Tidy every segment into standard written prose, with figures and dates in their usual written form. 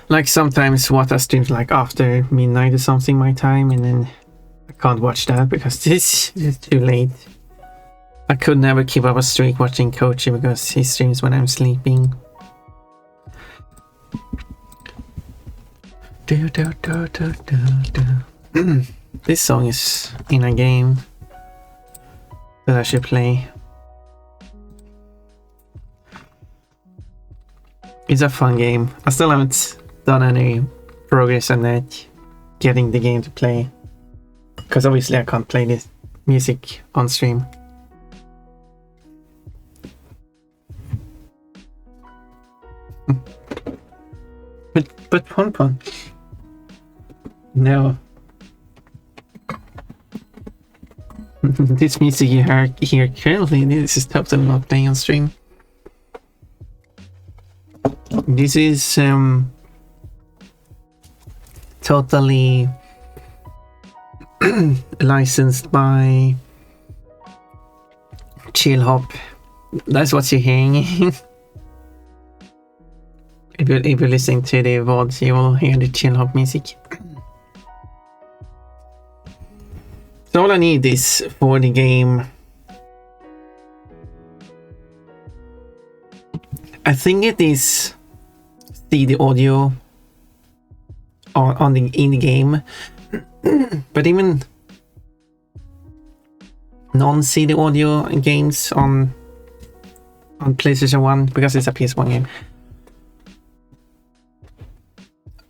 Like sometimes what I stream like after midnight or something my time, and then I can't watch that because this is too late. I could never keep up a streak watching Kochi because he streams when I'm sleeping. This song is in a game that I should play. It's a fun game. I still haven't done any progress on that, getting the game to play. Because obviously I can't play this music on stream. But Pon Pon. No. This music you hear currently, this is totally not playing on stream. This is totally licensed by Chill Hop. That's what you're hearing. If you're listening to the VODs, you will hear the Chill Hop music. So all I need is for the game. I think it is CD audio in the game, but even non-CD audio games on PlayStation 1, because it's a PS1 game,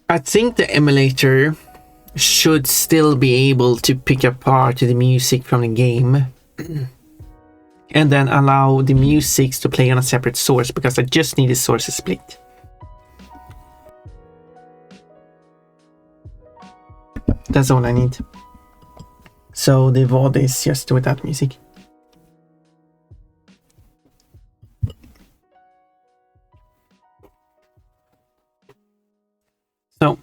I think the emulator should still be able to pick apart the music from the game and then allow the music to play on a separate source, because I just need the sources split. That's all I need. So the VOD is just without music. So,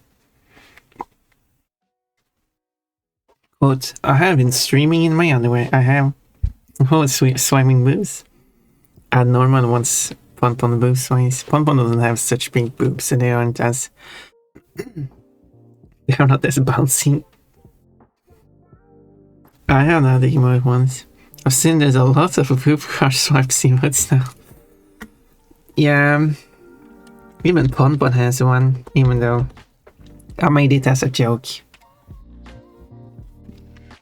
quote, I have been streaming in my underwear. I have swimming boobs. Add normal ones, Pon Pon boobs wise. Pon Pon doesn't have such big boobs, so they aren't as they are not as bouncy. I have not the emote ones. I've seen there's a lot of boob crush swipes emotes now. Yeah, even Pon Pon has one, even though I made it as a joke.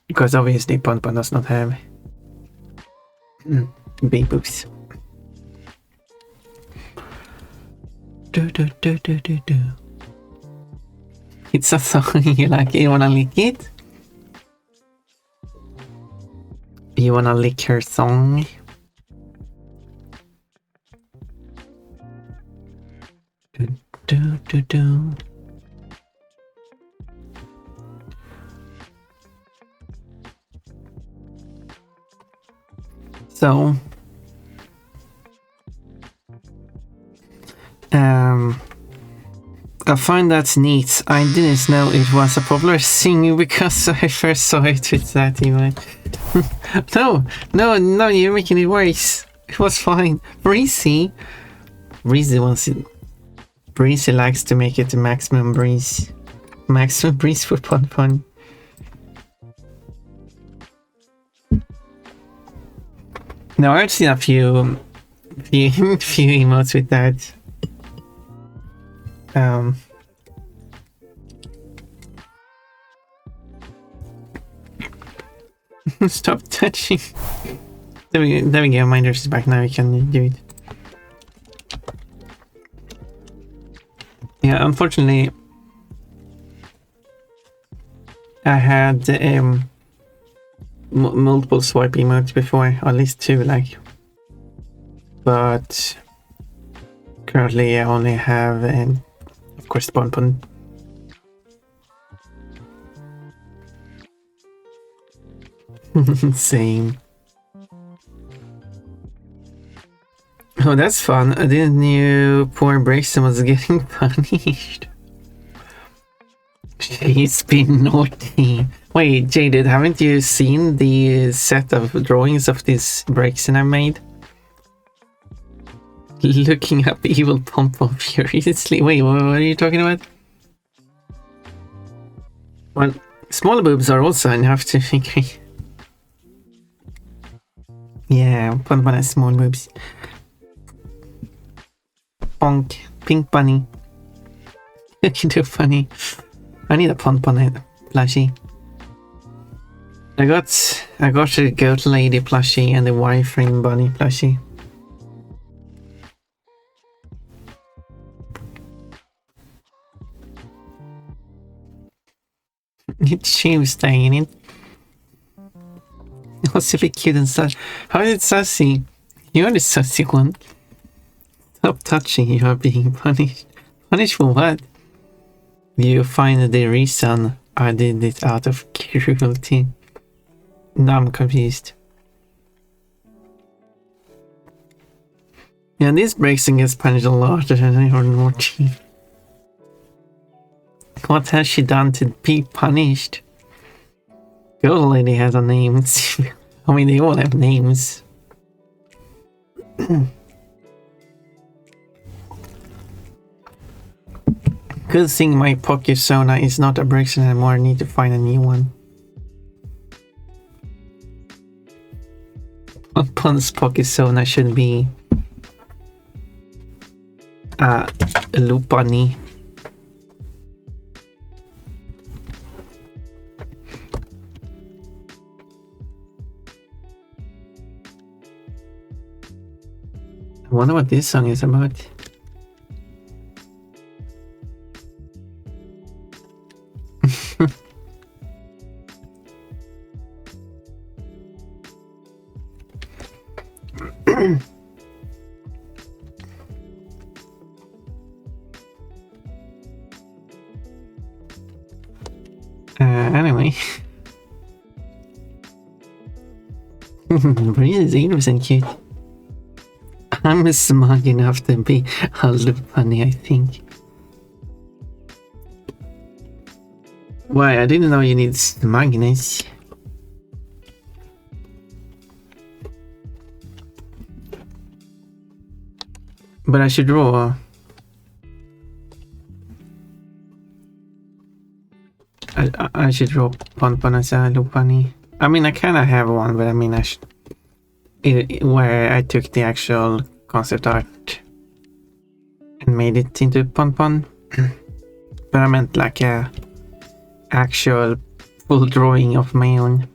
Because obviously Pon Pon does not have big boobs. It's a song you like. You wanna lick it? You wanna lick her song? So, I find that neat. I didn't know it was a popular thing because I first saw it with that emote. No, you're making it worse. It was fine. Breezy likes to make it the maximum breeze. Maximum breeze for Pon Pon. No, I've seen a few emotes with that. Stop touching. There we go. My nurse is back now. We can do it. Yeah, unfortunately, I had multiple swipe emotes before, or at least two, like. But currently, I only have, of course, Pon Pon. Same. Oh, that's fun. I didn't know poor Braxton was getting punished. She's been naughty. Wait, Jaded, haven't you seen the set of drawings of this Braxton I made? Looking up evil Pom Pom furiously. Wait, what are you talking about? Well, small boobs are also enough to think. Yeah, Pon has small boobs. Bonk. Pink bunny. Looking too funny. I need a Pon plushie. I got the goat lady plushie and the wireframe bunny plushie. It's Tuesday, ain't it? It was really cute and such. How is it sassy? You're the sassy one. Stop touching, you are being punished. Punished for what? You find the reason I did it out of cruelty. Now I'm confused. Yeah, this Brexit gets punished a lot than I heard naughty. What has she done to be punished? Girl lady has a name. I mean, they all have names. Good thing my pocket sauna is not a Brexit anymore. I need to find a new one. Pon's pocket sauna should be a loop bunny. I wonder what this song is about. Anyway. Breeze is 80% cute. I'm smug enough to be a little funny, I think. Why? I didn't know you need smugness. But I should draw. I should draw Pon as a Lupani. I mean, I kind of have one, but I mean, I should. Where I took the actual concept art and made it into Pon. But I meant like a actual full drawing of my own.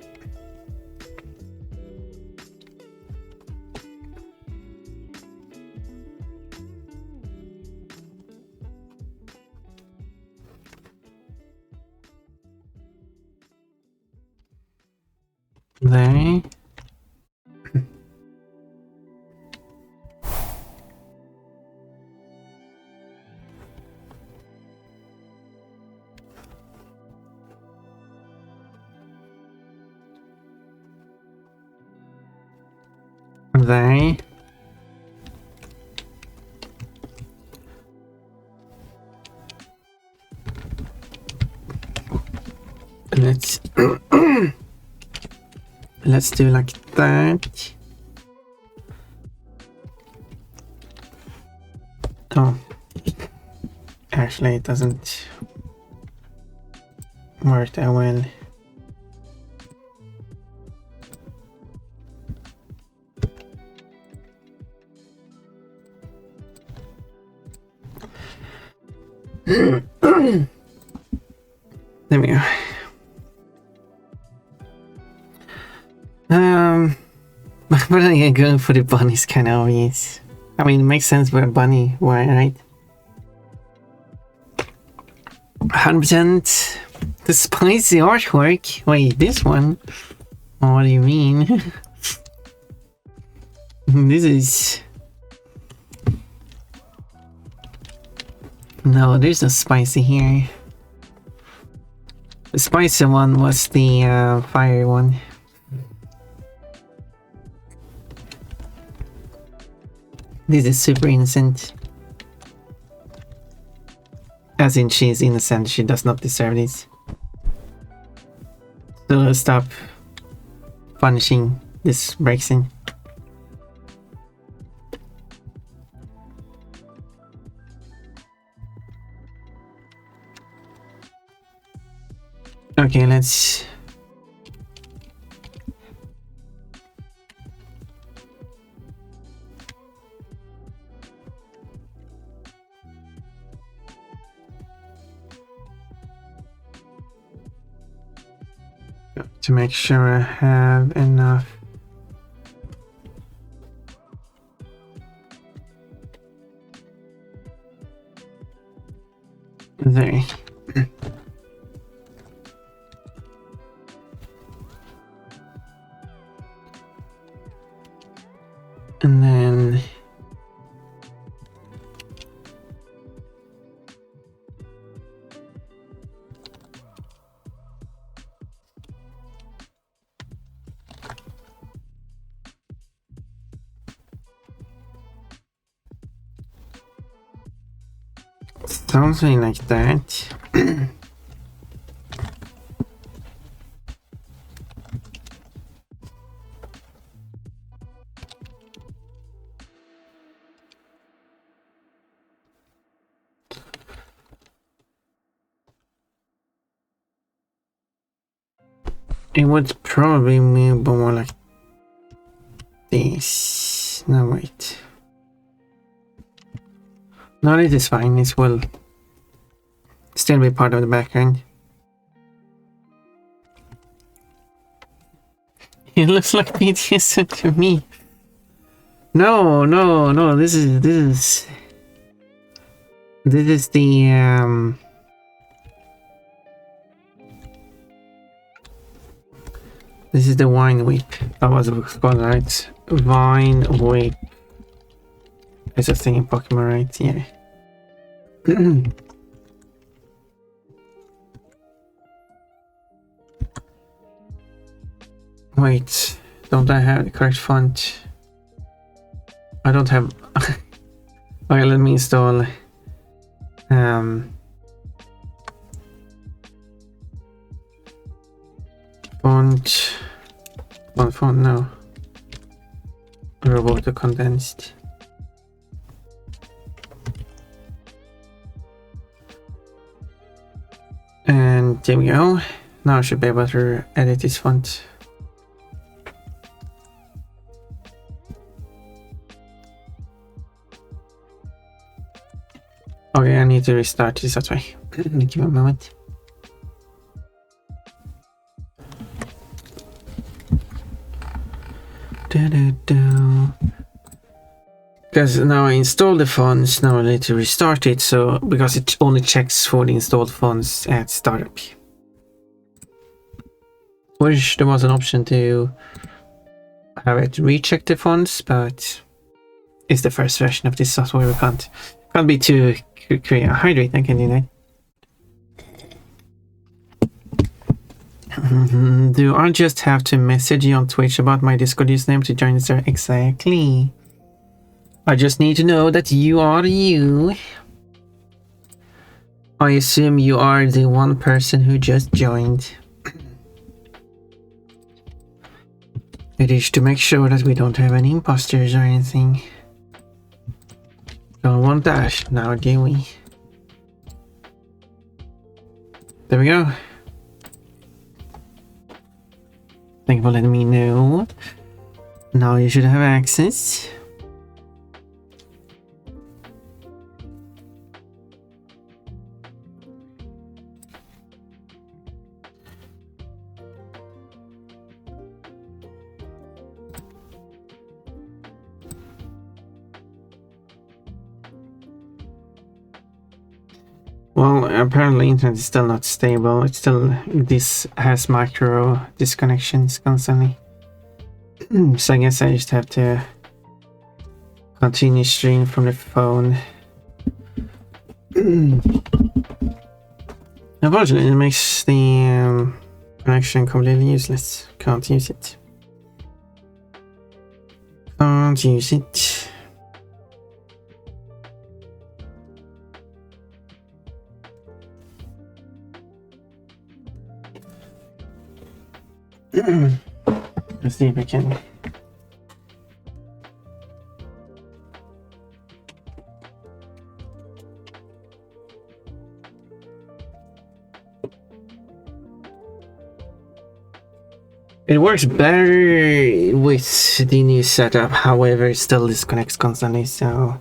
There. There. Let's let's do like that. Oh, actually, it doesn't work that well. There we go. But again, going for the bunny is kind of obvious. I mean, it makes sense for a bunny, why, right? 100% the spicy artwork. Wait, this one? What do you mean? This is... No, there's no spicy here. The spicy one was the fire one. This is super innocent. As in, she is innocent, she does not deserve this. So stop punishing this Brexit. Okay, let's... to make sure I have enough. There. And then something like that. It would probably be more like this. No, wait. No, it is fine. It will still be part of the background. It looks like BTS to me. No, no, no. This is the this is the wine whip. That was what it's called, right? Wine whip. It's a thing in Pokemon, right? Yeah. Wait, don't I have the correct font? I don't have. Okay, let me install. Font, no. Roboto condensed. And there we go. Now I should be able to edit this font. Okay, I need to restart this that way. Give me a moment. Because now I installed the fonts, now I need to restart it, so because it only checks for the installed fonts at startup. Wish there was an option to have it recheck the fonts, but it's the first version of this software. We can't be too hydrate. I can do that. Do I just have to message you on Twitch about my Discord username to join the server? Exactly. I just need to know that you are you. I assume you are the one person who just joined. It is to make sure that we don't have any imposters or anything. Don't want that now, do we? There we go. Thank you for letting me know. Now you should have access. Well, apparently internet is still not stable. It's still, this has micro disconnections constantly. So I guess I just have to continue stream from the phone. Unfortunately, it makes the connection completely useless. Can't use it. Can't use it. Let's see if I can. It works better with the new setup, however, it still disconnects constantly, so...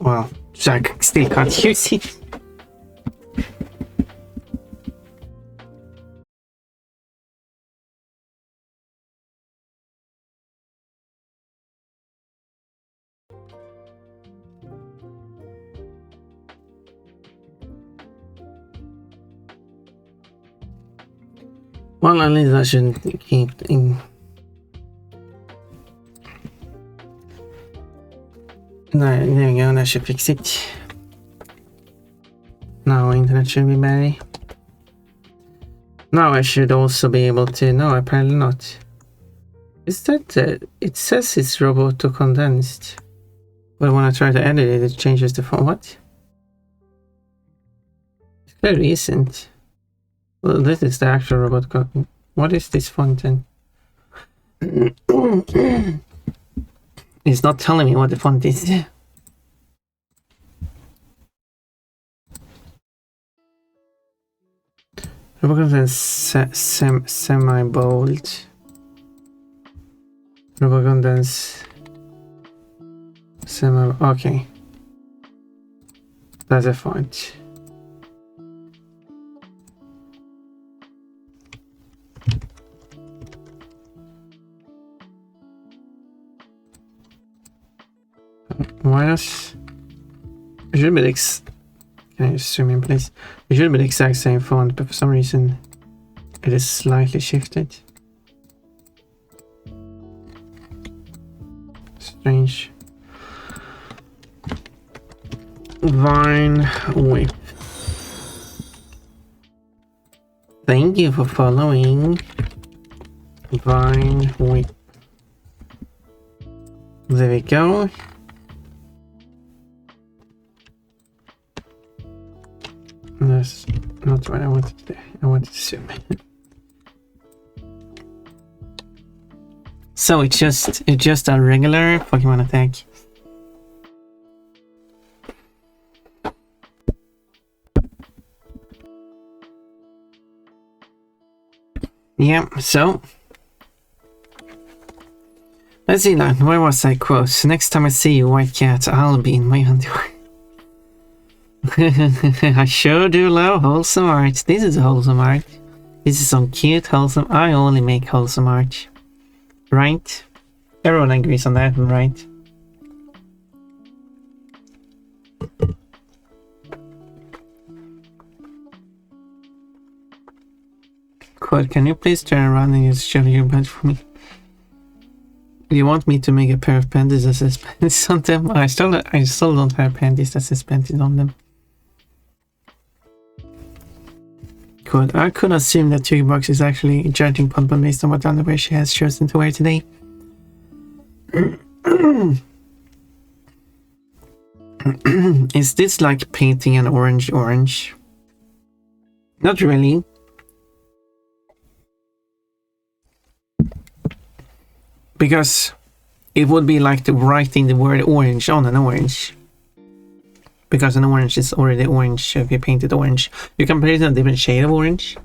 Well, Jack still can't use it. Well, at least I shouldn't keep in. There we go, that should fix it. Now internet should be better. Now I should also be able to... No, apparently not. Is that... it says it's roboto condensed. But when I try to edit it, it changes the font. What? It clearly isn't. Well, this is the actual robot code. What is this font then? It's not telling me what the font is. Robot condense semi-bold. Robot condense semi... Okay. That's a font. Why does... It should be the can I just zoom in, please? It should be the exact same font, but for some reason it is slightly shifted. Strange. Vine whip. Thank you for following. Vine whip. There we go. That's not what I wanted to do. I wanted to zoom in. So it's just a regular Pokemon attack. Yeah, so let's see now. Where was I? Quote: next time I see you, white cat, I'll be in my underwear. I sure do love wholesome art. This is wholesome art. This is some cute wholesome. I only make wholesome art. Right? Everyone agrees on that, right? Quote, can you please turn around and just show your butt for me? Do you want me to make a pair of panties that says panties on them? I still don't have panties that says panties on them. Quote, I could assume that Jukebox is actually judging Pon-Pon based on what underwear she has chosen to wear today. Is this like painting an orange? Not really. Because it would be like writing the word orange on an orange. Because an orange is already orange if you paint it orange. You can paint it a different shade of orange.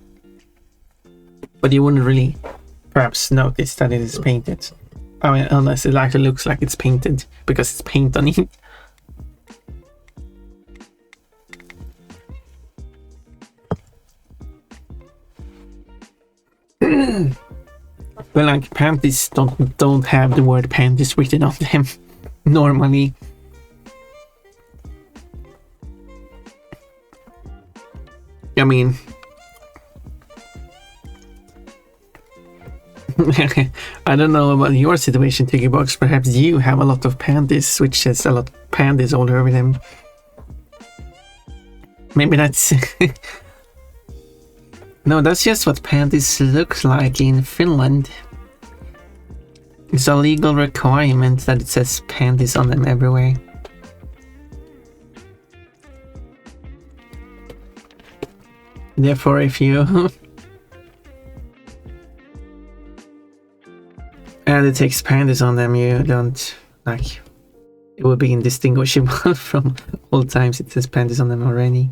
But you wouldn't really perhaps notice that it is painted. I mean, unless it actually looks like it's painted because it's paint on it. Well, like panties don't have the word panties written on them normally. I mean, I don't know about your situation, Tiggybox. Perhaps you have a lot of panties, which has a lot of panties all over them. Maybe that's... No, that's just what panties look like in Finland. It's a legal requirement that it says panties on them everywhere. Therefore, if you and it takes panties on them, you don't like. It would be indistinguishable from old times. It says panties on them already.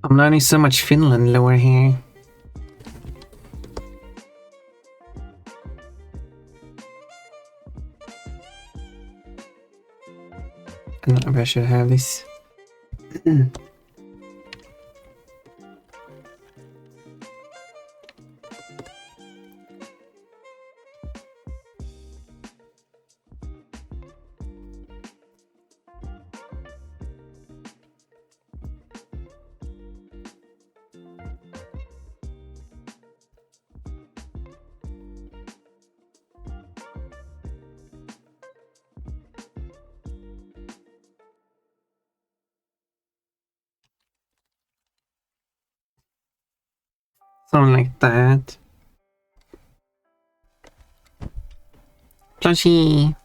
I'm learning so much Finland lore here. I don't know if I should have this. Something like that. Plushie.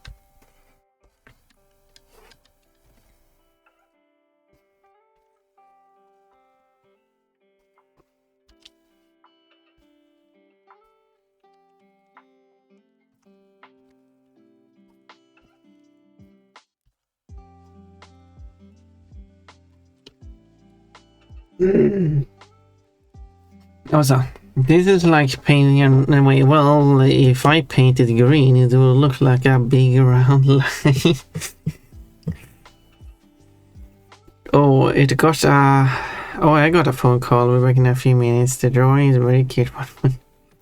Also, this is like painting in a way. Well, if I painted green, it will look like a big round line. Oh, it got a... Oh, I got a phone call. We're back in a few minutes. The drawing is very cute.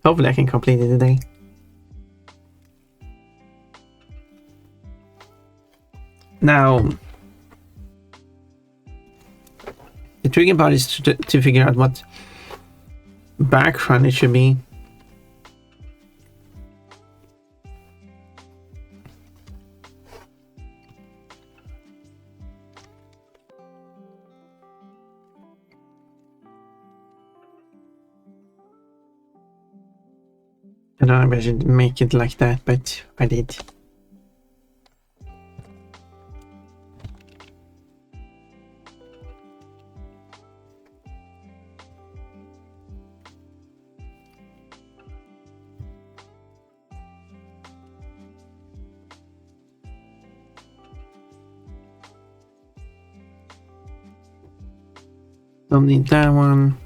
Hopefully I can complete it today. Now, the tricky part is to figure out what background it should be. I don't know if I should make it like that, but I did. Don't need that one.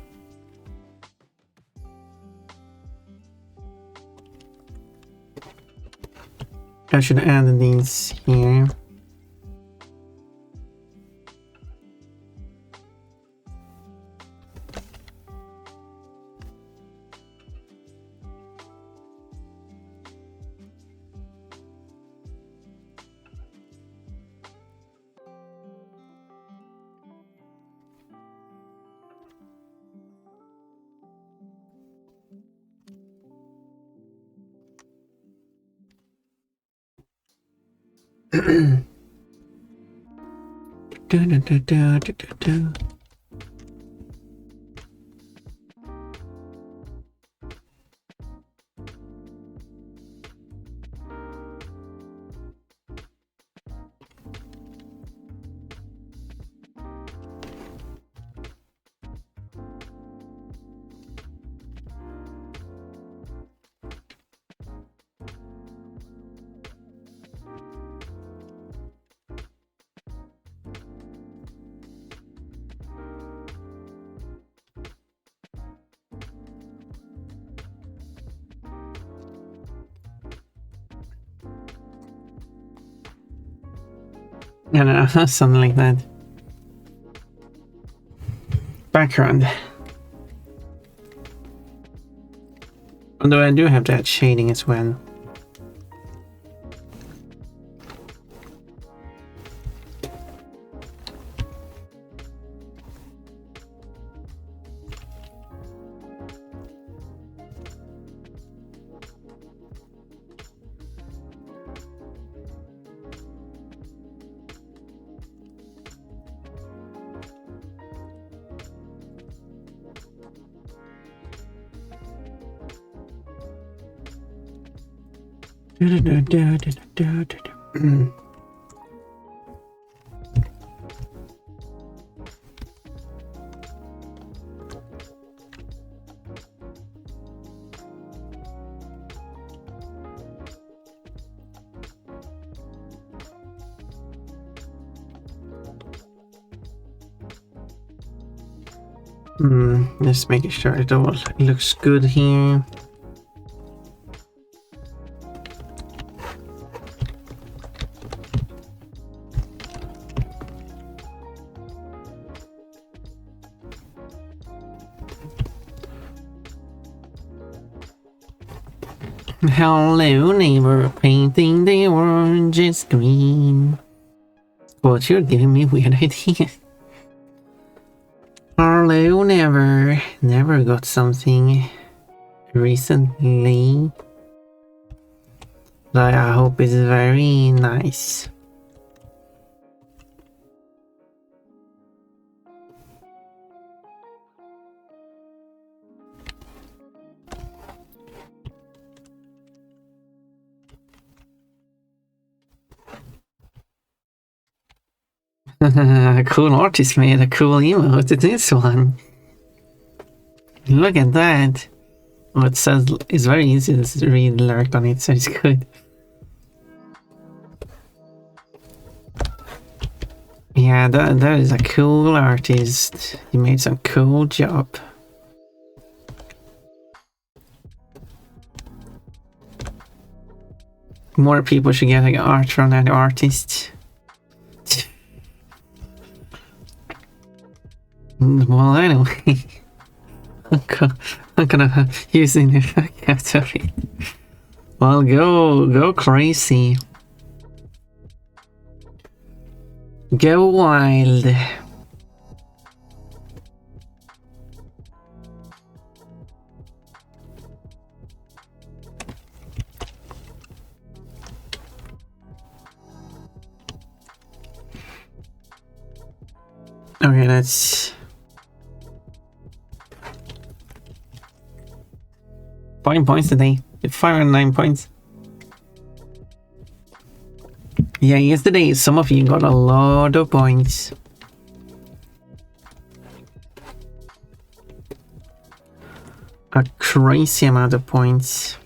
I should add these here. I don't know, something like that. Background. Although I do have to add shading as well. Just making sure it all looks good here. Hello, neighbor, painting the oranges green. But you're giving me weird ideas. Hello, never got something recently that I hope is very nice. A cool artist made a cool emote to this one. Look at that. What it says is very easy to read alert on it, so it's good. Yeah, that is a cool artist. He made some cool job. More people should get like art from that artist. Well, anyway, I'm gonna use the vocabulary. Well, go crazy. Go wild. Okay, that's 5 points today. 509 points. Yeah, yesterday some of you got a lot of points. A crazy amount of points.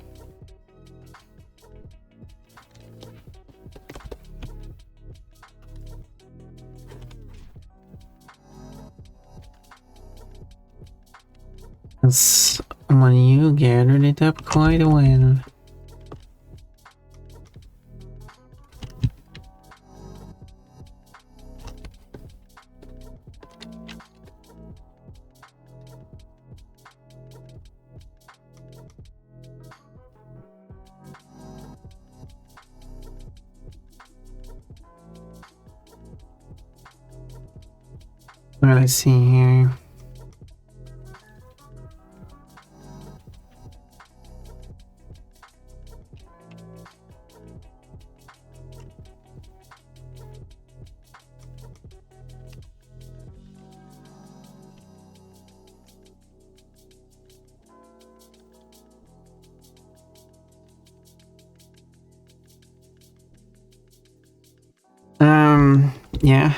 When you gathered it up quite well. Well, let's see here. Yeah.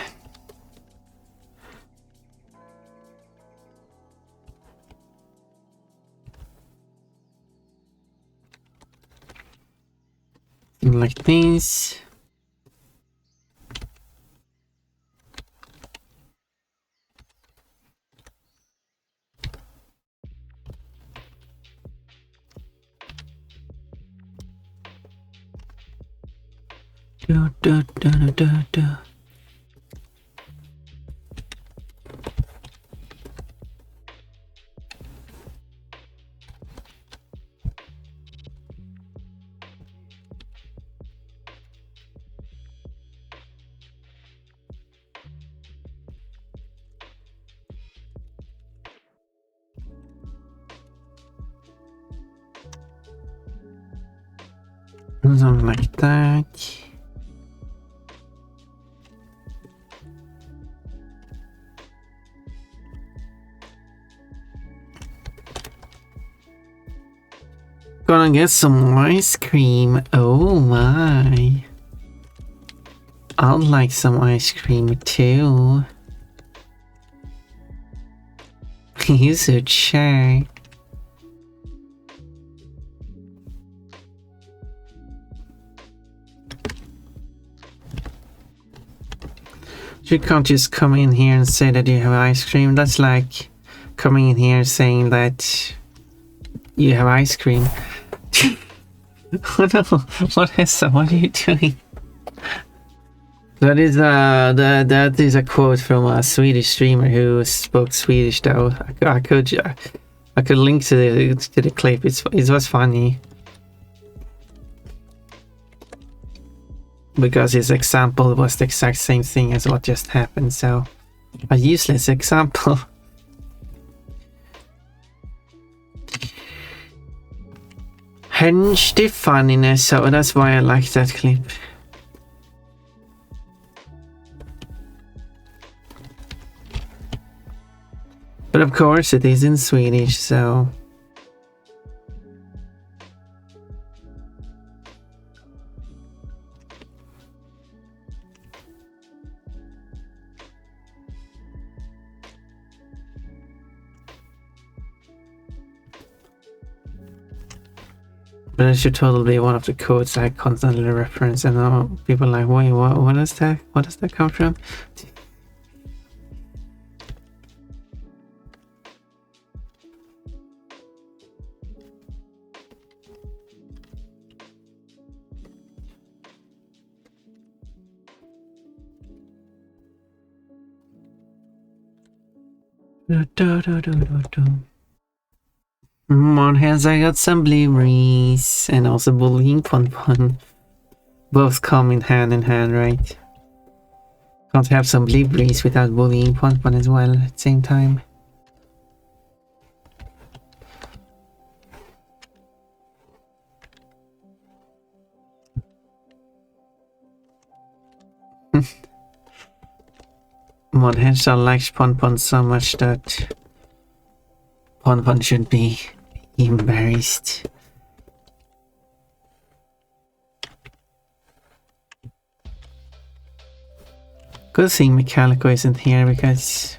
Like this. Da, da, da, da, da. Something like that. Gonna get some ice cream. Oh my. I'd like some ice cream too. He's so shy. You can't just come in here and say that you have ice cream. That's like coming in here saying that you have ice cream. Oh no, what are you doing? That is a quote from a Swedish streamer who spoke Swedish though. I could link to the clip. It was funny. Because his example was the exact same thing as what just happened, so a useless example. Hence the funniness, so that's why I like that clip. But of course it is in Swedish, so... But it should totally be one of the quotes I constantly reference, and now people are like, wait, what is that? What does that come from? On hands, I got some blueberries and also bullying Pon. Both come in hand, right? Can't have some blueberries without bullying Pon as well at the same time. Mod Headshot likes Pon so much that Pon should be embarrassed. Good thing Mechanico isn't here because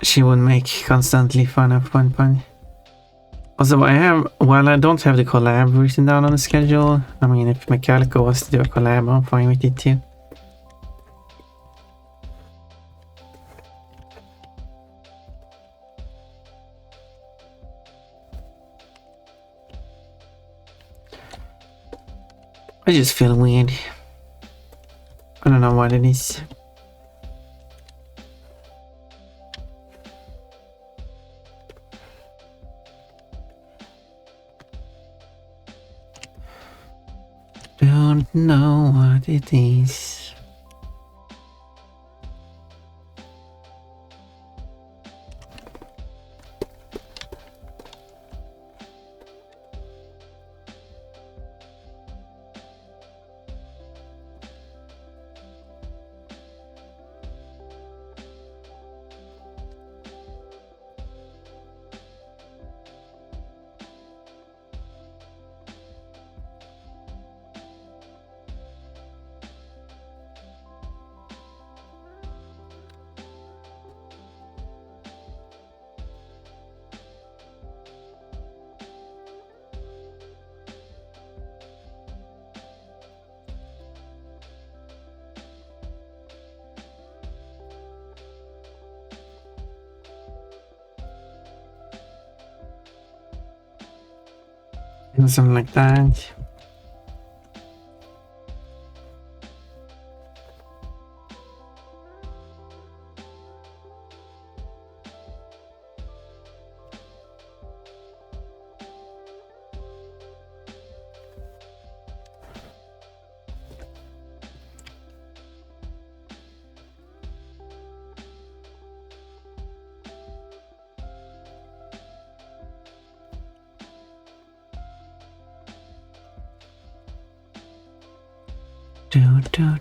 she would make constantly fun of Pon. Also, while I don't have the collab written down on the schedule, I mean, if Mechanico was to do a collab, I'm fine with it too. I just feel weird. I don't know what it is. Don't know what it is. And something like that.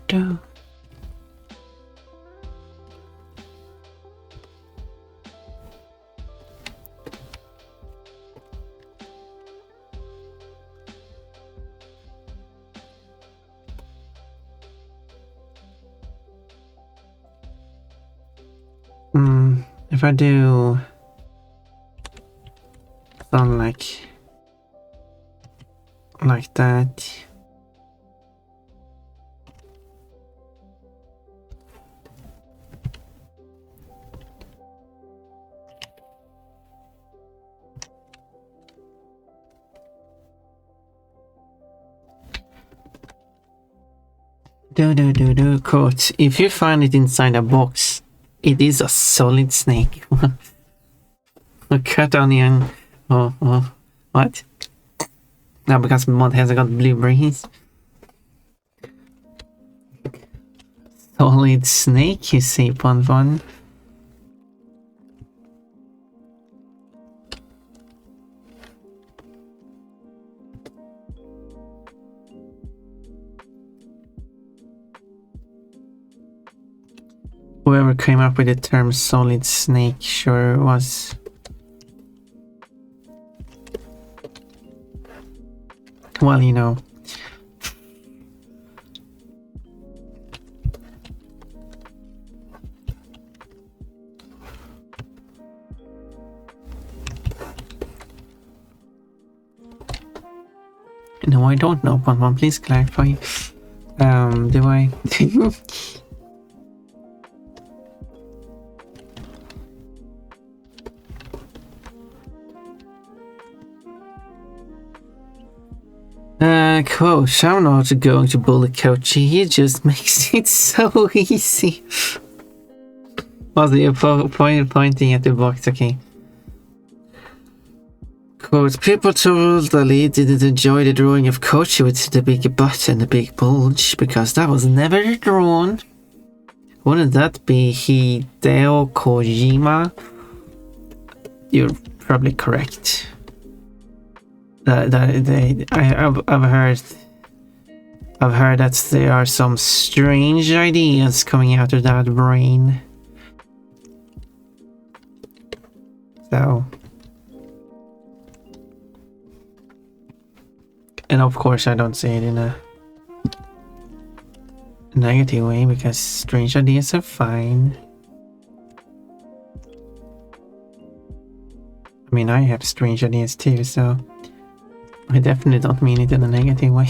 Do. If I do something like that. Quote, if you find it inside a box, it is a solid snake. A cut onion. Oh, what? No, because mod hasn't got blueberries. Solid snake, you say, Ponfon. Whoever came up with the term solid snake sure was... well, you know. No, I don't know, Ponfon. Please clarify. Do I? Quote, I'm not going to bully Kochi, he just makes it so easy. Was the pointing at the box, okay. Quote, people told Ali didn't enjoy the drawing of Kochi with the big butt and the big bulge, because that was never drawn. Wouldn't that be Hideo Kojima? You're probably correct. I've heard that there are some strange ideas coming out of that brain. So, and of course I don't say it in a negative way, because strange ideas are fine. I mean, I have strange ideas too, so I definitely don't mean it in a negative way.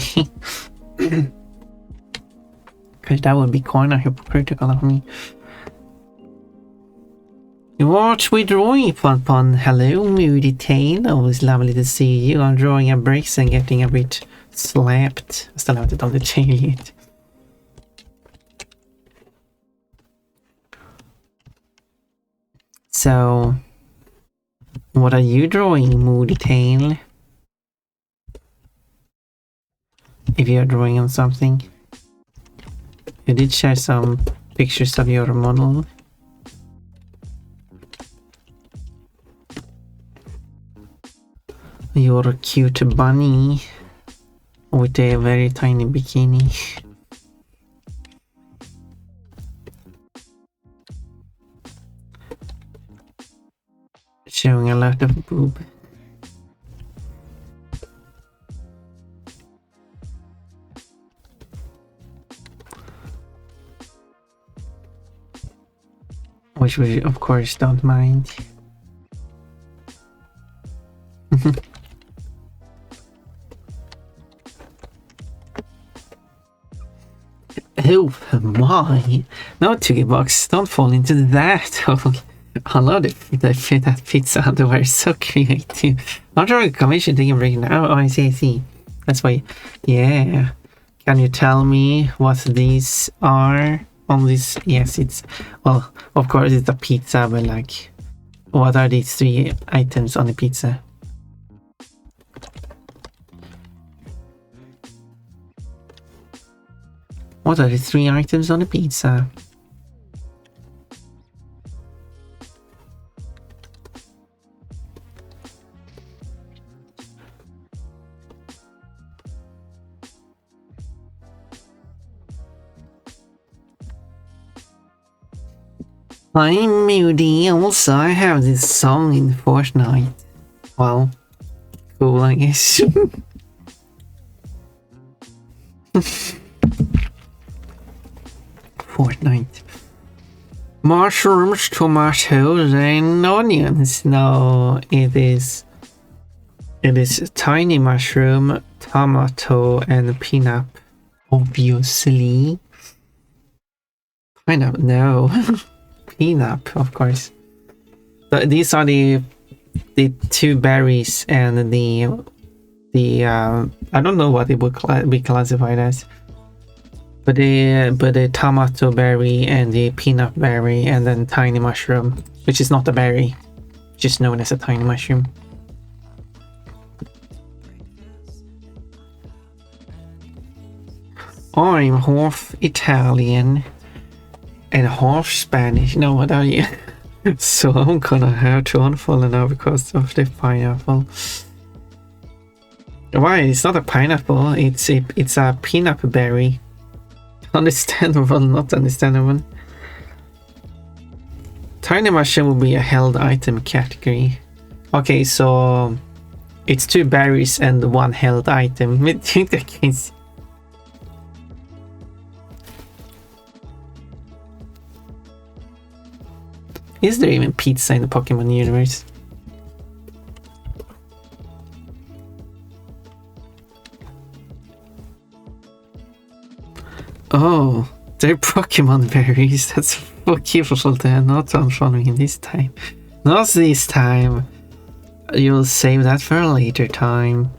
Because that would be kind of hypocritical of me. What we drawing, Pon? Hello, Moody Tail. Always lovely to see you. I'm drawing a bricks and getting a bit slapped. I still haven't done the tail yet. So, what are you drawing, Moody Tail? If you're drawing on something. You did share some pictures of your model. Your cute bunny with a very tiny bikini. Showing a lot of boob. Which we of course don't mind. Oh my! No, Tuggybox, don't fall into that. I love that pizza underwear, so creative. I'm drawing a commission taking break now. Oh, I see. That's why. Yeah. Can you tell me what these are on this? Yes, it's, well, of course it's a pizza, but like, what are these 3 items on the pizza? What are the 3 items on the pizza? I'm Moody, also I have this song in Fortnite. Well, cool I guess. Fortnite. Mushrooms, tomatoes, and onions. No, it is tiny mushroom, tomato, and peanut. Obviously. Pineapple, no. Peanut, of course. So these are the 2 berries and the I don't know what it would be classified as. But the tomato berry and the peanut berry and then tiny mushroom, which is not a berry, just known as a tiny mushroom. I'm half Italian and half Spanish. No, what are you? So I'm gonna have to unfollow now because of the pineapple. Why? It's not a pineapple. It's a peanut berry. Understandable, not understandable. Tiny mushroom will be a held item category. Okay, so it's 2 berries and 1 held item. Is there even pizza in the Pokemon universe? Oh, they're Pokemon berries. That's forgivable then. Not unfollowing this time. Not this time. You'll save that for a later time.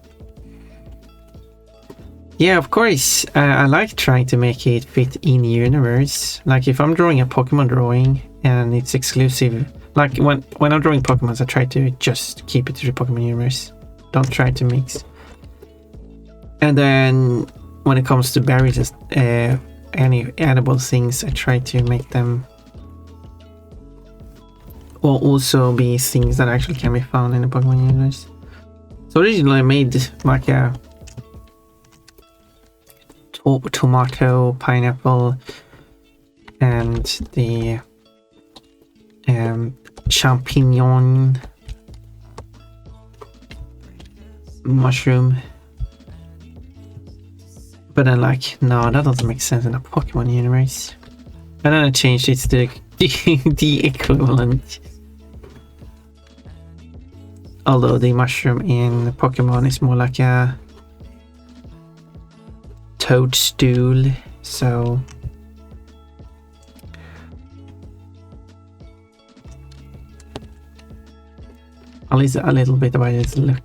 Yeah, of course. I like trying to make it fit in universe. Like if I'm drawing a Pokemon drawing and it's exclusive. Like when I'm drawing Pokemon, I try to just keep it to the Pokemon universe. Don't try to mix. And then when it comes to berries, any edible things, I try to make them will also be things that actually can be found in the Pokemon universe. So originally I made like a tomato, pineapple, and the champignon mushroom. But then like, no, that doesn't make sense in the Pokemon universe. And then I changed it to the equivalent. Although the mushroom in Pokemon is more like a toadstool, so at least a little bit about its look.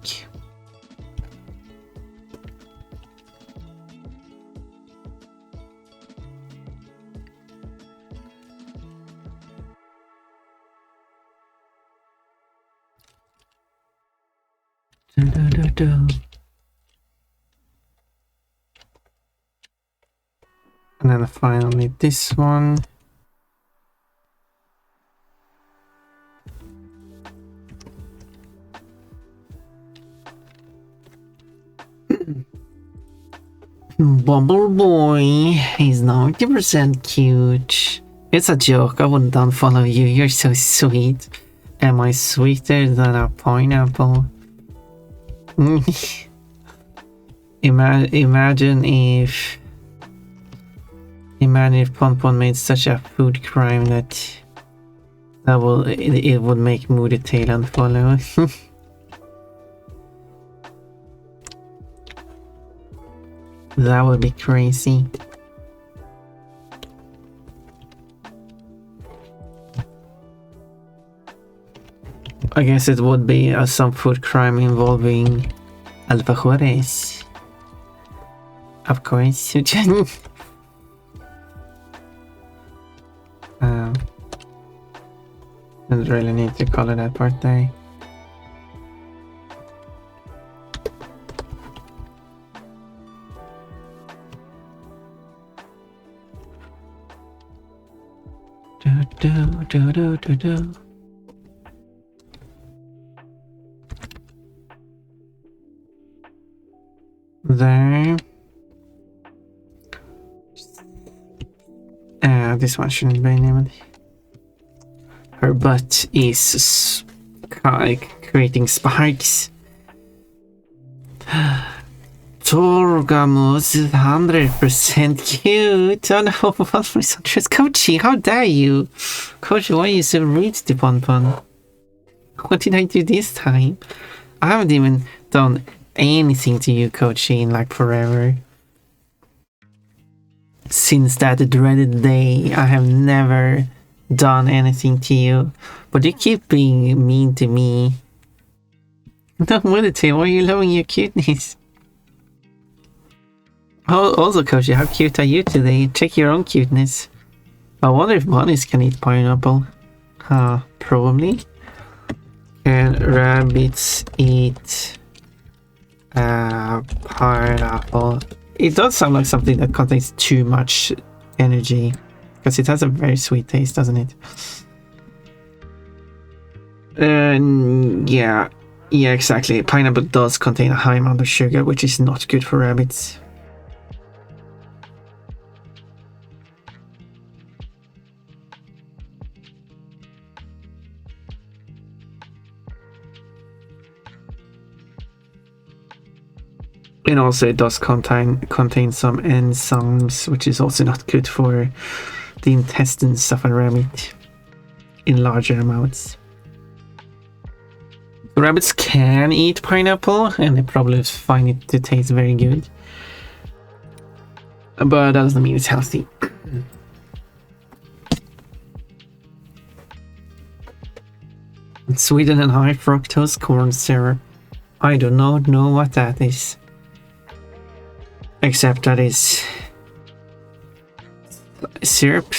And then finally this one. Bubble Boy is 90% cute. It's a joke, I wouldn't unfollow you, you're so sweet. Am I sweeter than a pineapple? Imagine if Pompon made such a food crime that it would make Moody Tail unfollow. That would be crazy. I guess it would be some food crime involving alfajores. Of course. Didn't really need to color that part there. Do. There. This one shouldn't be named. Her butt is creating sparks. Torgamus is 100% cute. Oh no, Coachy, how dare you? Coachy, why are you so rude to Ponpon? What did I do this time? I haven't even done anything to you, Coachy, in like forever. Since that dreaded day, I have never done anything to you. But you keep being mean to me. No, Moonity, why are you loving your cuteness? Oh, also, Koji, how cute are you today? Check your own cuteness. I wonder if bunnies can eat pineapple. Probably. Can rabbits eat pineapple? It does sound like something that contains too much energy, because it has a very sweet taste, doesn't it? Yeah, exactly. Pineapple does contain a high amount of sugar, which is not good for rabbits. And also it does contain some enzymes, which is also not good for the intestines of a rabbit in larger amounts. Rabbits can eat pineapple, and they probably find it to taste very good. But that doesn't mean it's healthy. Sweetened and high fructose corn syrup. I do not know what that is. Except that is syrup.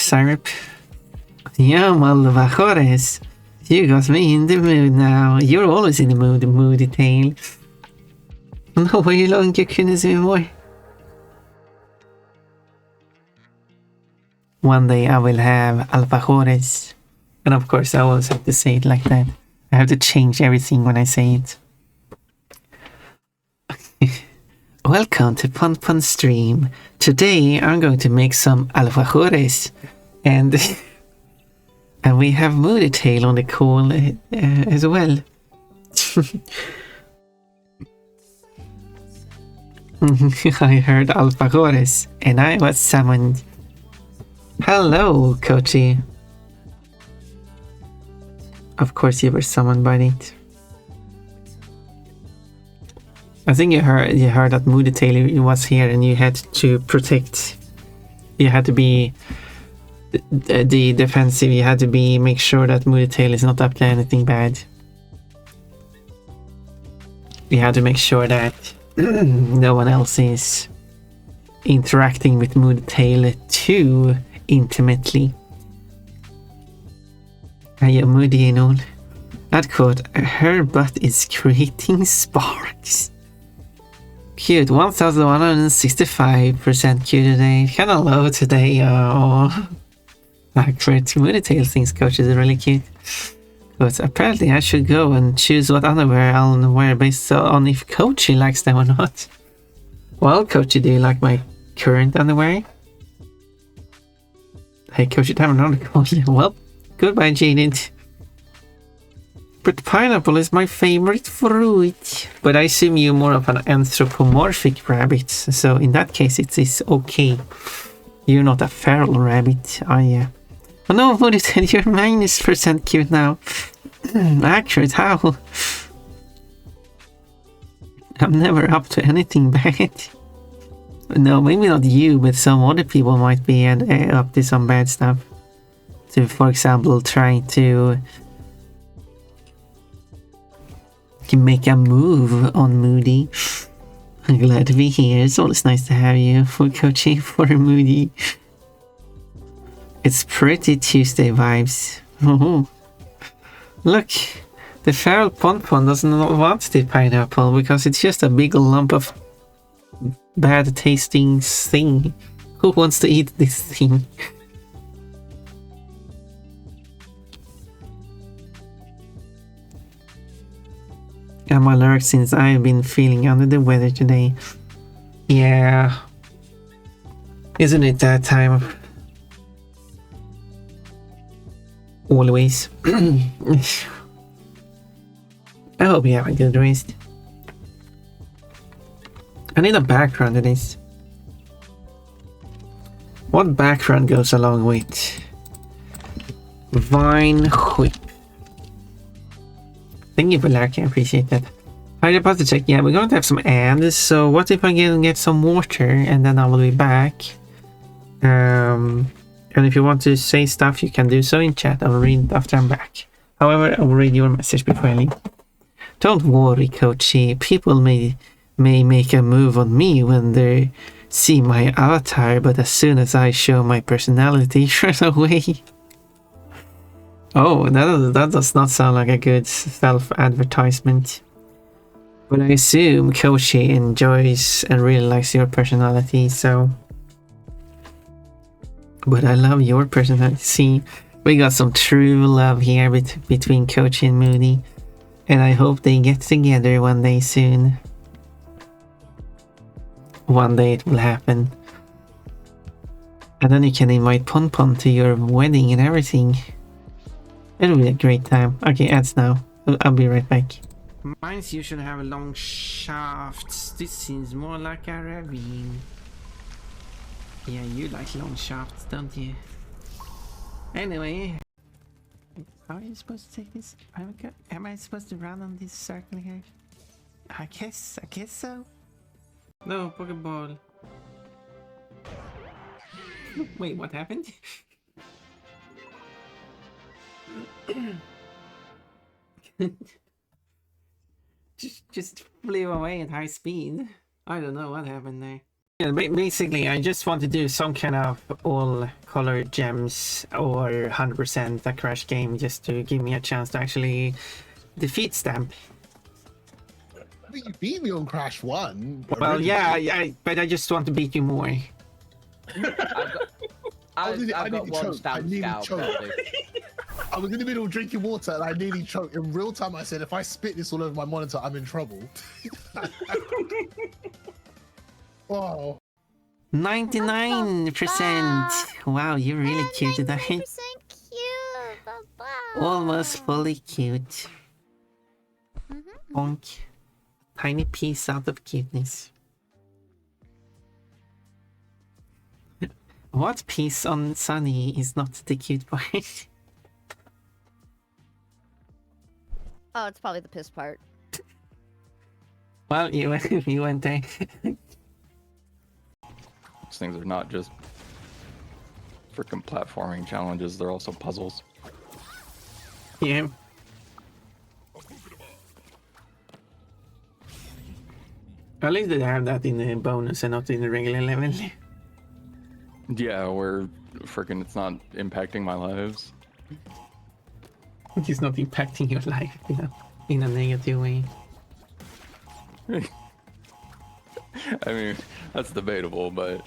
Yeah, malvajores. You got me in the mood now. You're always in the mood, moody tail. No way long you couldn't see more. One day I will have alfajores. And of course I always have to say it like that. I have to change everything when I say it. Welcome to Pon Stream. Today I'm going to make some alfajores, and and we have Moody Tail on the call as well. I heard alfajores, and I was summoned. Hello, Kochi. Of course you were summoned by it. I think you heard that Moody Tail was here, and you had to protect. You had to be the defensive. You had to make sure that Moody Tail is not up to anything bad. You had to make sure that no one else is interacting with Moody Tail too intimately. Are you moody, you know? That quote, her butt is creating sparks. Cute, 1165% cute today. Kind of low today. Accurate. Moody Tail thinks Coach is really cute. But apparently I should go and choose what underwear I'll wear based on if Coachy likes them or not. Well, Coachy, do you like my current underwear? Hey, Coachy, time another call. Well, goodbye, Jaden. But pineapple is my favorite fruit. But I assume you're more of an anthropomorphic rabbit, so in that case it is okay. You're not a feral rabbit, are you? Oh no, what is it? You're -% cute now. Accurate, how? I'm never up to anything bad. No, maybe not you, but some other people might be up to some bad stuff. So, for example, trying to make a move on Moody. I'm glad to be here. It's always nice to have you for coaching for Moody. It's pretty Tuesday vibes. Look, the feral Pon doesn't want the pineapple because it's just a big lump of bad tasting thing. Who wants to eat this thing? I'm alert since I've been feeling under the weather today. Yeah. Isn't it that time? Always. I hope you have a good rest. I need a background to this. What background goes along with Vine Whip? Thank you for liking, I appreciate that. I about to check. Yeah, we're going to have some ads. So what if I get some water and then I will be back. And if you want to say stuff, you can do so in chat. I'll read it after I'm back. However, I will read your message before I leave. Don't worry, Coachy. People may make a move on me when they see my avatar, but as soon as I show my personality, run away. Oh, that does not sound like a good self-advertisement. But I assume Koshi enjoys and really likes your personality, so... But I love your personality. See, we got some true love here between Koshi and Moody. And I hope they get together one day soon. One day it will happen. And then you can invite Pon Pon to your wedding and everything. It'll be a great time. Okay, ads now. I'll be right back. Mines usually have long shafts. This seems more like a ravine. Yeah, you like long shafts, don't you? Anyway. How are you supposed to take this? Am I supposed to run on this circle here? I guess so. No, Pokeball. Wait, what happened? just flew away at high speed. I don't know what happened there. Yeah, basically, I just want to do some kind of all color gems or 100% a crash game just to give me a chance to actually defeat Stamp. You beat me on Crash 1. Well, yeah, but I just want to beat you more. I've got one Stamp Scout. I was in the middle of drinking water and I nearly choked. In real time, I said, if I spit this all over my monitor, I'm in trouble. Wow. 99%. Wow, you're really cute today. 99% cute. Almost fully cute. Bonk. Tiny piece out of cuteness. What piece on Sunny is not the cute part? Oh, it's probably the piss part. Well, you went there. These things are not just freaking platforming challenges, they're also puzzles. Yeah. At least they have that in the bonus and not in the regular level. Yeah, where freaking it's not impacting my lives. It's not impacting your life, you know, in a negative way. I mean, that's debatable, but...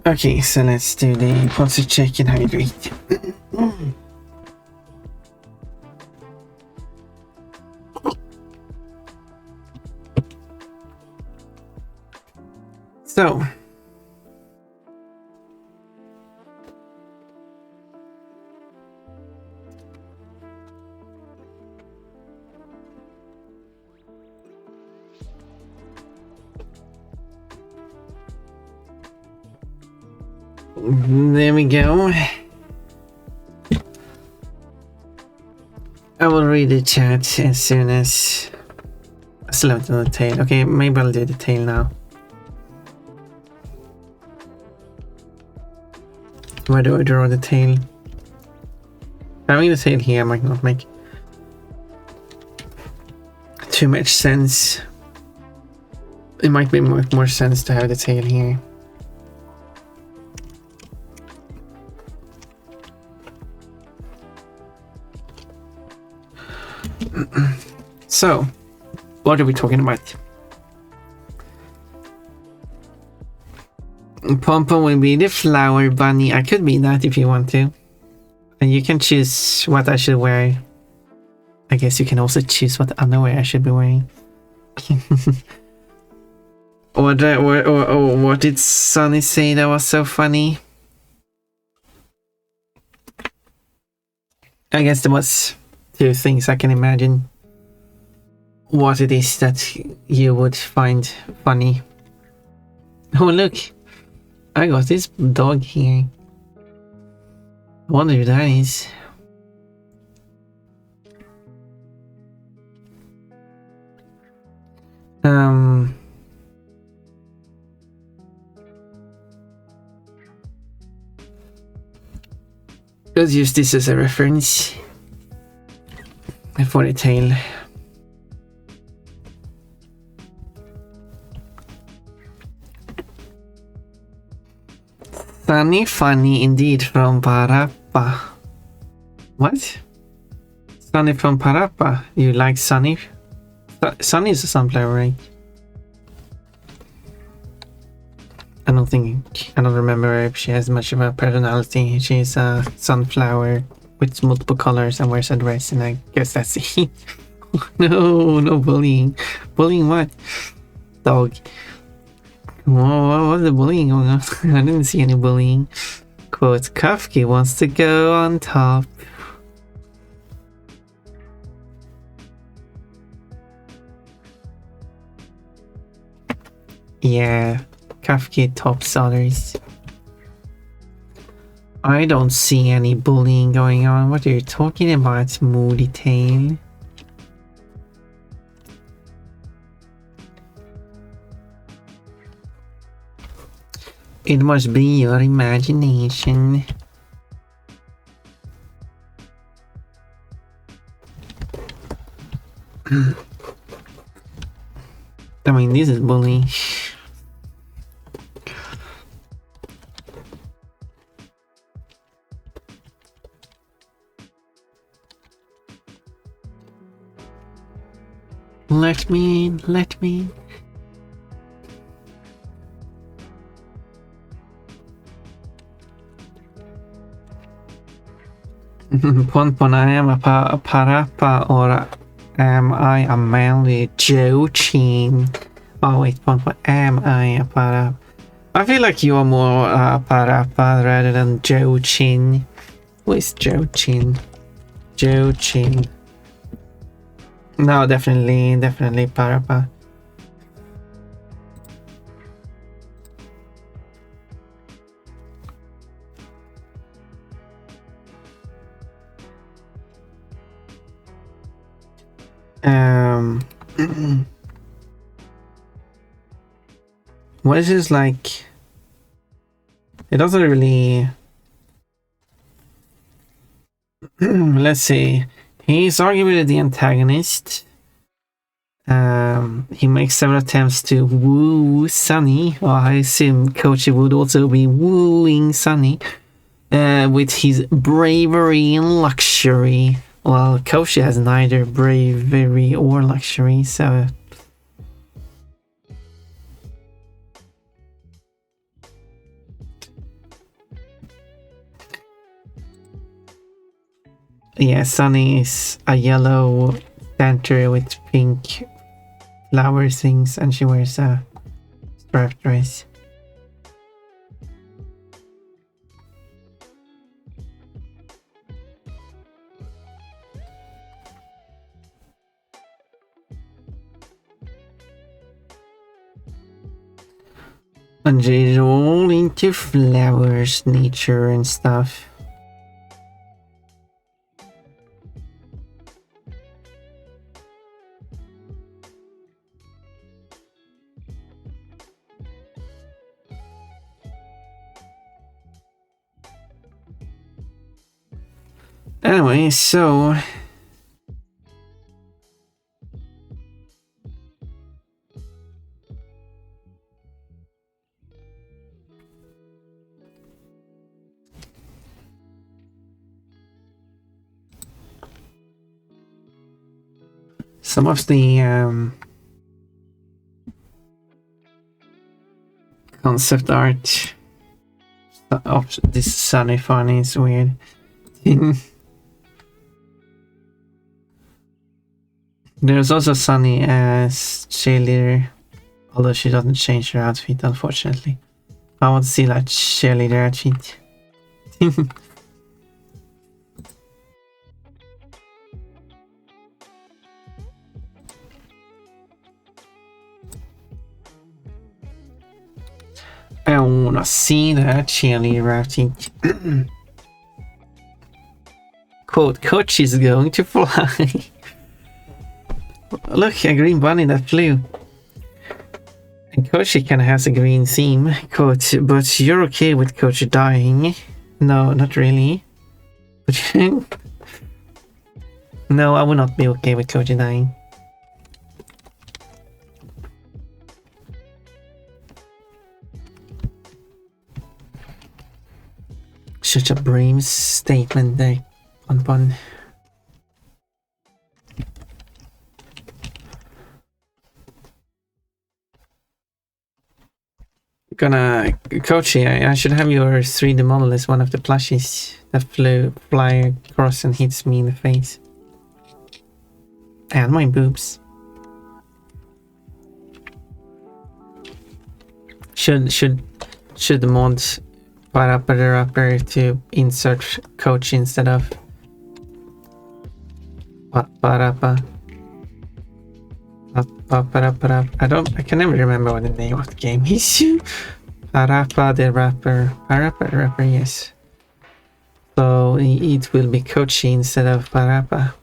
Okay, so let's do the posture check and hydrate. So... There we go. I will read the chat as soon as I still have to do the tail. Okay, maybe I'll do the tail now. Where do I draw the tail? Having the tail here might not make too much sense. It might make more sense to have the tail here. So, what are we talking about? Pom Pom will be the flower bunny. I could be that if you want to. And you can choose what I should wear. I guess you can also choose what underwear I should be wearing. What did Sunny say that was so funny? I guess there was two things I can imagine. What it is that you would find funny. Oh look, I got this dog here. I wonder who that is. Let's use this as a reference. for the tail. Sunny funny indeed from Parappa. What? Sunny from Parappa? You like Sunny? Sunny is a sunflower, right? I don't remember if she has much of a personality. She's a sunflower with multiple colors and wears a dress, and I guess that's it. No bullying. Bullying what? Dog. What was the bullying going on? I didn't see any bullying. Quote, Kafki wants to go on top. Yeah, Kafki tops others. I don't see any bullying going on. What are you talking about, Moody Tail? It must be your imagination. I mean, this is bullying. Let me in, let me in. Ponpon, I am a Parappa, or am I a man with Joe Chin? Oh wait, Ponpon, am I a Parappa? I feel like you're more Parappa rather than Joe Chin. Who is Joe Chin? Joe Chin. No, definitely Parappa. What is this like? It doesn't really. Let's see. He's arguing with the antagonist. He makes several attempts to woo Sunny. Well, I assume Kochi would also be wooing Sunny with his bravery and luxury. Well, Kochi has neither bravery or luxury, so. Yeah, Sunny is a yellow center with pink flower things, and she wears a striped dress. And they're all into flowers, nature and stuff. Anyway, so some of the concept art of this Sunny Funny is weird. There's also Sunny as cheerleader, although she doesn't change her outfit, unfortunately. I want to see that cheerleader outfit. I wanna see that cheerleader outfit. Quote, Coach is going to fly. Look, a green bunny that flew. And Kochi kinda has a green theme, quote, but you're okay with Kochi dying? No, not really. But No, I would not be okay with Koji dying. Such a brave statement there, Pon. Kochi, I should have your 3D model as one of the plushies that fly across and hits me in the face. And my boobs. Should the mods Parappa the Rapper to insert Kochi instead of Parappa? I can never remember what the name of the game is. Parappa the Rapper, yes. So it will be Kochi instead of Parappa.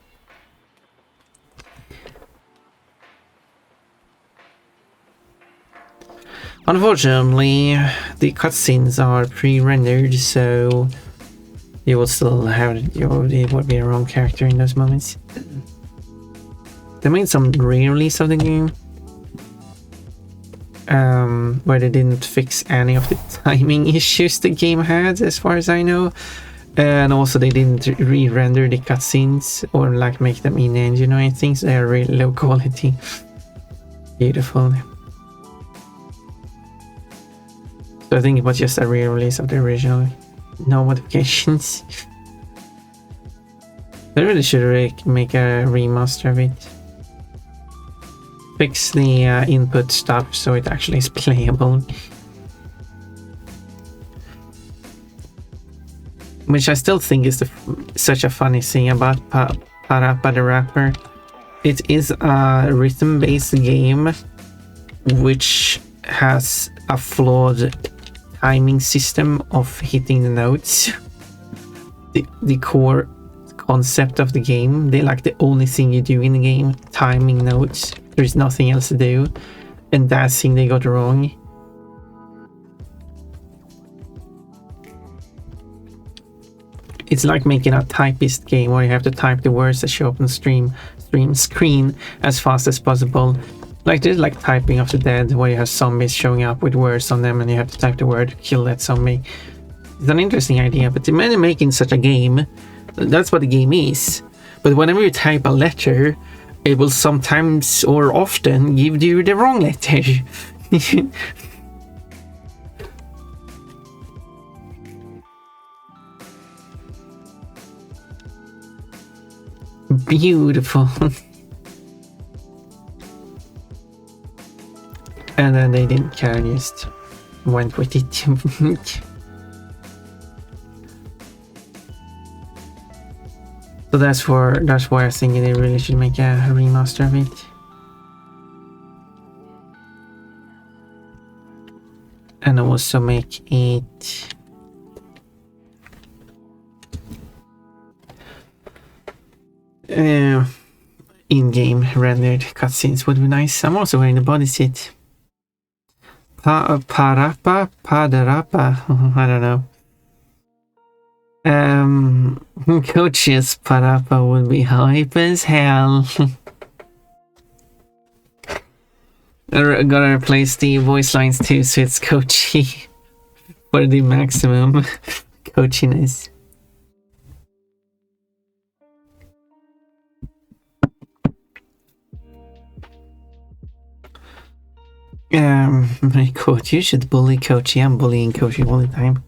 Unfortunately, the cutscenes are pre-rendered, so you will still have it would be a wrong character in those moments. They made some re-release of the game where they didn't fix any of the timing issues the game had, as far as I know, and also they didn't re-render the cutscenes or like make them in-engine or anything, so they are really low quality. Beautiful. So I think it was just a re-release of the original, no modifications. They really should make a remaster of it. Fix the input stuff so it actually is playable. Which I still think is such a funny thing about Parappa the Rapper. It is a rhythm-based game which has a flawed timing system of hitting the notes. The core concept of the game, they like the only thing you do in the game, timing notes. There's nothing else to do, and that's the thing they got wrong. It's like making a typist game where you have to type the words that show up on the screen as fast as possible. Like there's like typing of the dead where you have zombies showing up with words on them and you have to type the word to kill that zombie. It's an interesting idea, but imagine making such a game. That's what the game is. But whenever you type a letter, it will sometimes or often give you the wrong letter. Beautiful. And then they didn't care, just went with it. So that's why I think they really should make a remaster of it. And also make it in-game rendered cutscenes would be nice. I'm also wearing the bodysuit. Padarappa? I don't know. Coach's Parappa would be hype as hell. I gotta replace the voice lines too, so it's Kochi for the maximum coachiness. My quote, you should bully Kochi. I'm bullying Kochi all the time.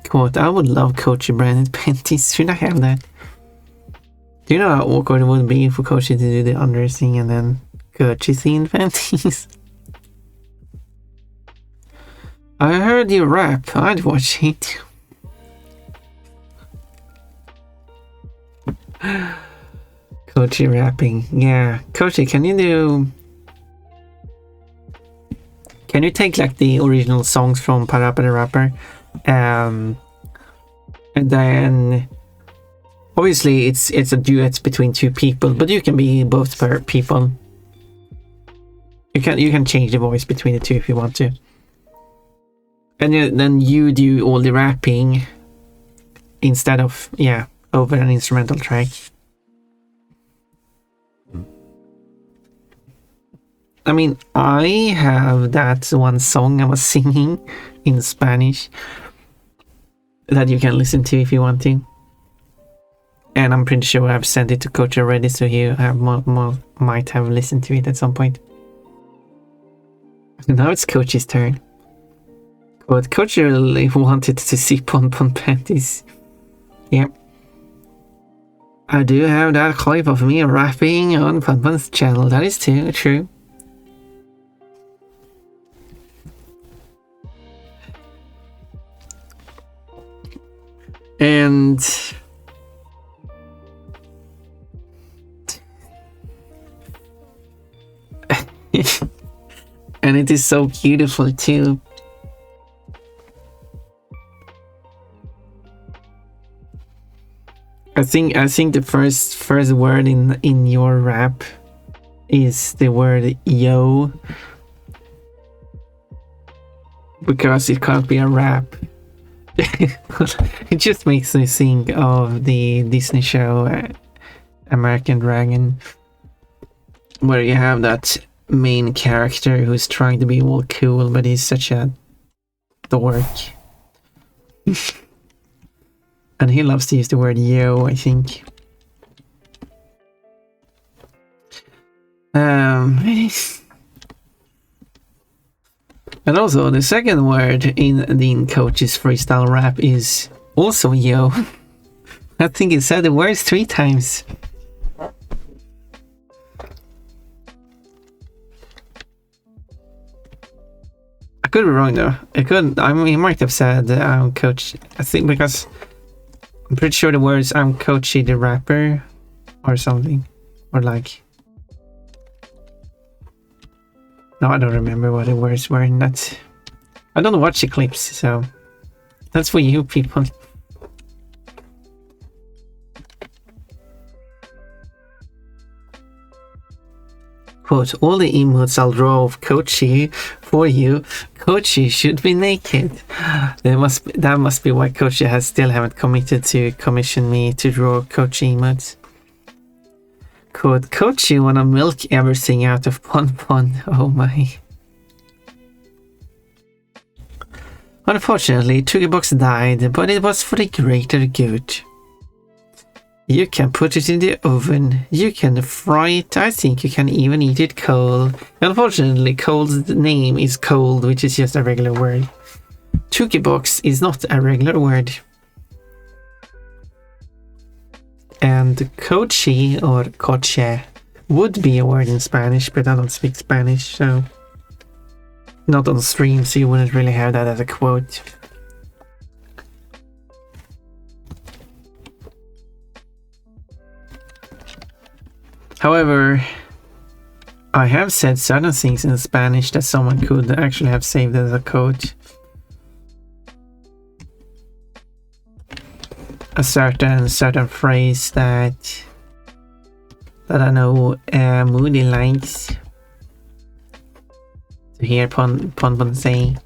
Quote, I would love Kochi branded panties. Should I have that? Do you know how awkward it would be for Kochi to do the under thing and then Kochi themed panties? I heard you rap. I'd watch it. Kochi rapping. Yeah. Kochi, can you take like the original songs from Parappa the Rapper? And then obviously it's a duet between two people, but you can be both people. You can change the voice between the two if you want to, and then you do all the rapping instead of over an instrumental track. I mean, I have that one song I was singing in Spanish that you can listen to if you want to. And I'm pretty sure I've sent it to Coach already, so you have might have listened to it at some point. Now it's Coach's turn. But Coach really wanted to see Pon Pon panties. Yep. I do have that clip of me rapping on Pon Pon's channel. That is too true. And and it is so beautiful too. I think the first word in your rap is the word yo, because it can't be a rap. It just makes me think of the Disney show American Dragon, where you have that main character who's trying to be all cool, but he's such a dork. And he loves to use the word yo, I think. And also the second word in the Coach's freestyle rap is also yo. I think it said the words 3 times. I could be wrong though. I mean, he might have said Coach. I think because I'm pretty sure the words I'm Coachy the rapper or something. Or like. No, I don't remember what the words were in that. I don't watch the clips, so that's for you people. Quote, all the emotes I'll draw of Coachy for you. Coachy should be naked. That must be why Coachy has still haven't committed to commission me to draw Coachy emotes. Quote, Coachy wanna milk everything out of Pon Pon. Oh my. Unfortunately, Box died, but it was for the greater good. You can put it in the oven, you can fry it, I think you can even eat it cold. Unfortunately, cold's name is cold, which is just a regular word. Box is not a regular word. And coachy or coche would be a word in Spanish, but I don't speak Spanish, so not on stream, so you wouldn't really have that as a quote. However, I have said certain things in Spanish that someone could actually have saved as a quote. A certain phrase that I know Moody likes to hear Pon Pon say.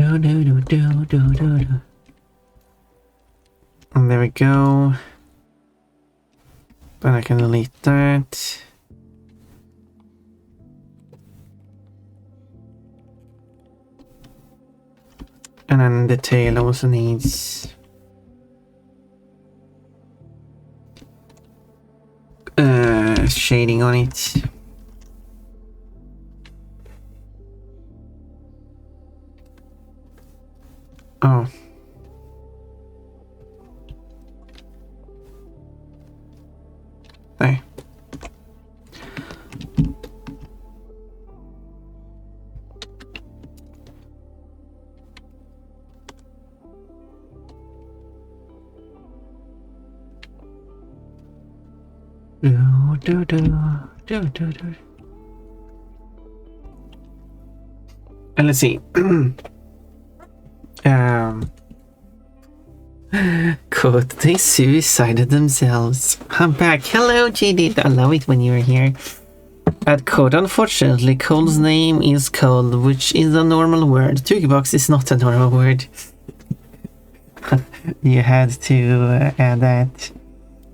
And there we go. Then I can delete that. And then the tail also needs shading on it. Oh. There. do, do, do, do. And let's see. Quote, they suicided themselves. I'm back. Hello, JD. I love it when you're here. At Code, unfortunately, Cole's name is Cole, which is a normal word. Tukebox is not a normal word. You had to add that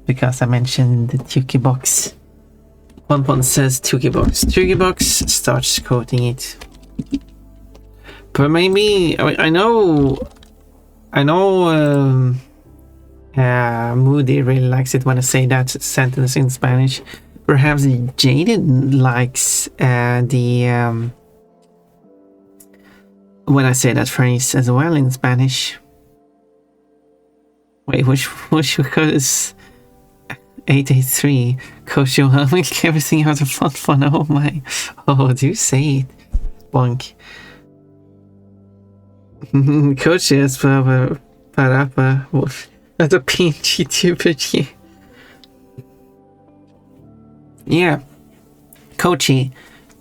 because I mentioned the Tukebox. One says Tukebox. Tukebox starts quoting it. But maybe I know Moody really likes it when I say that sentence in Spanish. Perhaps Jaden likes the when I say that phrase as well in Spanish. Wait, which was 883? Coach, you will make everything out of fun. Oh my! Oh, do you say it, Bonk? Coach is parapa. That's a pinchy tuber. Yeah, Kochi,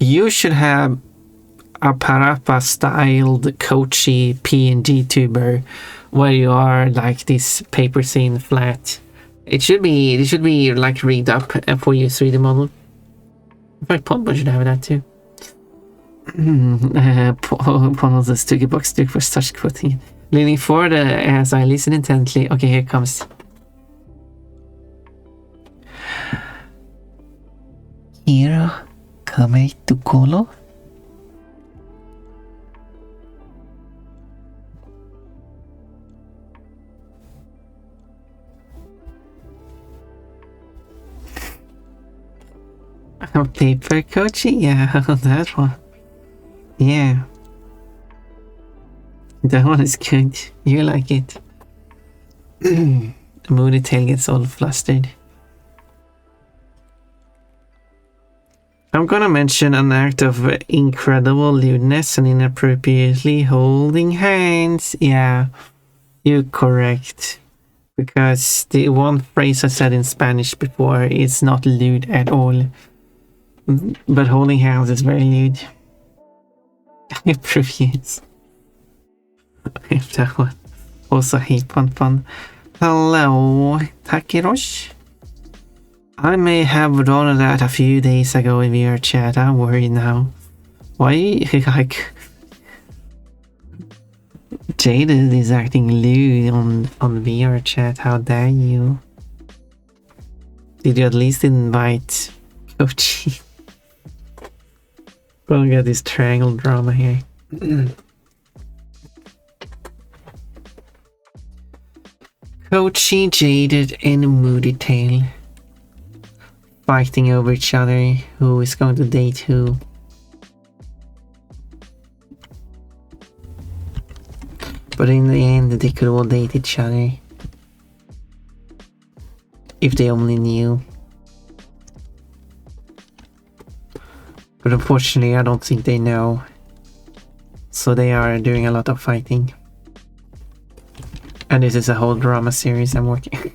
you should have a Parappa styled Kochi PNG tuber where you are like this paper thin flat. It should be like rigged up for your 3D model. In fact, Pombo should have that too. Pombo the sticky box stick for such quoting. Leaning forward as I listen intently. Okay, here it comes. Hiro, come to Kolo. A paper Kochi? Yeah, that one. Yeah. That one is good. You like it. Moody tail gets all flustered. I'm gonna mention an act of incredible lewdness and inappropriately holding hands. Yeah, you're correct. Because the one phrase I said in Spanish before is not lewd at all. But holding hands is very lewd. I prove yes. If that one. Also hate fun. Hello, Takirosh. I may have done that a few days ago in VR chat. I'm worried now. Why? Like, Jaded is acting lewd on VR chat. How dare you? Did you at least invite Kochi? We'll get this triangle drama here. Kochi, Jaded, and Moody Tail fighting over each other. Who is going to date who? But in the end, they could all date each other. If they only knew. But unfortunately, I don't think they know. So they are doing a lot of fighting. And this is a whole drama series I'm working.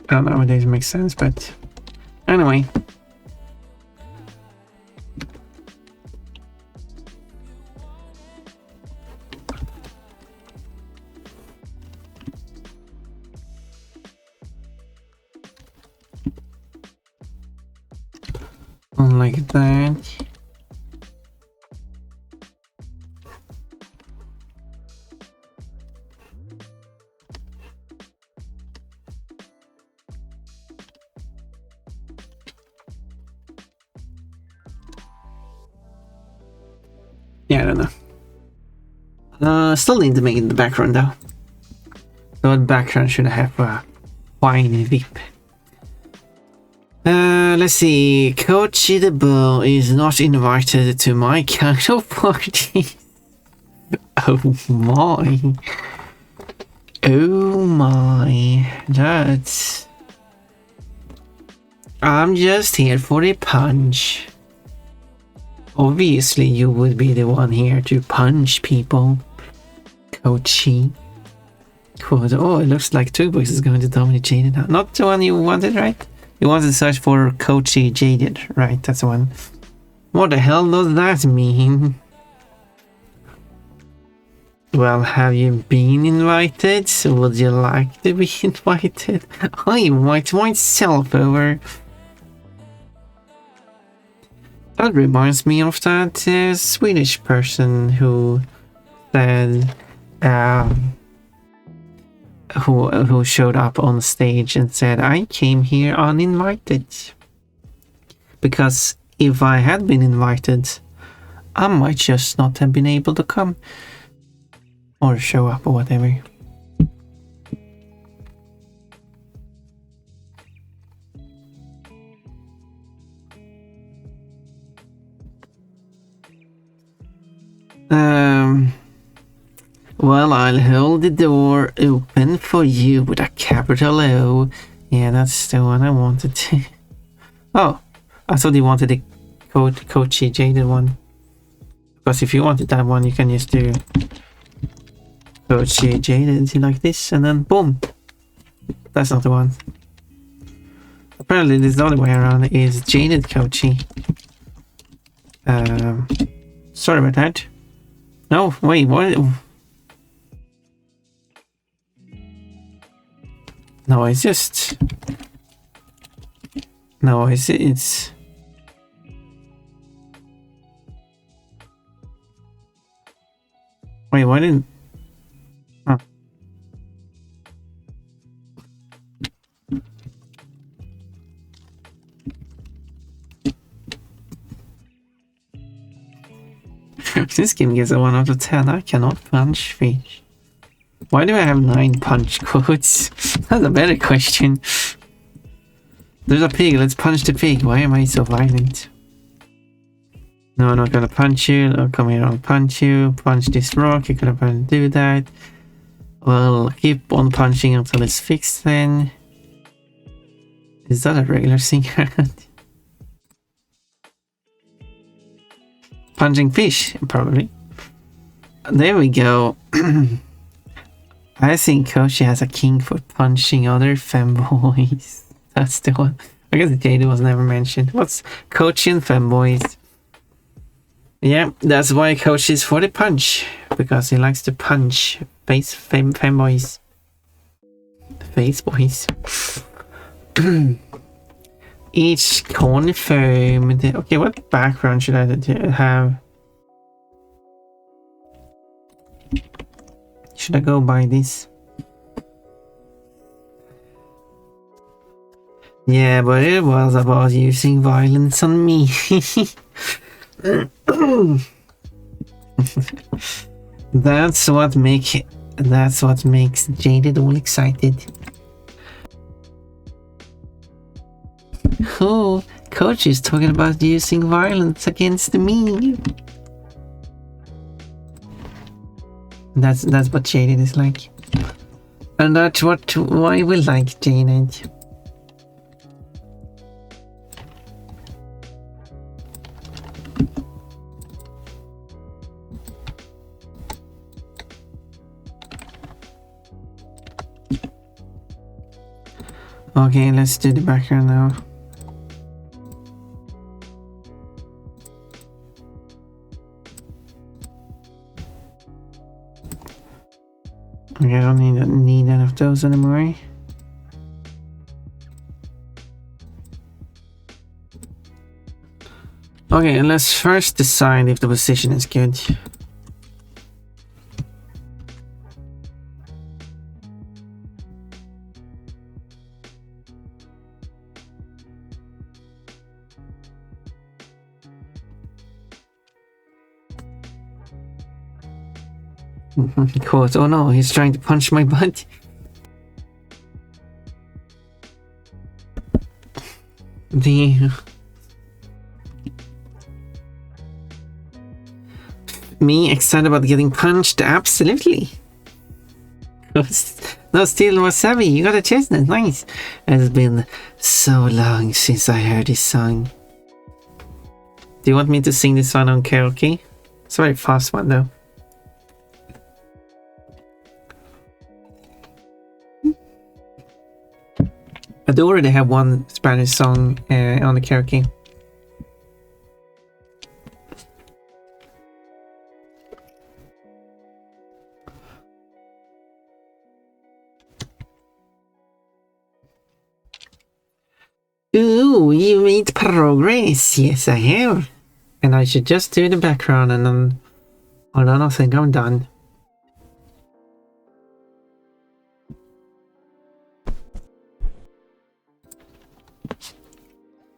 I don't know if this makes sense, but anyway. Like that. Yeah, I don't know. Still need to make the background though. So the background should have a whiny beep. Let's see. Kochi the Bull is not invited to my kind of party. Oh my. Oh my. That's... I'm just here for a punch. Obviously, you would be the one here to punch people. Coachy. Quote, oh, it looks like Toolbox is going to dominate Jaded now. Not the one you wanted, right? You wanted to search for Coachy Jaded, right? That's the one. What the hell does that mean? Well, have you been invited? Would you like to be invited? I invite myself over. That reminds me of that Swedish person who said, who showed up on stage and said, I came here uninvited. Because if I had been invited, I might just not have been able to come. Or show up or whatever. Well, I'll hold the door open for you with a capital O. Yeah, that's the one I wanted to. Oh, I thought you wanted the Coachy Jaded one. Because if you wanted that one, you can just do Coachy Jaded like this, and then boom. That's not the one. Apparently, this the other way around is Jaded Coachy. Sorry about that. No, wait, what? No, it's just... No, it's... Wait, why didn't... Huh. This game gives a 1 out of 10. I cannot punch fish. Why do I have 9 punch codes? That's a better question. There's a pig, let's punch the pig. Why am I so violent? No, I'm not gonna punch you. I'll come here and punch you. Punch this rock, you could apparently do that. Well, keep on punching until it's fixed then. Is that a regular cigarette? Punching fish, probably. There we go. I think Koshi has a king for punching other femboys. That's the one. I guess Jada was never mentioned. What's Kochi and femboys? Yeah, that's why Kochi is for the punch. Because he likes to punch femboys. Face boys. Each confirmed. Okay, what background should I have? Should I go by this? Yeah, but it was about using violence on me. That's what makes Jaded all excited. Oh, Coach is talking about using violence against me. That's what Jaded is like. And that's why we like Jaded. Okay, let's do the background now. Okay, I don't need any of those anymore. Okay, let's first decide if the position is good. Quote, oh no, he's trying to punch my butt. Me excited about getting punched? Absolutely. No, still wasabi, you got a chestnut, nice. It's been so long since I heard this song. Do you want me to sing this one on karaoke? It's a very fast one though. I do already have one Spanish song on the karaoke. Ooh, you made progress. Yes, I have. And I should just do the background and then... Hold on, I think I'm done.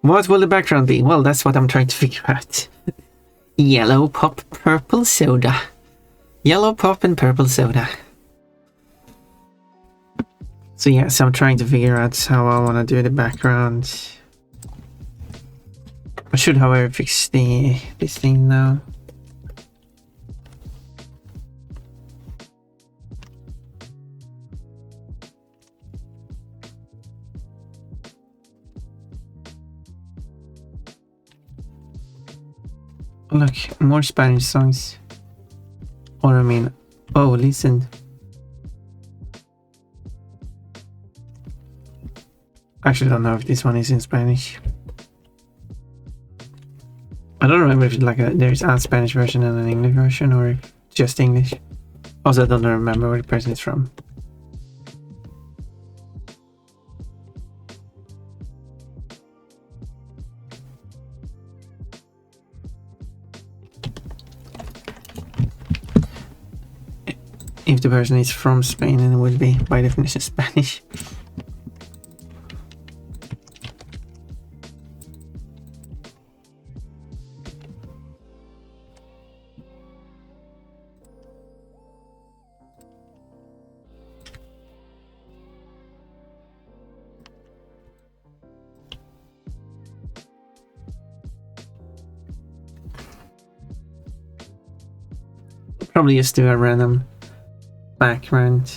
What will the background be? Well, that's what I'm trying to figure out. Yellow pop, purple soda. Yellow pop and purple soda. So yes, I'm trying to figure out how I want to do the background. I should, however, fix this thing now. Look, more Spanish songs. Or I mean, oh, listen. Actually, don't know if this one is in Spanish. I don't remember if there's a Spanish version and an English version or just English. Also, I don't remember where the person is from. If the person is from Spain, then it would be by definition Spanish. Probably just do a random background.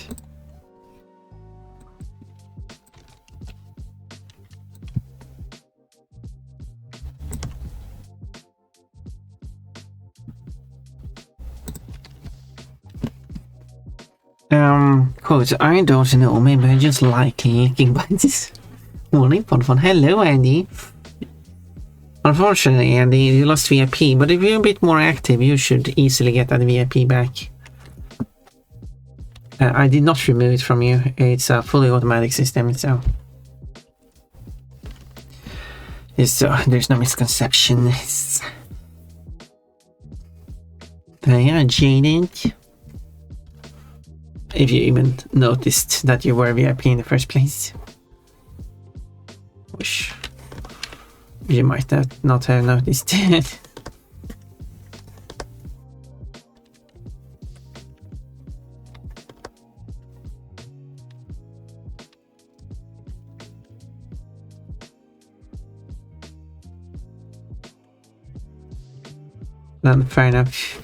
Quote, I don't know, maybe I just like clicking buttons. Morning, Podfon. Hello, Andy. Unfortunately, Andy, you lost VIP, but if you're a bit more active, you should easily get that VIP back. I did not remove it from you. It's a fully automatic system, so there's no misconceptions. Yeah, jaded. If you even noticed that you were VIP in the first place, which you might not have noticed. Fair enough.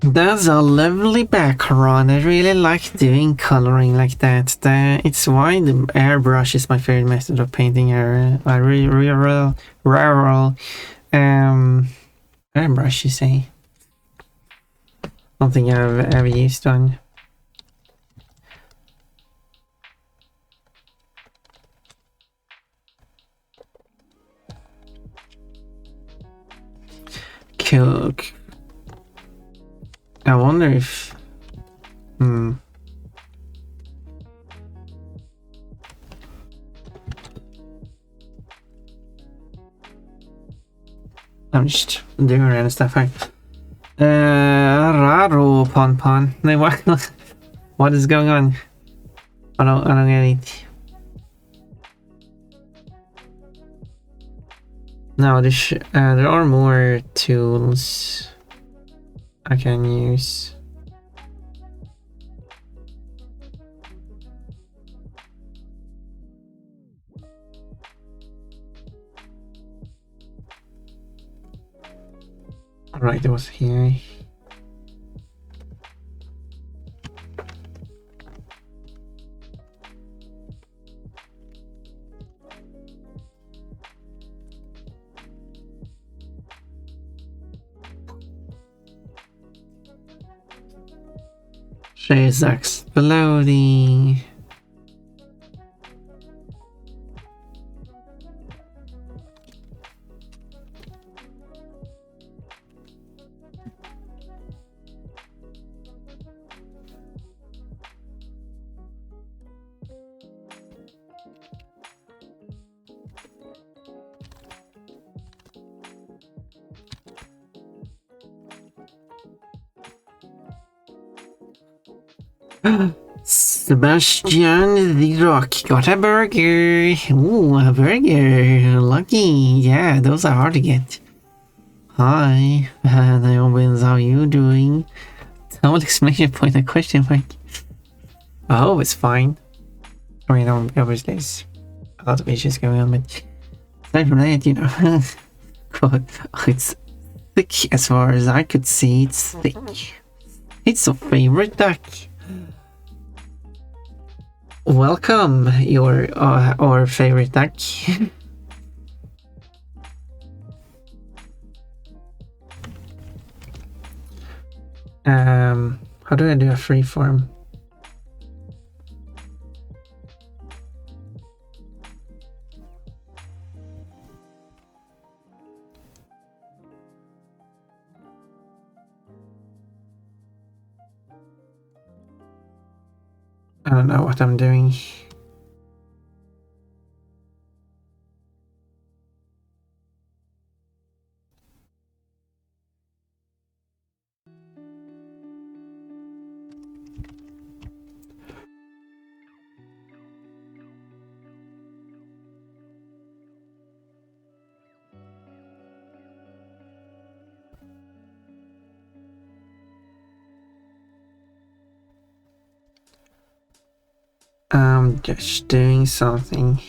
That's a lovely background. I really like doing coloring like that. It's why the airbrush is my favorite method of painting. Airbrush, you say? Don't think I've ever used one. Cool. I wonder if... I'm just doing random stuff. Raro Pon. No, what is going on? I don't get it. No, there are more tools I can use. Right, it was here. Players exploding. Sebastian the Rock got a burger. Ooh, a burger. Lucky. Yeah, those are hard to get. Hi, Naomi, how you doing? Double exclamation point and question mark. Oh, it's fine. I mean, obviously there's a lot of issues going on, but aside from that, you know, God, it's thick as far as I could see. It's thick. It's a favorite duck. Welcome, your our favorite duck. How do I do a freeform? I don't know what I'm doing. I'm just doing something.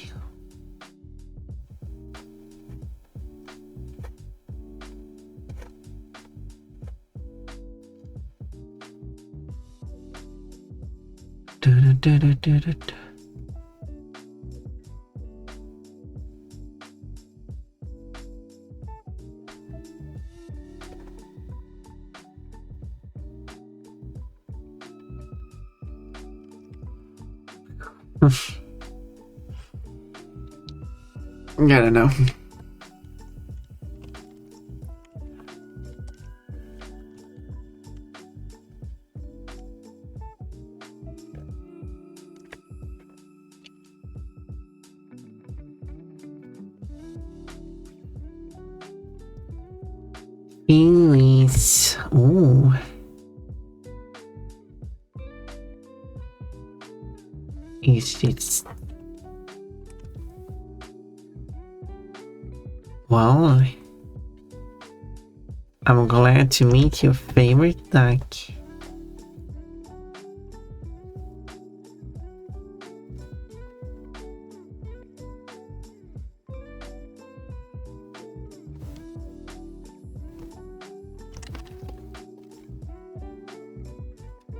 I don't know. Anyways, ooh. It's well, I'm glad to meet your favorite duck.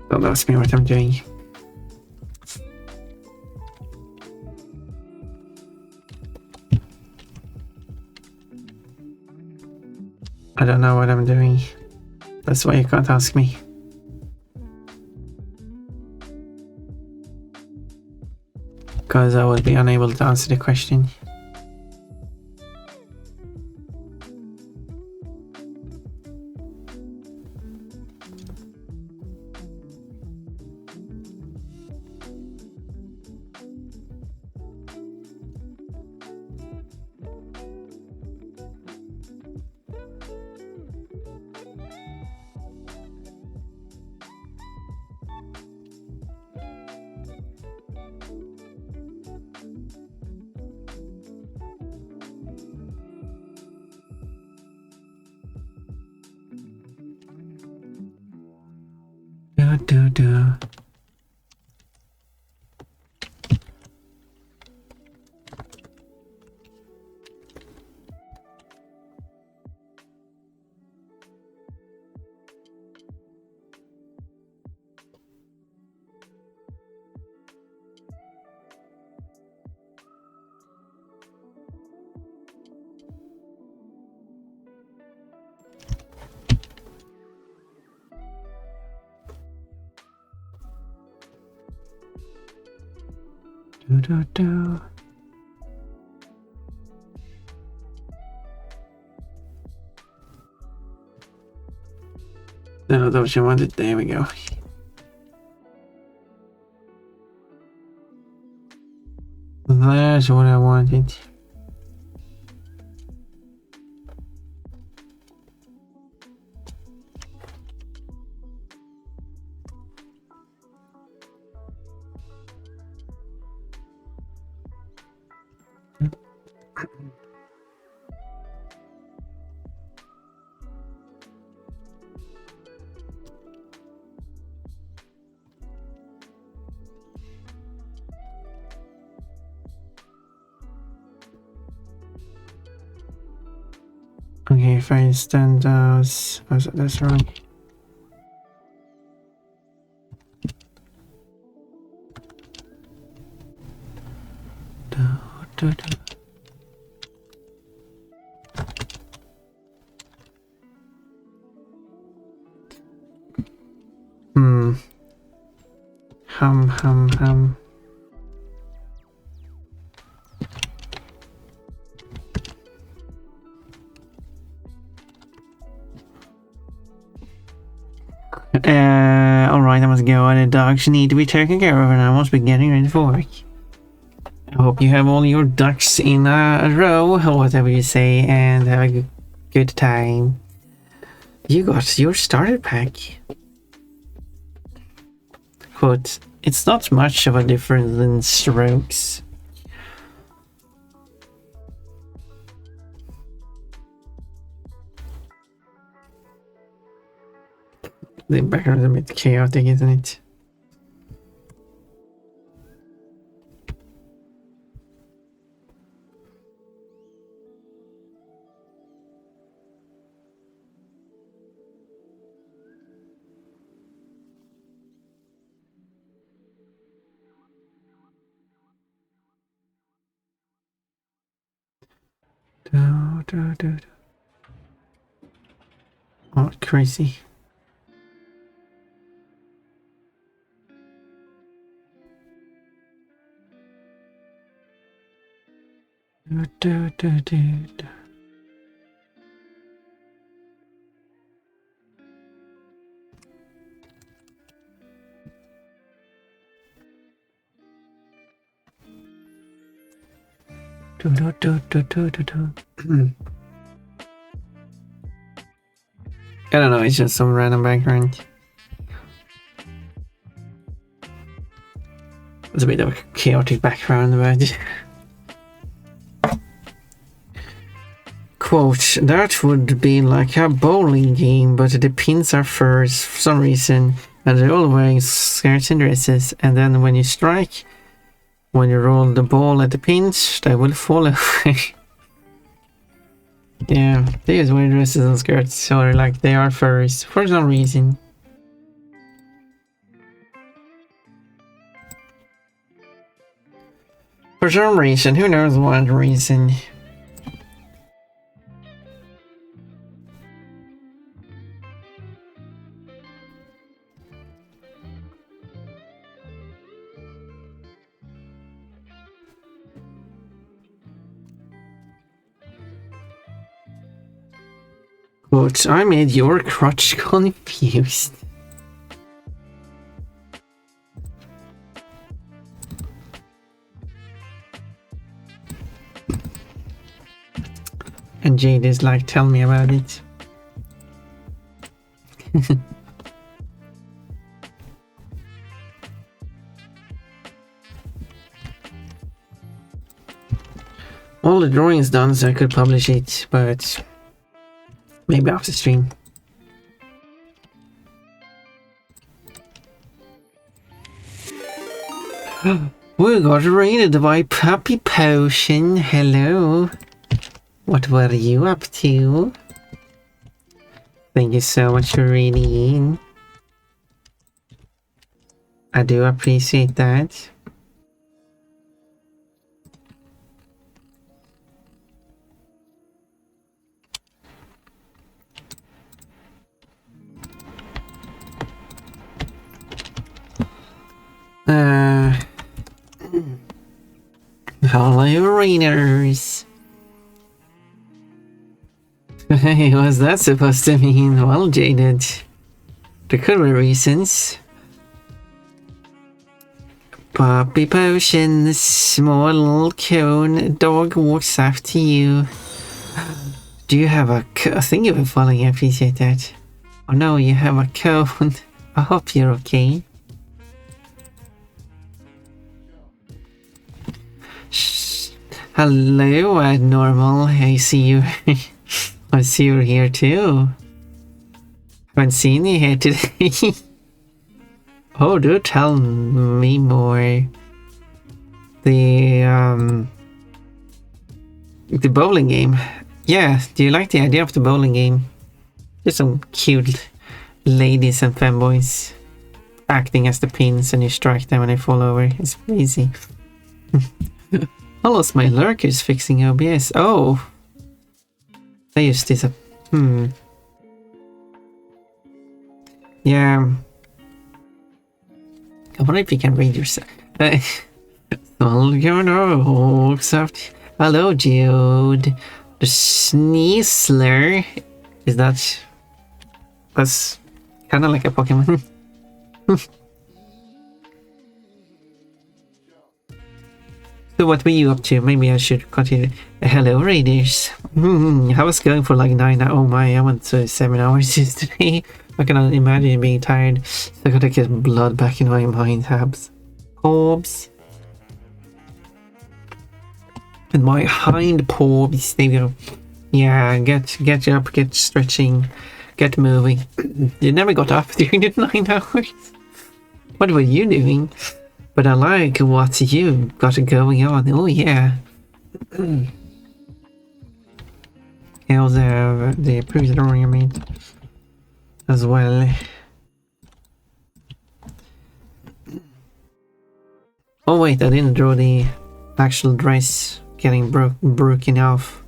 Don't ask me what I'm doing. I don't know what I'm doing. That's why you can't ask me. Because I would be unable to answer the question. Do. Do. No, those you wanted. There we go. That's what I wanted. Okay, if I stand those. Oh, that's wrong. Do. Hum. Alright, I must go. The dogs need to be taken care of and I must be getting ready for work. I hope you have all your ducks in a row, or whatever you say, and have a good time. You got your starter pack. Quote, it's not much of a difference in strokes. The background is a bit chaotic, isn't it? Do. Oh, crazy. Do. I don't know, it's just some random background. It's a bit of a chaotic background, but... Quote, that would be like a bowling game, but the pins are furs for some reason, and they're all wearing skirts and dresses, and then when you strike, when you roll the ball at the pins, they will fall away. Yeah, they just wear dresses and skirts, so like they are furs for some reason. For some reason, who knows what reason. But I made your crotch confused. And Jade is like, tell me about it. All the drawings done, so I could publish it, but maybe after stream. We got raided by Puppy Potion. Hello. What were you up to? Thank you so much for reading in. I do appreciate that. Hello, readers. Hey, what's that supposed to mean? Well, Jaded. There could be reasons. Poppy potion, small little cone, dog walks after you. Do you have a thank you for following, I appreciate that. Oh no, you have a cone. I hope you're okay. Hello, Abnormal. I see you. I see you're here too. Haven't seen you here today. Oh, do tell me more. The bowling game. Yeah, do you like the idea of the bowling game? Just some cute ladies and fanboys acting as the pins, and you strike them when they fall over. It's easy. I lost my lurkers fixing OBS. Oh, I used this. Yeah. I wonder if you can read yourself. Hello, Jude. The Sneasler. Is that? That's kind of like a Pokemon. So what were you up to? Maybe I should continue. Hello, Raiders. I was going for like 9 hours. Oh my, I went to 7 hours yesterday. I cannot imagine being tired. So I gotta get blood back in my mind tabs. Paws. And my hind paws. There we go. Yeah, get up, get stretching, get moving. You never got up during the 9 hours. What were you doing? But I like what you got going on. Oh yeah. Yeah, the previous drawing I made as well. Oh wait, I didn't draw the actual dress getting broken off.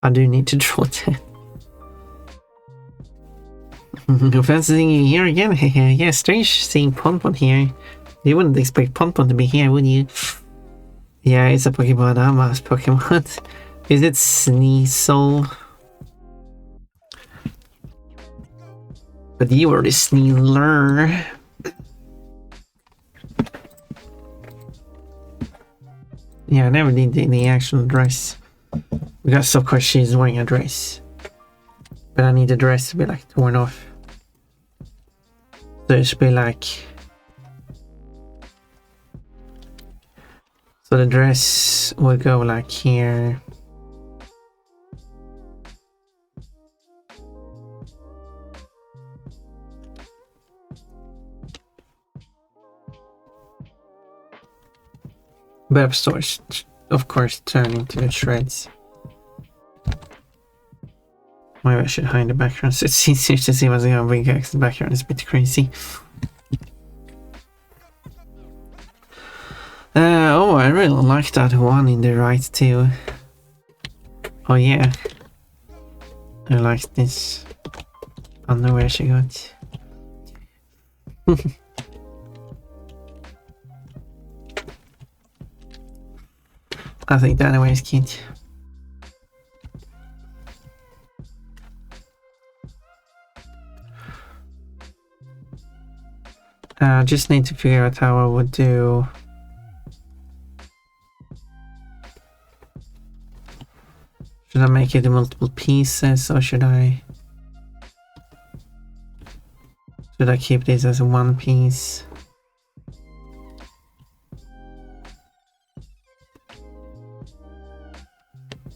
I do need to draw that. Fancy seeing you here again. Yeah, strange seeing Ponpon here. You wouldn't expect Ponpon to be here, would you? Yeah, it's a Pokemon. I'm a Pokemon. Is it Sneasel? But you are the Sneasler. Yeah, I never did the actual dress. Because of course she's wearing a dress. But I need the dress to be like torn off. So it should be like... So the dress will go like here. But of course, turn into shreds. Maybe I should hide the background so it's easier to see what's going on because the background is a bit crazy. Oh, I really like that one in the right too. Oh yeah. I like this underwear she got. I think the underwear is cute. I just need to figure out how I would do. Should I make it in multiple pieces or should I keep this as one piece?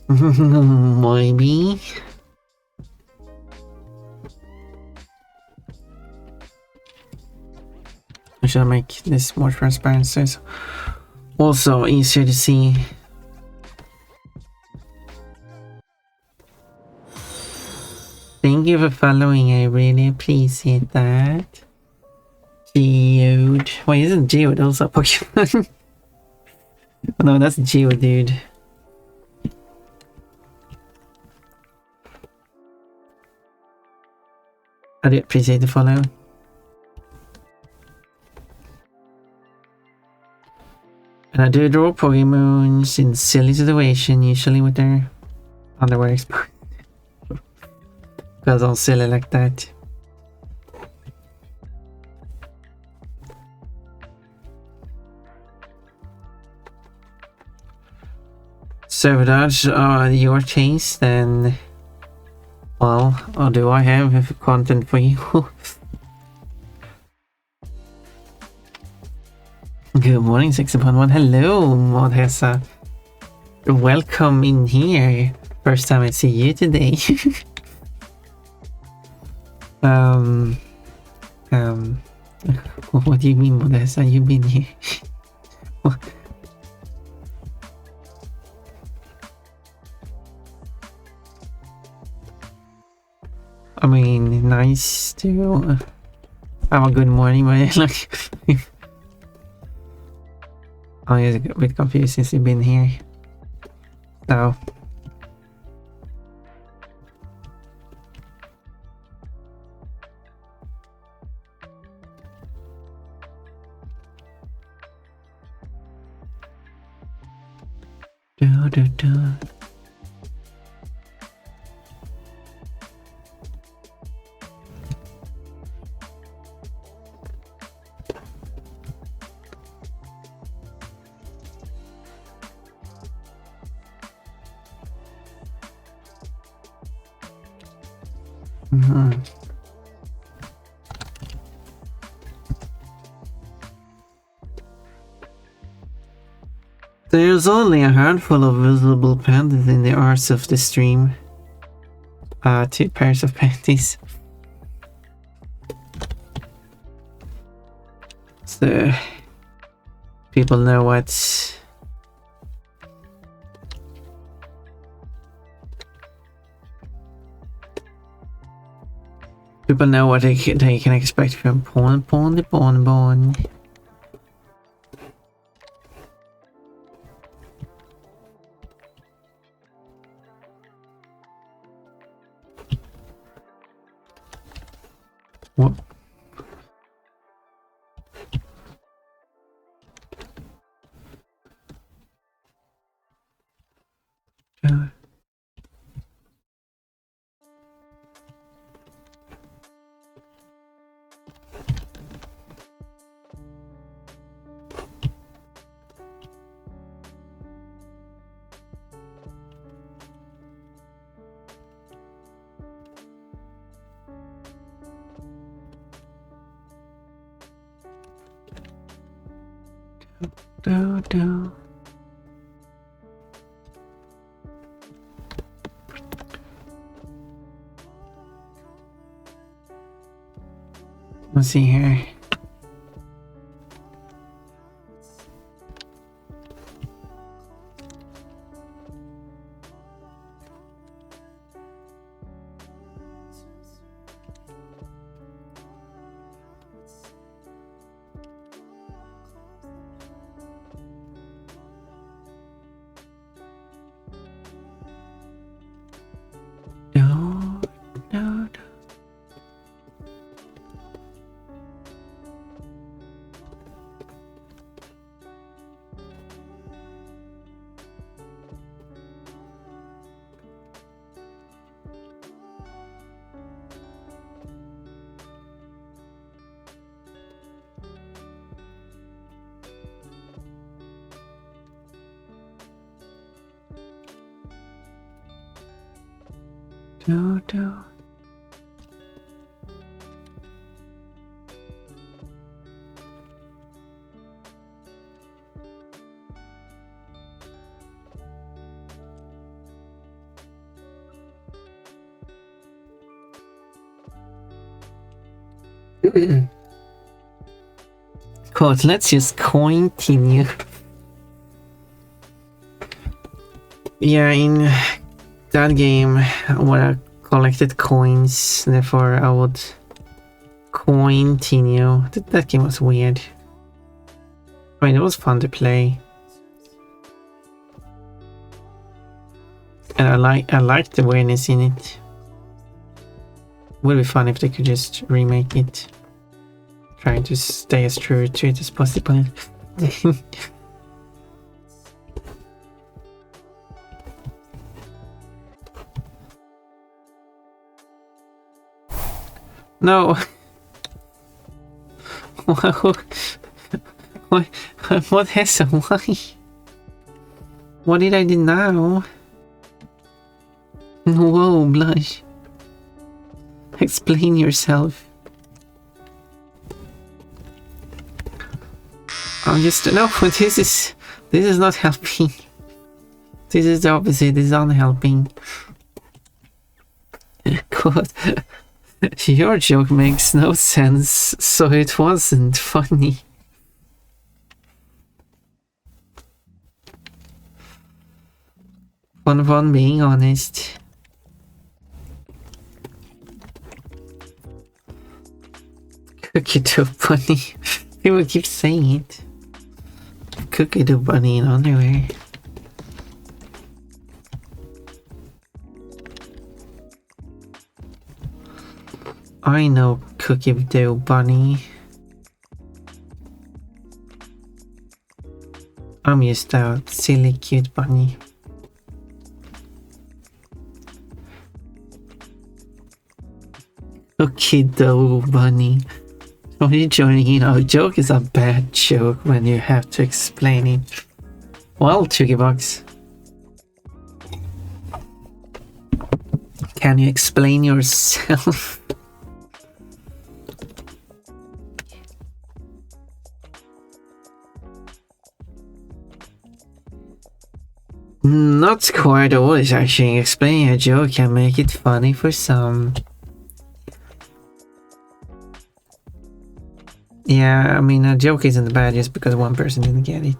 Maybe. Or should I make this more transparent so it's also easier to see? Thank you for following, I really appreciate that. Geode. Wait, isn't Geode also a Pokemon? Oh no, that's Geodude. I do appreciate the follow. And I do draw Pokemons in silly situation, usually with their underwear exposed. Because I'm silly like that. So if that's your taste, then well, or do I have content for you? Good morning, 6upon1. Hello, Modhesa. Welcome in here. First time I see you today. What do you mean, Modhesa? You've been here. I mean, nice to have a good morning, but like, I was a bit confused since you've been here. So, do. There's only a handful of visible panties in the arts of the stream. 2 pairs of panties. So people know what's people know what they can expect from Porn. What? Do. Let's see here. No. Quote, let's just continue. Yeah, in that game where I collected coins, therefore I would continue. That game was weird. I mean, it was fun to play. And I liked the weirdness in it. Would be fun if they could just remake it. Trying to stay as true to it as possible. No. What has why? What did I do now? Whoa, Blush. Explain yourself. I'm just no. This is not helping. This is the opposite. This is unhelping. God, your joke makes no sense, so it wasn't funny. Fun being honest. Cookie dough bunny. People keep saying it. Cookie dough bunny in underwear. I know cookie dough bunny. I'm used to silly cute bunny. Cookie dough bunny. What are you joining in? A joke is a bad joke when you have to explain it. Well, Chuggybox. Can you explain yourself? Not quite always, actually. Explaining a joke can make it funny for some. Yeah, I mean, a joke isn't bad just because one person didn't get it.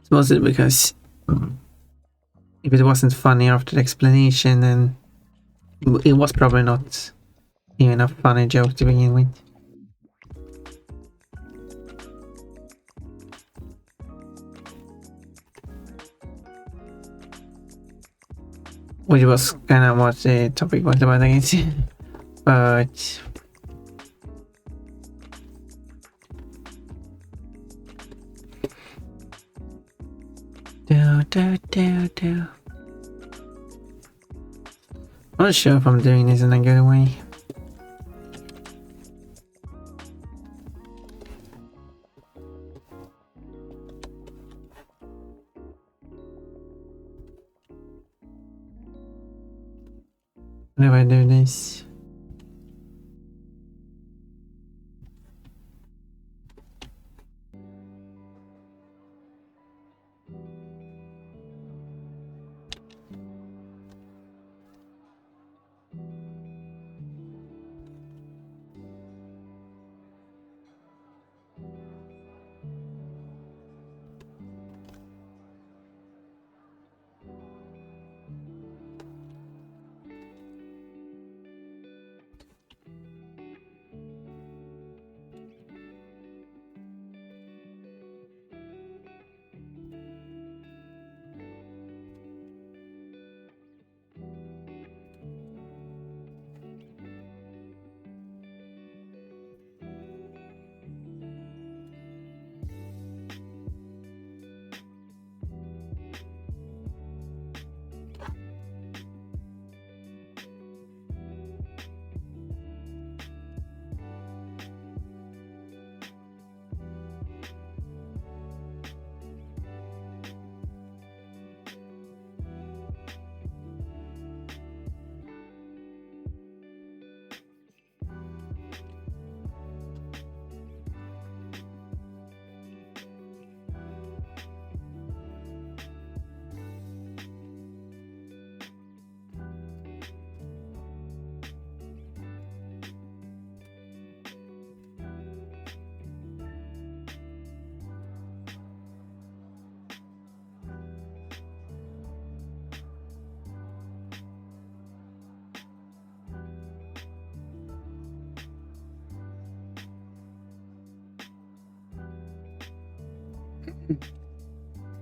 It's mostly because if it wasn't funny after the explanation, then it was probably not even a funny joke to begin with. Which was kind of what the topic was about, I guess. But do. I'm not sure if I'm doing this in a good way. What if I do this?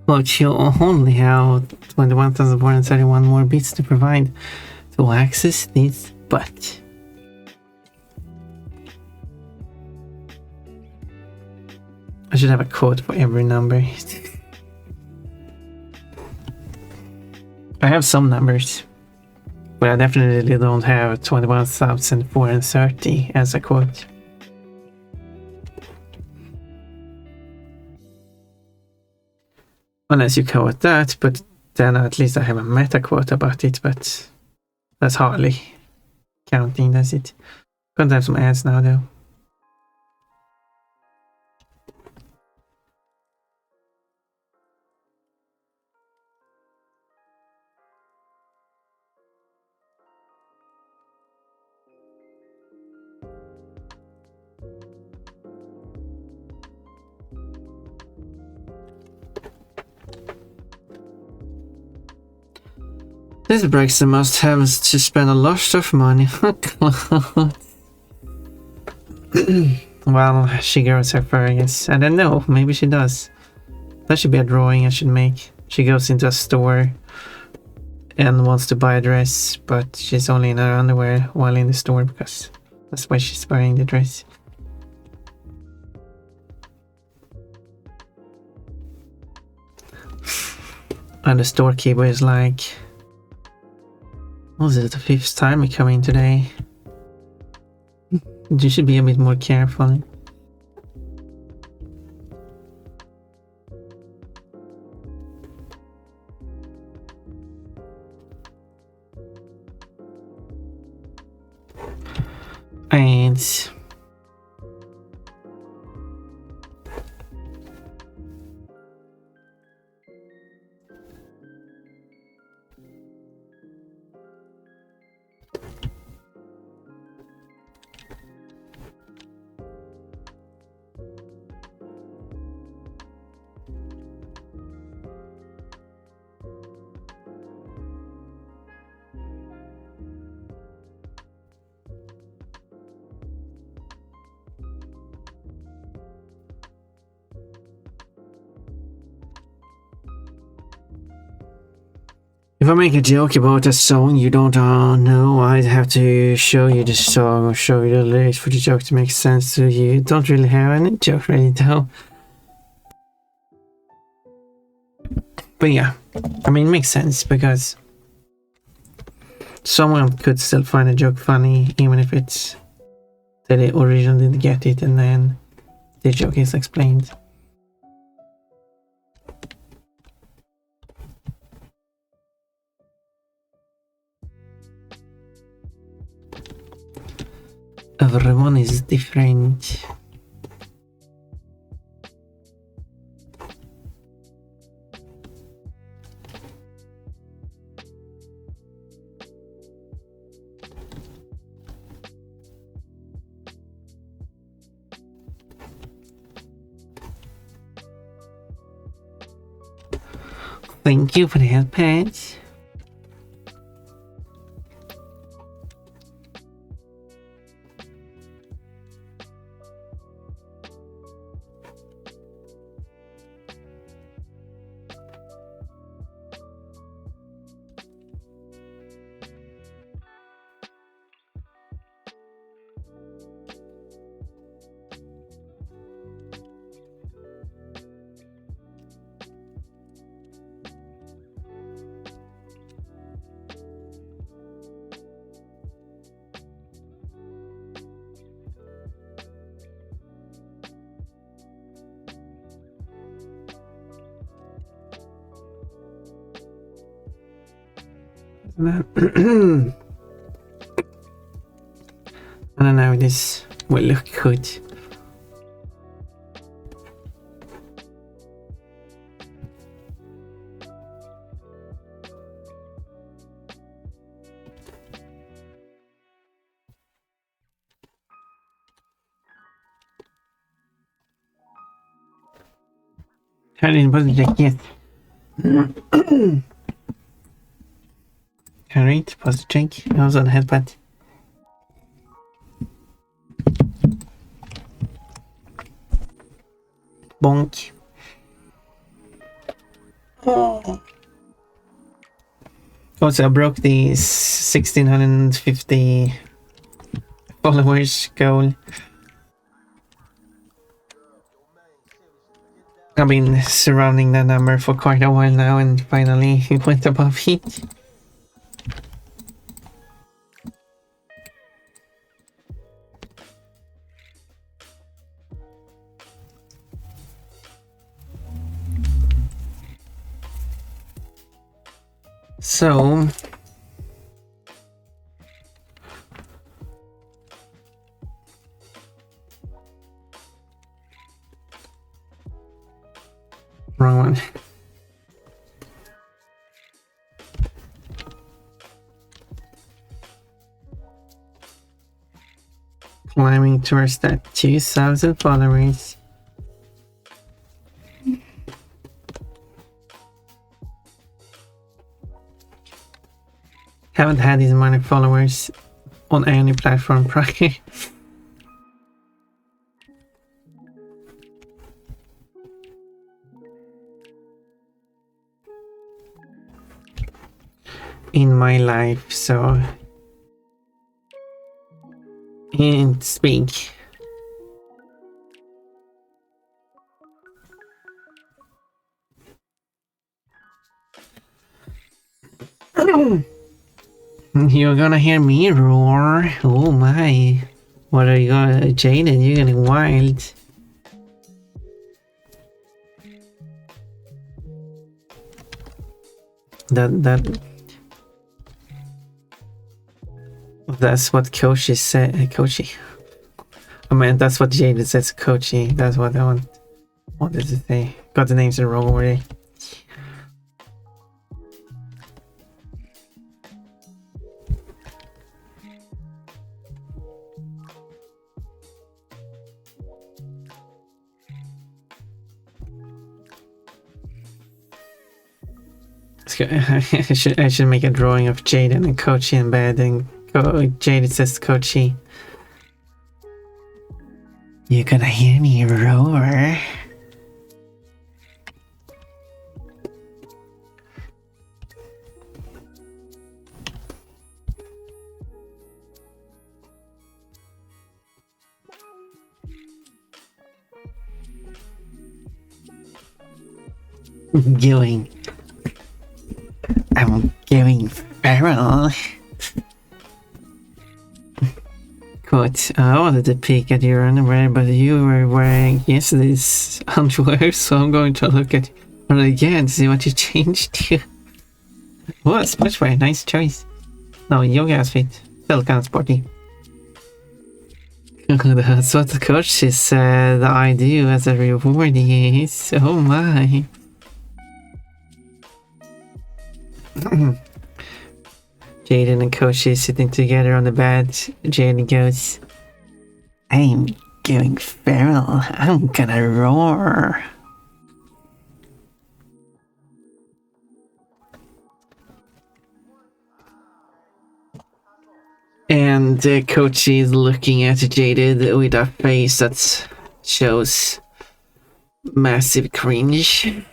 But you only have 21,431 more bits to provide. to access this bot. I should have a code for every number. I have some numbers, but I definitely don't have 21,430 as a quote. Unless you quote that, but then at least I have a meta quote about it, but that's hardly counting, does it? Gonna have some ads now though. This Brexit must have to spend a lot of money on clothes. Well, she goes her fur, I guess. I don't know, maybe she does. That should be a drawing I should make. She goes into a store and wants to buy a dress, but she's only in her underwear while in the store because that's why she's wearing the dress. And the storekeeper is like, was it the 5th time you come in today? You should be a bit more careful. And if I make a joke about a song you don't know, I'd have to show you the song or show you the lyrics for the joke to make sense to you. Don't really have any joke ready though. But yeah, I mean, it makes sense because someone could still find a joke funny even if it's that they originally didn't get it and then the joke is explained. Everyone is different. Thank you for the help, Paige. And I don't know, this will look good. I didn't put the check yet. Alright, pause the check. I was on the headpad. Bonk. Oh. Also, I broke the 1650 followers goal. I've been surrounding that number for quite a while now, and finally it went above it. So wrong one. Climbing towards that 2,000 followers. Haven't had these many followers on any platform prior. In my life, so and speak. You're gonna hear me roar. Oh my. What are you gonna, Jaden? You're getting wild. That's what Koshi said. Koshi. I mean, that's what Jaden says. Kochi. That's what I wanted to say. Got the names wrong already. I should make a drawing of Jaden and Kochi in bed, and Jaden says to Kochi, "You're gonna hear me roar." I'm going feral. Quote, I wanted to peek at your underwear, but you were wearing yesterday's underwear, so I'm going to look at it again to see what you changed to. What? Sportswear, nice choice. No, yoga outfit. Still kind of sporty. That's what the coach said I do as a reward is. Oh my. Jaden and Koshi sitting together on the bed. Jaden goes, "I'm going feral. I'm gonna roar." And Kochi is looking at Jaden with a face that shows massive cringe.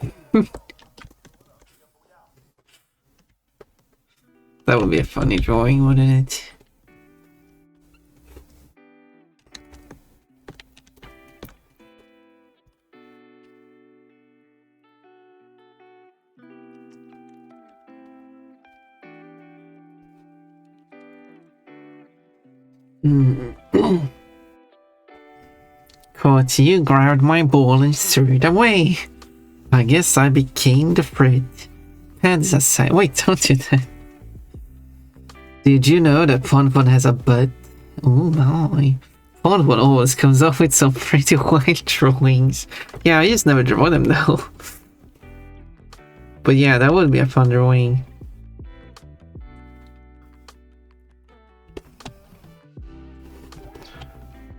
That would be a funny drawing, wouldn't it? Caught you grabbed my ball and threw it away. I guess I became the fruit. Heads aside. Wait, don't do that. Did you know that Ponpon has a butt? Oh my. Ponpon always comes up with some pretty wild drawings. Yeah, I just never draw them though. But yeah, that would be a fun drawing.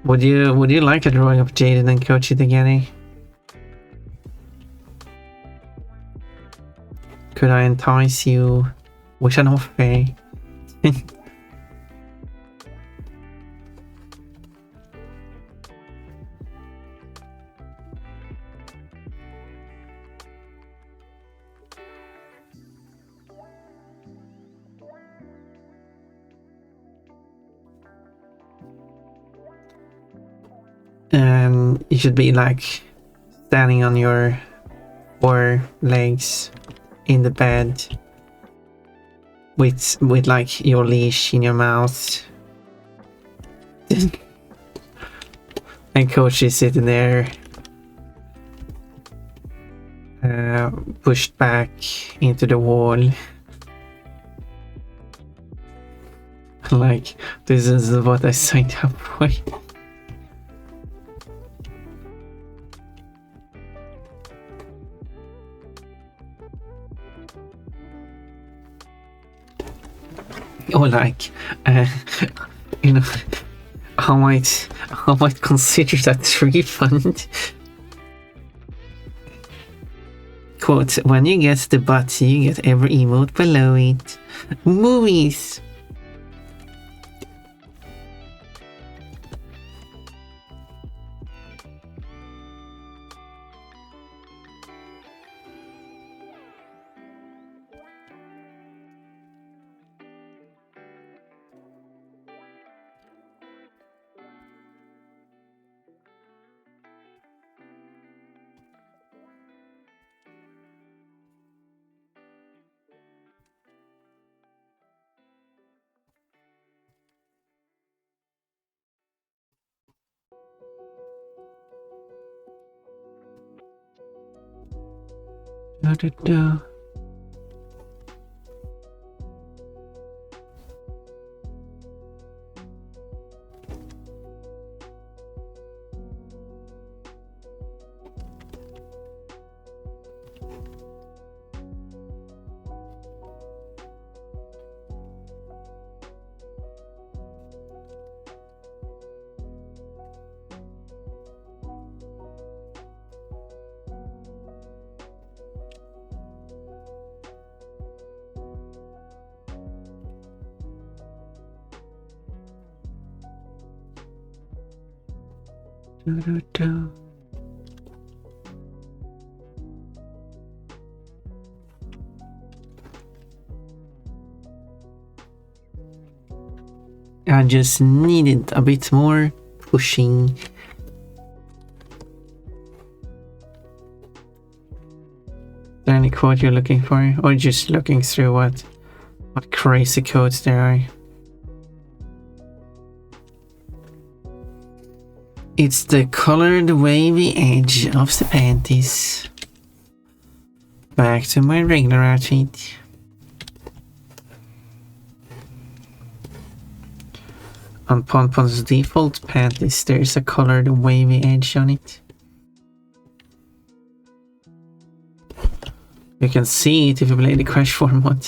Would you like a drawing of Jaden and Kochi together? Could I entice you with an offer? And you should be like standing on your 4 legs in the bed with like your leash in your mouth. And coach is sitting there, pushed back into the wall. Like, this is what I signed up for. Or like, you know, I might consider that refund. Quote, when you get the butt, you get every emote below it. Movies! Da, da, da. Da, da, da. I just needed a bit more pushing. Is there any quote you're looking for, or just looking through what crazy quotes there are? It's the colored wavy edge of the panties. Back to my regular outfit. On Ponpon's default panties, there's a colored wavy edge on it. You can see it if you play the Crash 4 mod.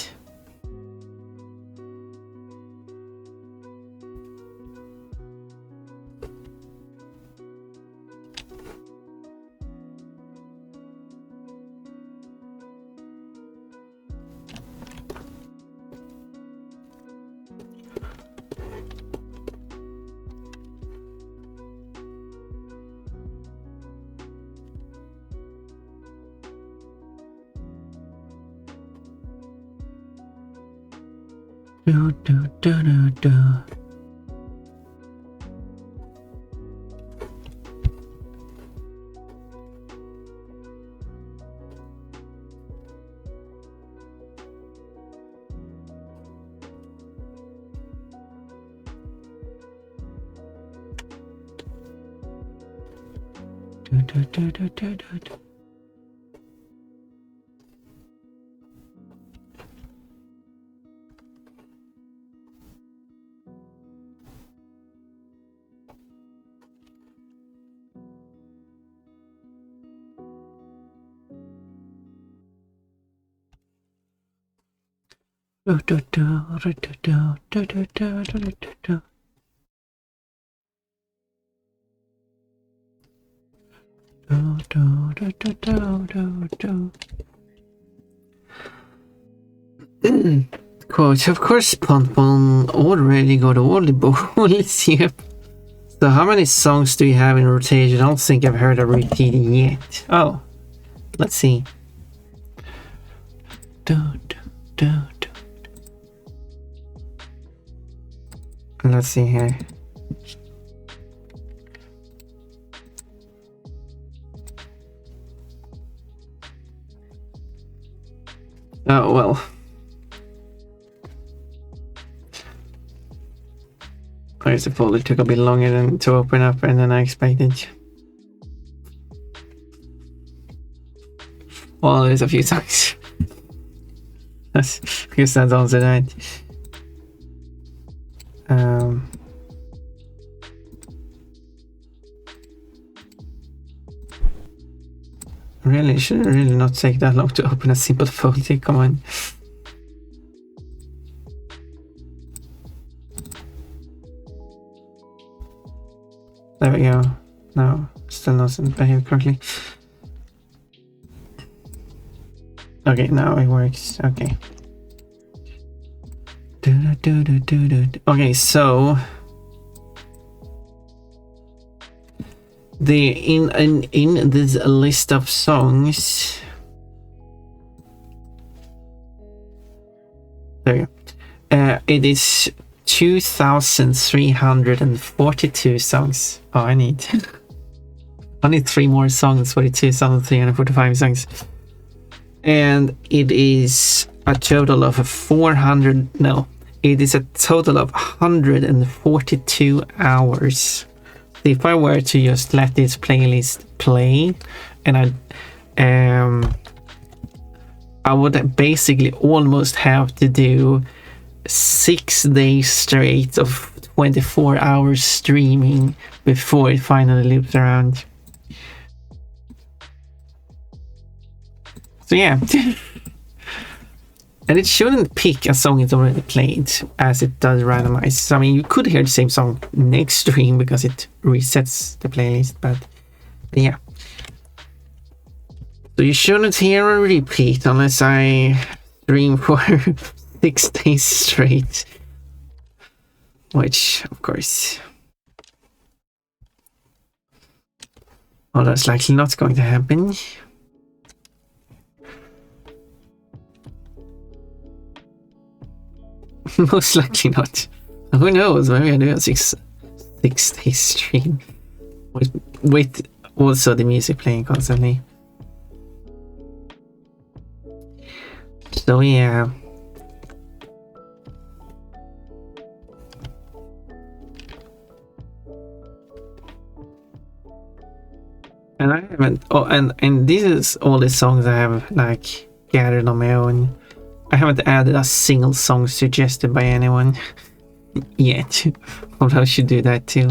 Do, do, do, do, do. Do, do, do, do, do, do, do. Do, do, do, do, do, do, do, do, do, do, do. Do, do, do, do, do, do, do. Quote, of course, Ponpon already got all the balls. Yep. So how many songs do you have in rotation? I don't think I've heard a repeat yet. Oh, let's see. Do, do, do, do. Let's see here. I suppose it took a bit longer than to open up and than I expected. Well, there's a few songs. I guess that's also that. Really, should really not take that long to open a simple folder. Come on. There we go. No, still doesn't behave correctly. Okay, now it works. Okay. Okay, so in this list of songs, there you go. It is 2,342 songs. Oh, I need 3 more songs for the 2,345 songs. And it is a total of 142 hours. If I were to just let this playlist play, and I would basically almost have to do 6 days straight of 24 hours streaming before it finally loops around. So yeah. And it shouldn't pick a song it's already played, as it does randomize. I mean, you could hear the same song next stream because it resets the playlist, but yeah. So you shouldn't hear a repeat unless I stream for 6 days straight. Which, of course... well, that's likely not going to happen. Most likely not. Who knows? Maybe I do a 6 day stream with also the music playing constantly. So yeah. And I haven't. Oh, and this is all the songs I have like gathered on my own. I haven't added a single song suggested by anyone yet. Although I should do that too.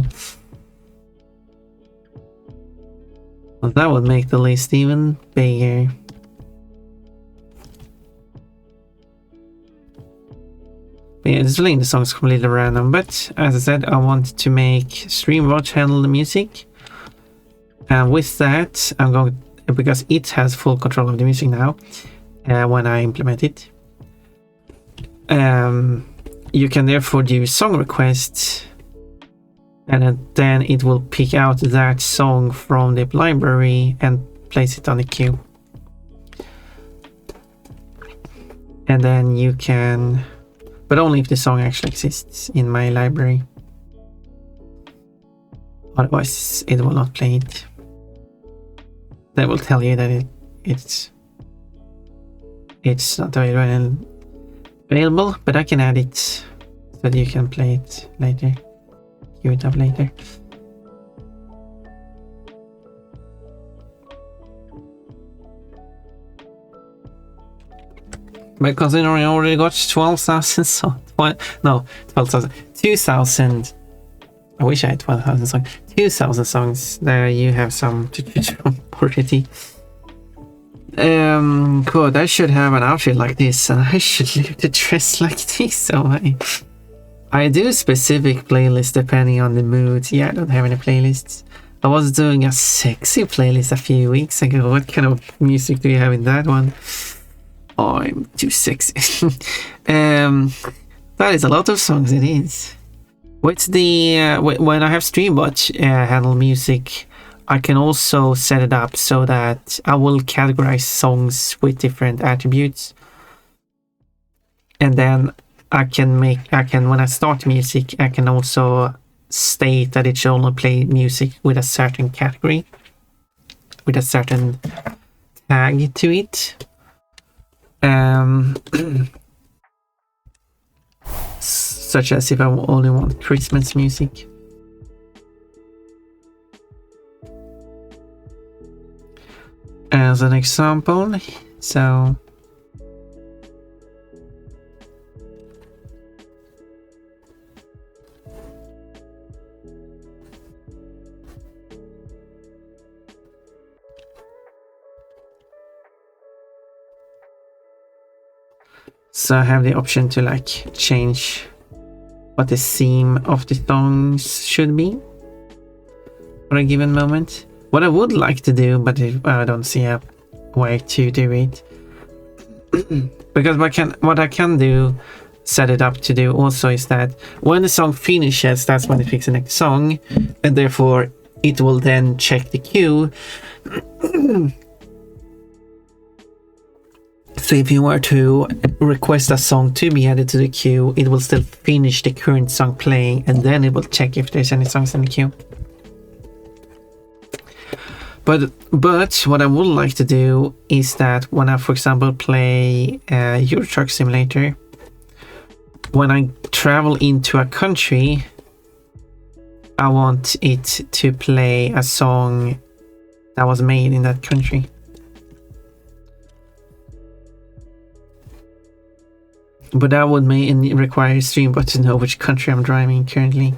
Well, that would make the list even bigger. But yeah, displaying the songs completely random. But as I said, I want to make StreamWatch handle the music. And with that, I'm going, because it has full control of the music now when I implement it. You can therefore do song requests, and then it will pick out that song from the library and place it on the queue. And then you can, but only if the song actually exists in my library. Otherwise, it will not play it. That will tell you that it's not available, but I can add it so that you can play it later, queue it up later. But considering I already got 12,000 songs, no, 12,000, 2,000. I wish I had 12,000 songs. 2,000 songs. There you have some to choose from already. Cool. I should have an outfit like this, and I should leave the dress like this. So I do specific playlists depending on the mood. Yeah, I don't have any playlists. I was doing a sexy playlist a few weeks ago. What kind of music do you have in that one? Oh, I'm too sexy. That is a lot of songs. It is. With the when I have StreamWatch handle music, I can also set it up so that I will categorize songs with different attributes, and then I can when I start music, I can also state that it should only play music with a certain category, with a certain tag to it. such as if I only want Christmas music. As an example, so I have the option to like change what the theme of the songs should be for a given moment. What I would like to do, but I don't see a way to do it, because what I can do, set it up to do also, is that when the song finishes, that's when it picks the next song, and therefore it will then check the queue. So if you were to request a song to be added to the queue, it will still finish the current song playing, and then it will check if there's any songs in the queue. But what I would like to do is that when I, for example, play Euro Truck Simulator, when I travel into a country, I want it to play a song that was made in that country. But that would require Streambot to know which country I'm driving currently.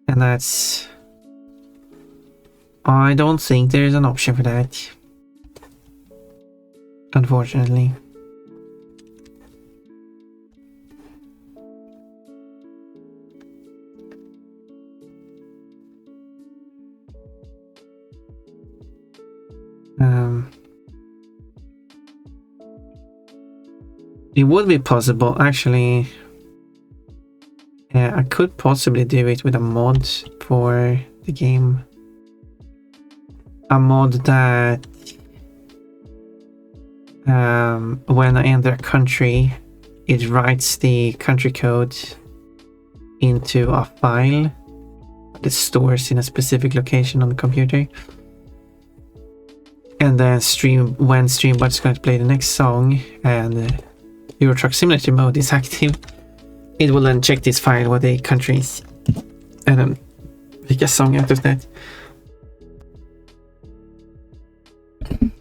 And that's... I don't think there's an option for that, unfortunately. It would be possible, actually. I could possibly do it with a mod for the game. A mod that when I enter a country, it writes the country code into a file that stores in a specific location on the computer. And then when Streambot is going to play the next song and Euro Truck Simulator mode is active, it will then check this file what the country is and then pick a song out of that.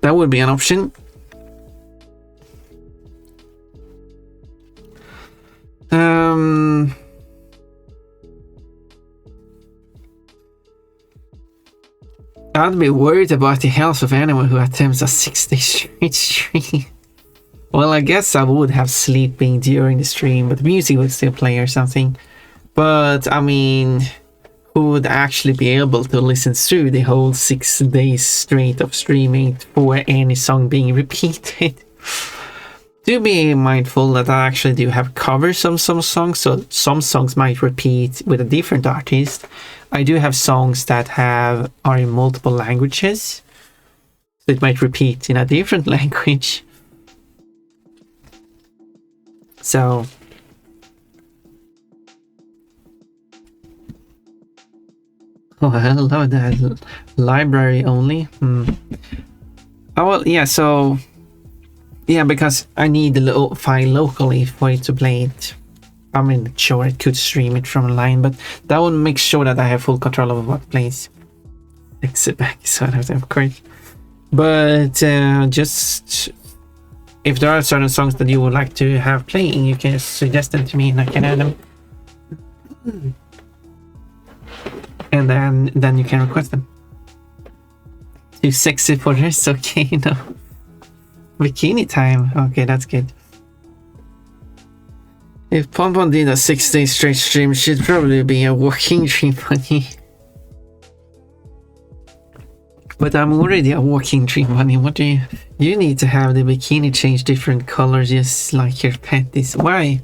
That would be an option. I'd be worried about the health of anyone who attempts a 6-day straight stream. Well, I guess I would have sleeping during the stream, but the music would still play or something. But, I mean, who would actually be able to listen through the whole 6 days straight of streaming for any song being repeated? Do be mindful that I actually do have covers of some songs, so some songs might repeat with a different artist. I do have songs that are in multiple languages, so it might repeat in a different language. So oh, hello, that library only. Oh well, yeah. So yeah, because I need the file locally for it to play it. I mean, sure, it could stream it from online, but that would make sure that I have full control over what plays. Exit back, sort of course. But just if there are certain songs that you would like to have playing, you can suggest them to me and I can add them. And then you can request them. Too sexy for this? Okay, no. Bikini time. Okay, that's good. If Pompon did a 6-day straight stream, she'd probably be a walking dream bunny. But I'm already a walking dream bunny. What do you need to have the bikini change different colors just like your pet is? Why?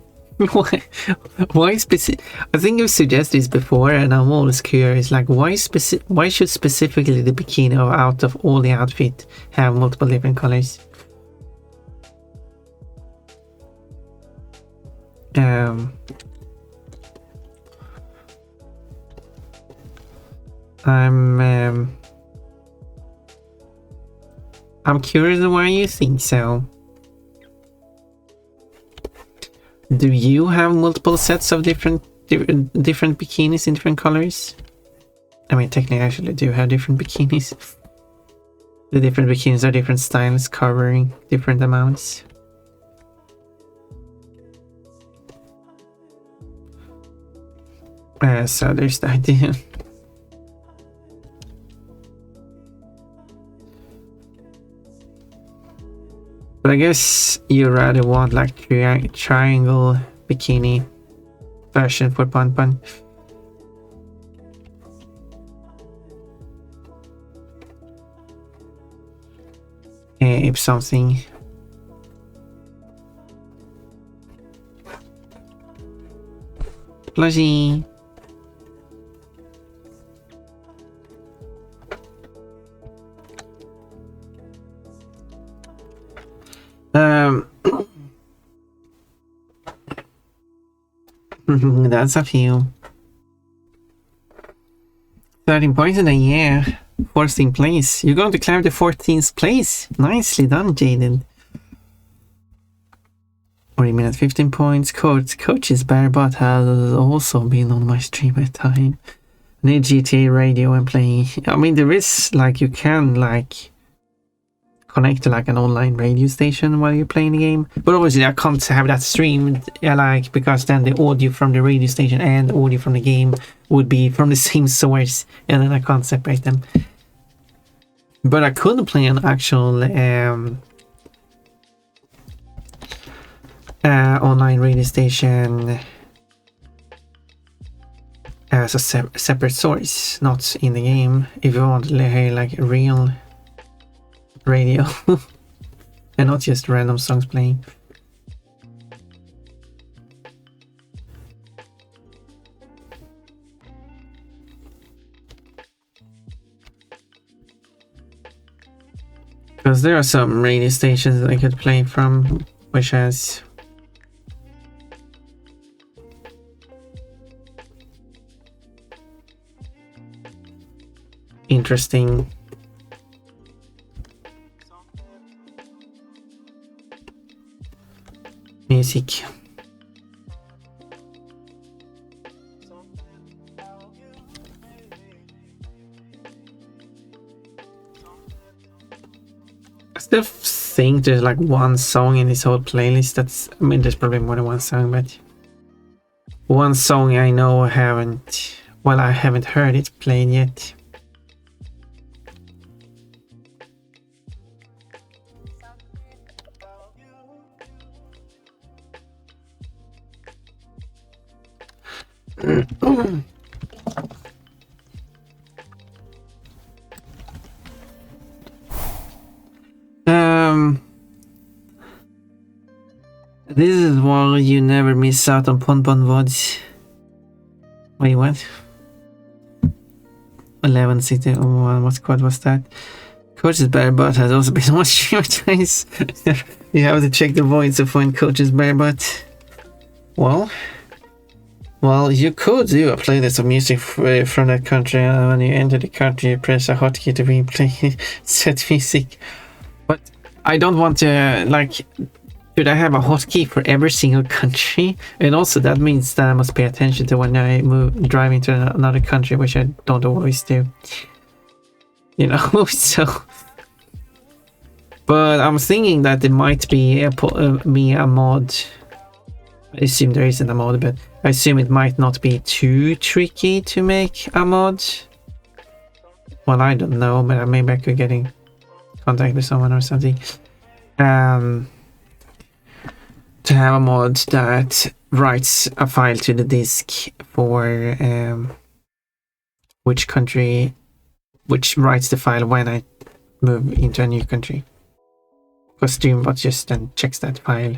Why specific? I think you've suggested this before, and I'm always curious. Like, why should specifically the bikini out of all the outfit have multiple different colors? I'm curious why you think so. Do you have multiple sets of different bikinis in different colors? I mean, technically, I actually do have different bikinis. The different bikinis are different styles, covering different amounts. So there's the idea. But I guess you rather want like triangle bikini version for Pon Pon. If something. Plushy. That's a few. 13 points in a year. 14th place. You're going to climb the 14th place. Nicely done, Jaden. 40 minutes, 15 points. Coach's bare butt has also been on my stream at time. Need GTA radio and playing. I mean, there is like, you can like connect to like an online radio station while you're playing the game, but obviously I can't have that streamed, like, because then the audio from the radio station and the audio from the game would be from the same source, and then I can't separate them. But I could play an actual online radio station as a separate source, not in the game, if you want to hear like real radio and not just random songs playing. Because there are some radio stations that I could play from, which has interesting music. I still think there's like one song in this whole playlist that's, I mean, there's probably more than one song, but one song I know I haven't heard it played yet. This is why you never miss out on Pon Pon VODs. Wait, what? 1161, what squad was that? Coach's bare butt has also been on stream twice. You have to check the voids to find Coach's bare butt. Well, you could do a playlist of music from that country, and when you enter the country, you press a hotkey to replay set music. But I don't want to, like, should I have a hotkey for every single country? And also that means that I must pay attention to when I drive into another country, which I don't always do. You know, so. But I'm thinking that there might be a mod. I assume there isn't a mod, but I assume it might not be too tricky to make a mod. Well, I don't know, but maybe I could get in contact with someone or something. To have a mod that writes a file to the disk for which writes the file when I move into a new country. Because Streambot just then checks that file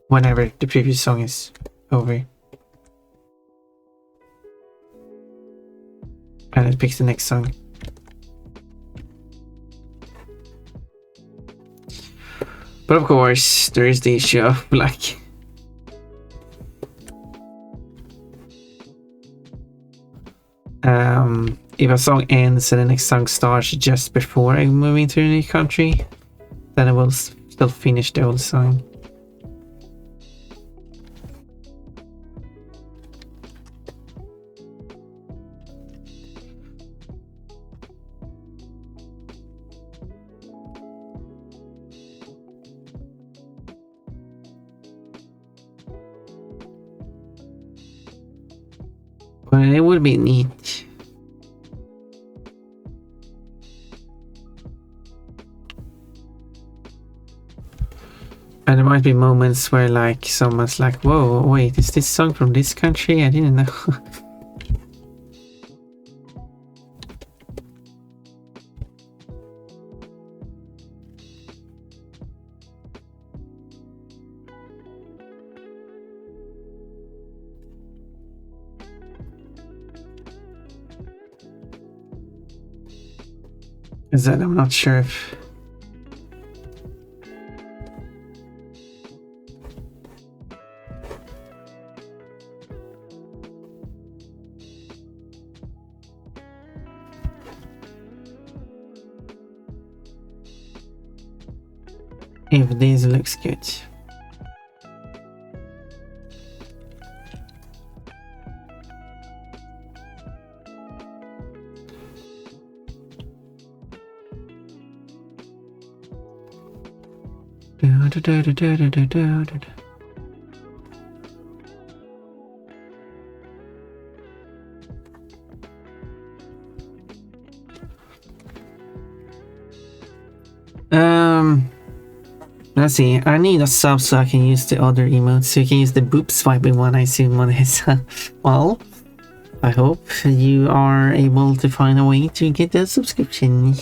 whenever the previous song is over. And it picks the next song. But of course, there is the issue of like if a song ends and the next song starts just before I move into a new country, then I will still finish the old song. But it would be neat. And there might be moments where like someone's like, whoa, wait, is this song from this country? I didn't know. Is that I'm not sure if this looks good. Let's see, I need a sub so I can use the other emotes. So you can use the boop swiping one, I assume on his. Well, I hope you are able to find a way to get that subscription.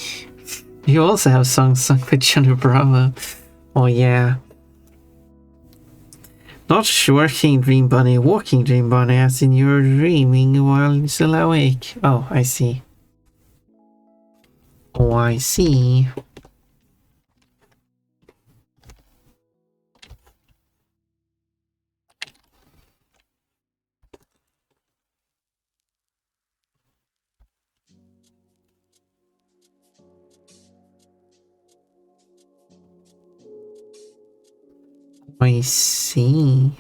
You also have songs sung by Johnny Bravo. Oh yeah. Not working dream bunny, walking dream bunny, as in you're dreaming while you're still awake. Oh, I see. Oh, I see. I see.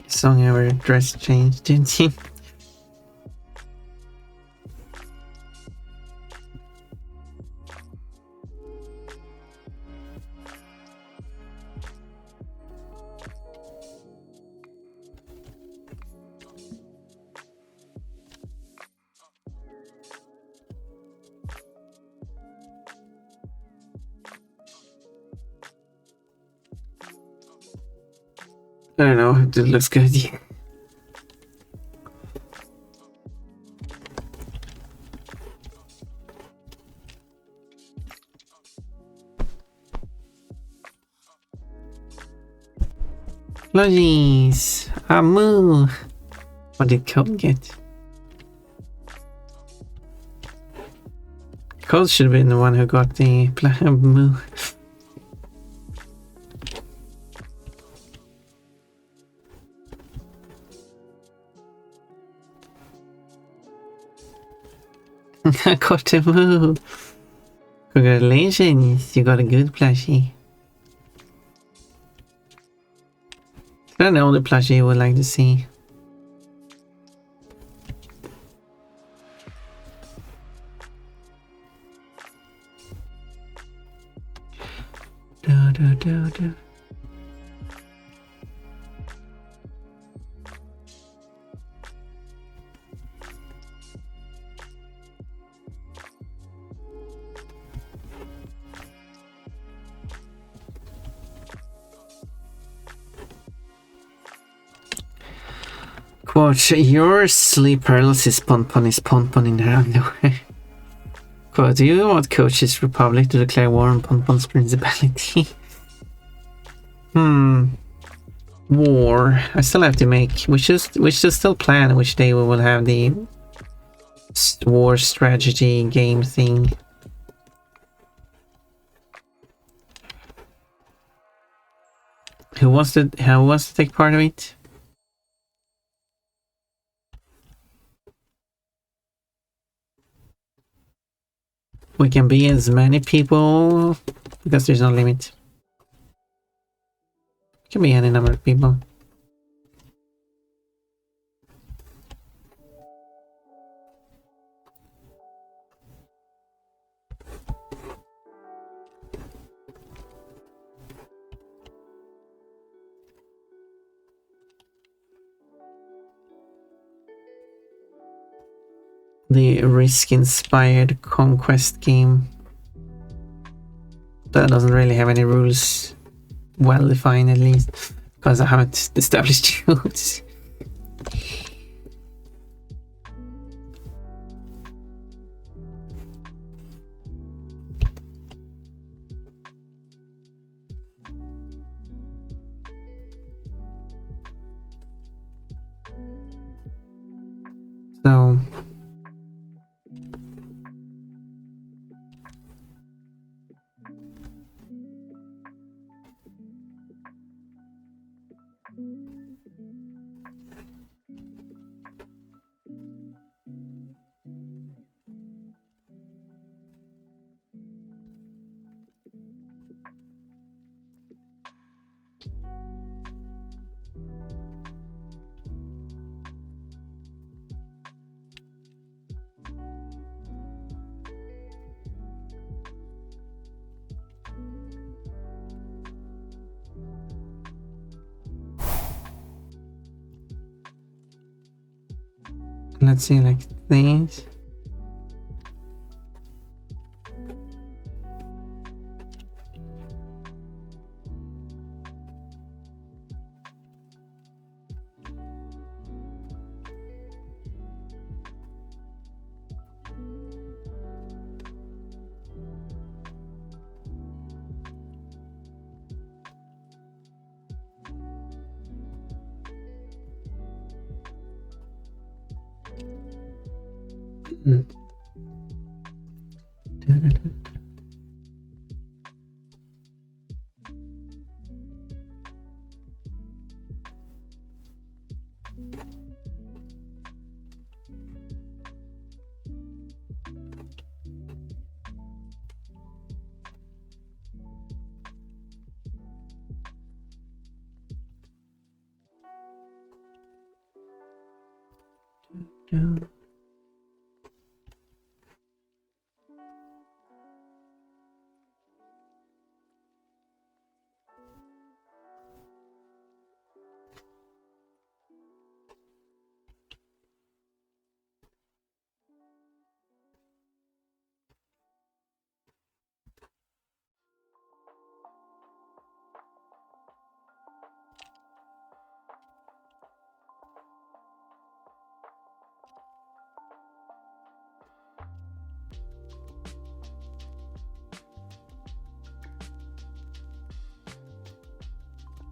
Song ever dress change, didn't you? I don't know, it looks good. Apologies, Amu. What did Code get? Code should have been the one who got the Amu. I got a move. Congratulations, you got a good plushie. I don't know the plushie you would like to see. Da. Quote, your sleep paralysis pon is pon in her underwear. Quote, do you want Coach's Republic to declare war on Pon's principality? War. I still have to make, we should still plan which day we will have the war strategy game thing. Who wants to take part of it? We can be as many people because there's no limit. It can be any number of people. The Risk-inspired conquest game. That doesn't really have any rules well defined, at least, because I haven't established rules. So let's see, like things.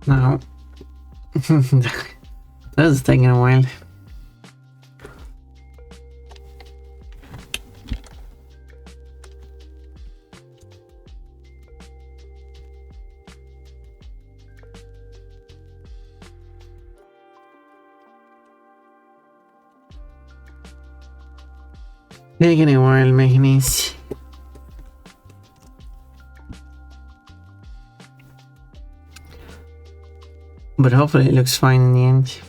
Now, that's taking a while. Taking a while making these. But hopefully it looks fine in the end.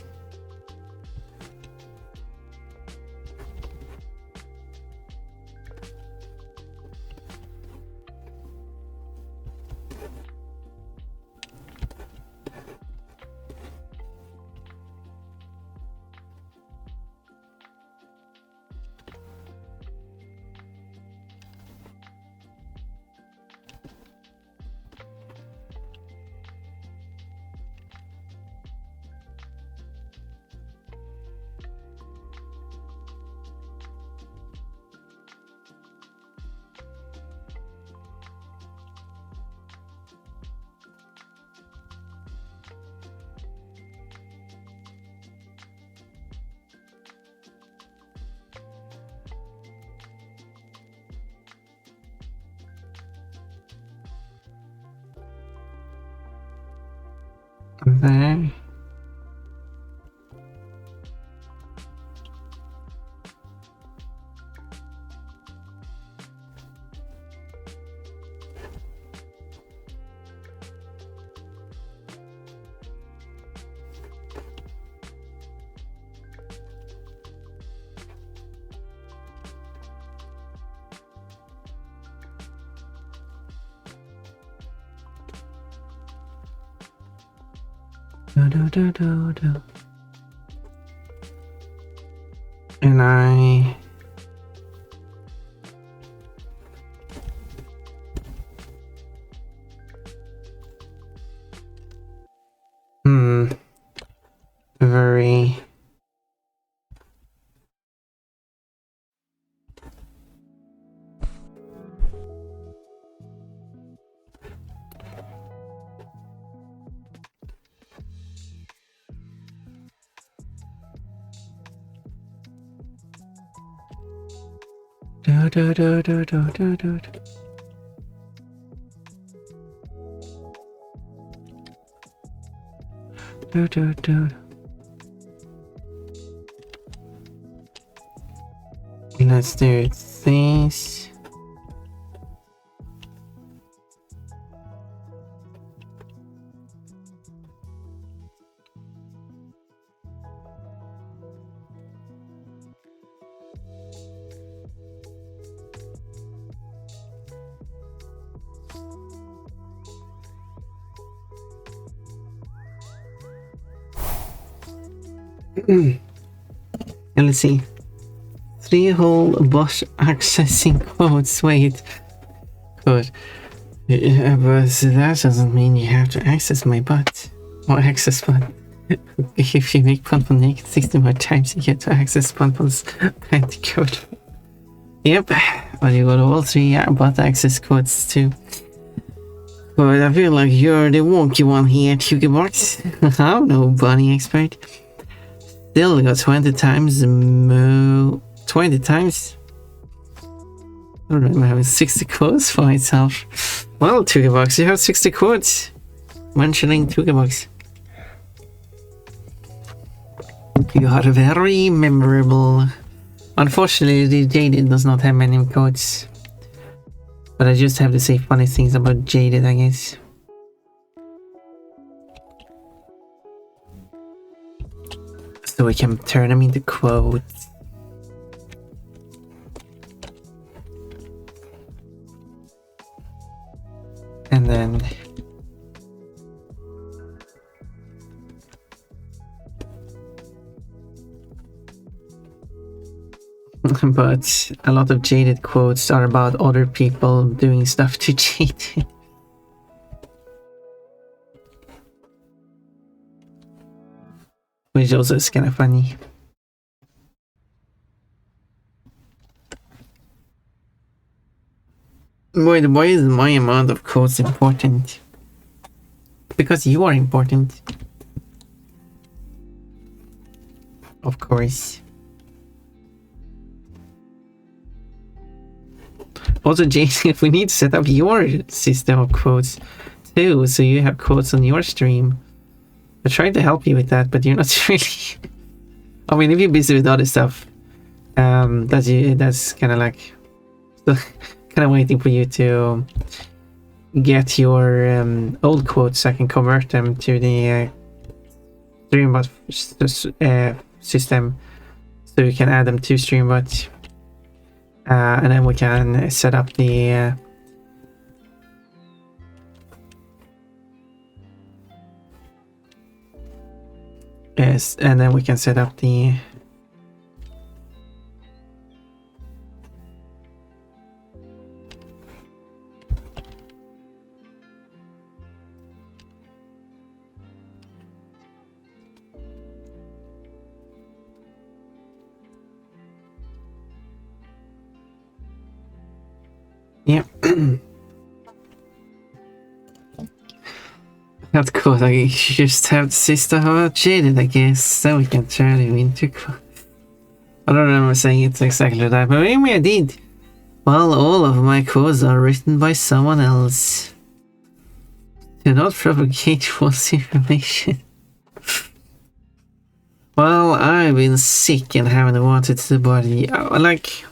There. Do. And I very do. Do. Let's do this. And let's see. 3 whole bot accessing codes. Wait. Good. But that doesn't mean you have to access my bot. Or access bot. If you make Punpun naked 60 more times, you get to access Punpun's plenty code. Yep. But you got all 3 bot access codes too. But I feel like you're the wonky one here, Hugibox. I'm no bunny expert. Still got 20 times more. 20 times? I don't remember having 60 codes for myself. Well, Hugibox, you have 60 codes. 1 shilling Hugibox. You are very memorable. Unfortunately, the Jaded does not have many codes. But I just have to say funny things about Jaded, I guess. So we can turn them into quotes. And then... but a lot of Jaded quotes are about other people doing stuff to Jaded. Which also is kind of funny. Wait, why is my amount of quotes important? Because you are important. Of course. Also, Jason, we need to set up your system of quotes too, so you have quotes on your stream. I tried to help you with that, but you're not really. I mean, if you're busy with other stuff, that's kind of like, kind of waiting for you to get your old quotes so I can convert them to the Streambot system, so you can add them to Streambot. And then we can set up the yes, and then we can set up the yeah. That's cool. Like, you just have the sister how Jaded, I guess, so we can turn him into. I don't remember saying it's exactly that, but maybe I did. Well, all of my codes are written by someone else. Do not propagate false information. Well, I've been sick and haven't wanted to bother you. Like,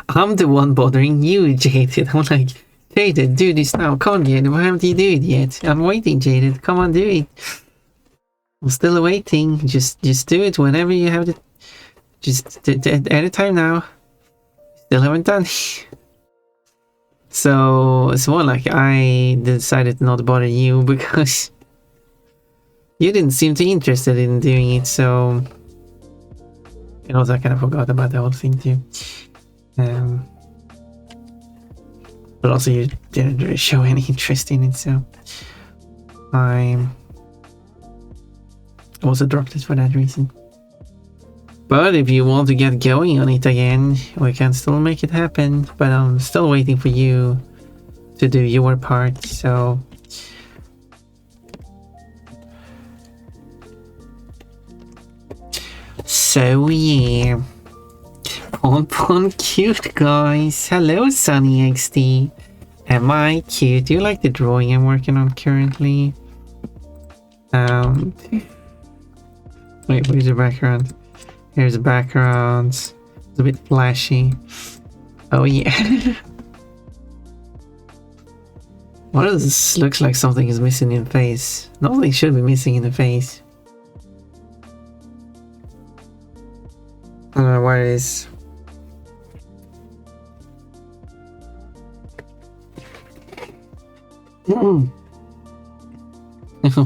I'm the one bothering you, Jaded. I'm like, Jaded, do this now. Come on, Jaded. Why haven't you do it yet? I'm waiting, Jaded. Come on, do it. I'm still waiting. Just do it whenever you have the... Just anytime now. Still haven't done it. So it's more like I decided not to bother you because you didn't seem too interested in doing it. So, and also I kind of forgot about the whole thing too. But also you didn't really show any interest in it, so I also dropped it for that reason. But if you want to get going on it again, we can still make it happen. But I'm still waiting for you to do your part, so... So yeah. Pon cute, guys. Hello, Sunny XD. Am I cute? Do you like the drawing I'm working on currently? Wait, where's the background? Here's the background. It's a bit flashy. Oh yeah. What does this looks like something is missing in the face? Nothing should be missing in the face. I don't know what it is.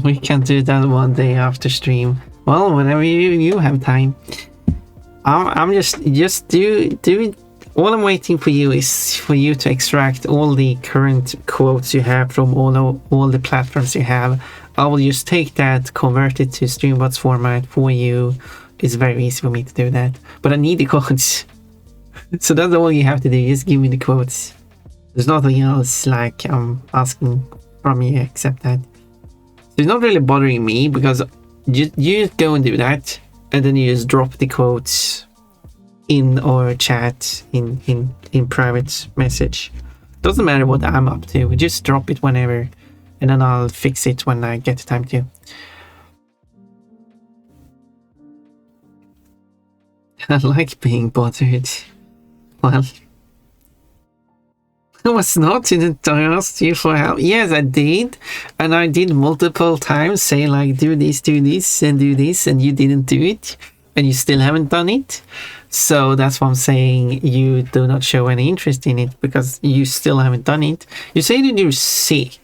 We can do that one day after stream. Well, whenever you have time. I'm just do it. All I'm waiting for you is for you to extract all the current quotes you have from all the platforms you have. I will just take that, convert it to Streambots format for you. It's very easy for me to do that, but I need the quotes. So that's all you have to do. Just give me the quotes. There's nothing else like I'm asking from you except that. So it's not really bothering me because you just go and do that, and then you just drop the quotes in our chat in private message. Doesn't matter what I'm up to, just drop it whenever, and then I'll fix it when I get the time to. I like being bothered. Well, I was not, didn't I ask you for help? Yes, I did. And I did multiple times say like, do this, and do this, and you didn't do it. And you still haven't done it. So that's why I'm saying you do not show any interest in it because you still haven't done it. You say that you're sick.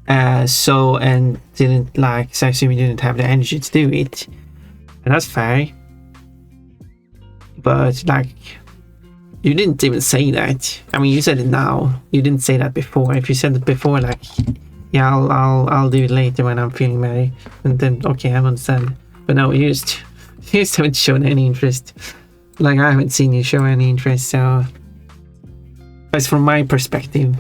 And didn't like, so I assume you didn't have the energy to do it. And that's fair. But like, you didn't even say that. I mean, you said it now. You didn't say that before. If you said it before, like, yeah, I'll do it later when I'm feeling better, and then okay, I understand. But no, you just haven't shown any interest. Like, I haven't seen you show any interest. So, as from my perspective.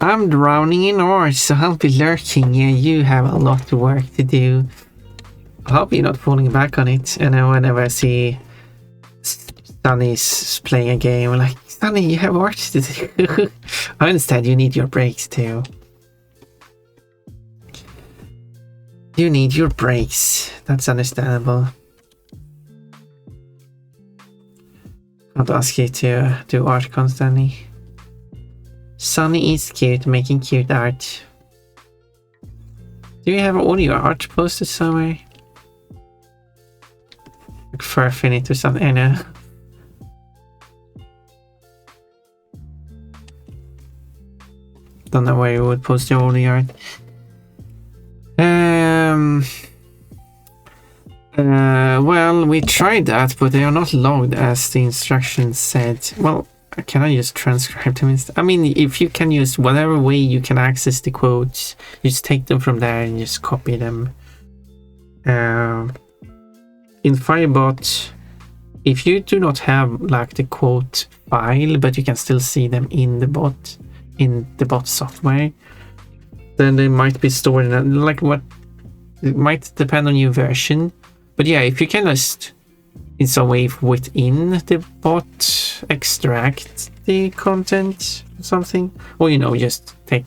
I'm drowning in ore, so I'll be lurking. Yeah, you have a lot of work to do. I hope you're not falling back on it. And then whenever I see Sunny's playing a game, I'm like, Sunny, you have work to do. I understand you need your breaks too. You need your breaks. That's understandable. Can't ask you to do art constantly. Sunny is cute, making cute art. Do you have all your art posted somewhere? Like Furfinite or something, I know. Don't know where you would post all the art. Well, we tried that, but they are not logged as the instructions said. Well, can I just transcribe them instead? I mean, if you can use whatever way you can access the quotes, you just take them from there and just copy them. In Firebot, if you do not have like the quote file, but you can still see them in the bot software, then they might be stored in like what it might depend on your version. But yeah, if you can just in some way within the bot extract the content or something, or you know, just take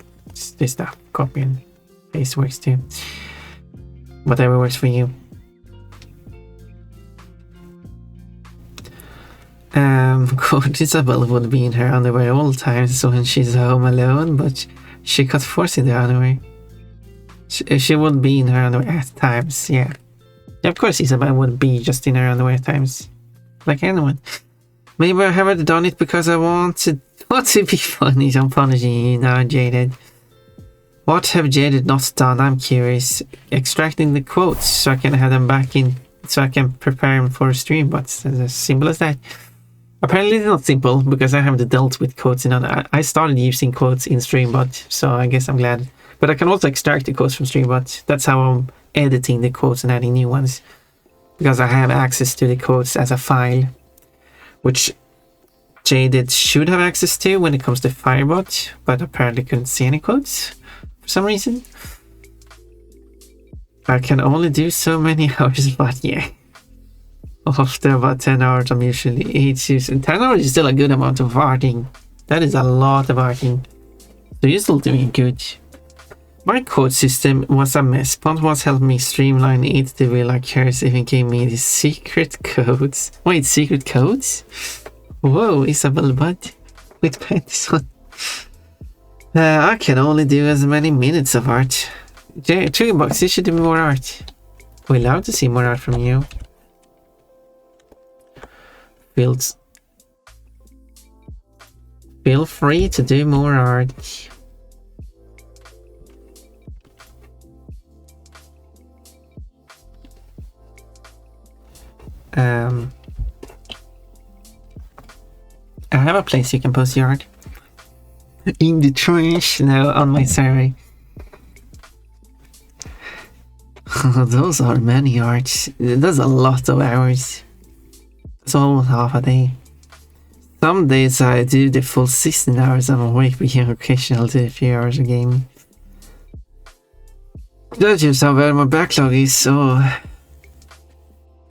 this stuff, copy and paste works too. Whatever works for you. Coach Isabel would be in her underwear all the time so when she's home alone, but she got forced in the underwear. She would be in her underwear at times, yeah. Of course Isabel would be just in her underwear at times. Like anyone. Maybe I haven't done it because I want to be funny. I'm punishing you now, Jaded. What have Jaded not done? I'm curious. Extracting the quotes so I can have them back in, so I can prepare them for a stream, but it's as simple as that. Apparently it's not simple because I haven't dealt with quotes I started using quotes in Streambot, so I guess I'm glad. But I can also extract the quotes from Streambot. That's how I'm editing the quotes and adding new ones. Because I have access to the quotes as a file, which Jaded should have access to when it comes to Firebot, but apparently couldn't see any quotes for some reason. I can only do so many hours, but yeah. After about 10 hours, I'm usually 8 using 10 hours is still a good amount of arting. That is a lot of arting. So you're still doing good. My code system was a mess. Pont once helped me streamline it to be like hers, even gave me the secret codes. Wait, secret codes? Whoa, Isabel Bud with panties on. I can only do as many minutes of art. $2, you should do more art. We love to see more art from you. Feel free to do more art. I have a place you can post your art. In the trash now on my survey. Those are many arts. That's a lot of hours. It's almost half a day. Some days I do the full 16 hours. I'm awake being occasional to a few hours of gaming. Judge yourself where my backlog is, so...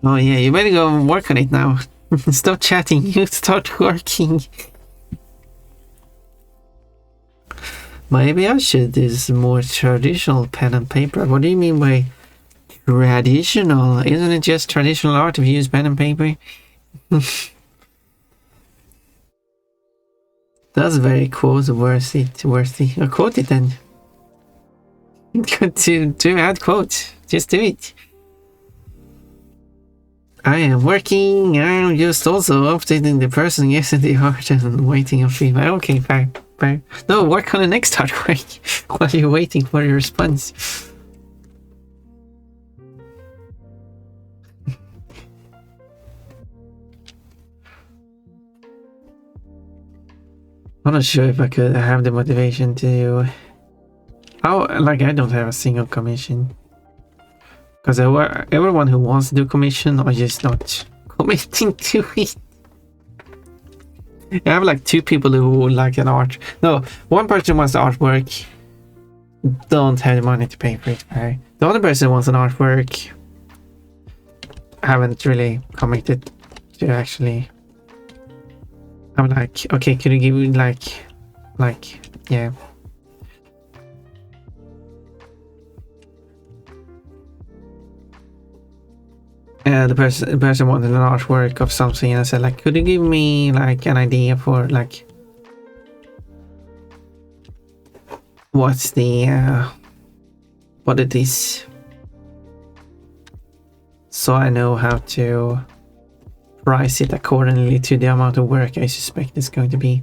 Oh yeah, you better go and work on it now. Stop chatting, you start working. Maybe I should do some more traditional pen and paper. What do you mean by traditional? Isn't it just traditional art if you use pen and paper? That's very quote-worthy. I'll quote it then. to add quotes. Just do it. I am working. I'm just also updating the person using the art and waiting on feedback. Okay, fine. No, work on the next artwork while you're waiting for your response. I'm not sure if I could have the motivation to... I don't have a single commission. Because everyone who wants to do commission are just not committing to it. I have like 2 people who would like an art. No, one person wants the artwork. Don't have the money to pay for it. Right? The other person wants an artwork. Haven't really committed to actually... I'm like, okay, could you give me like, yeah. The person wanted an artwork of something, and I said like, could you give me like an idea for like what's the what it is, so I know how to price it accordingly to the amount of work I suspect it's going to be.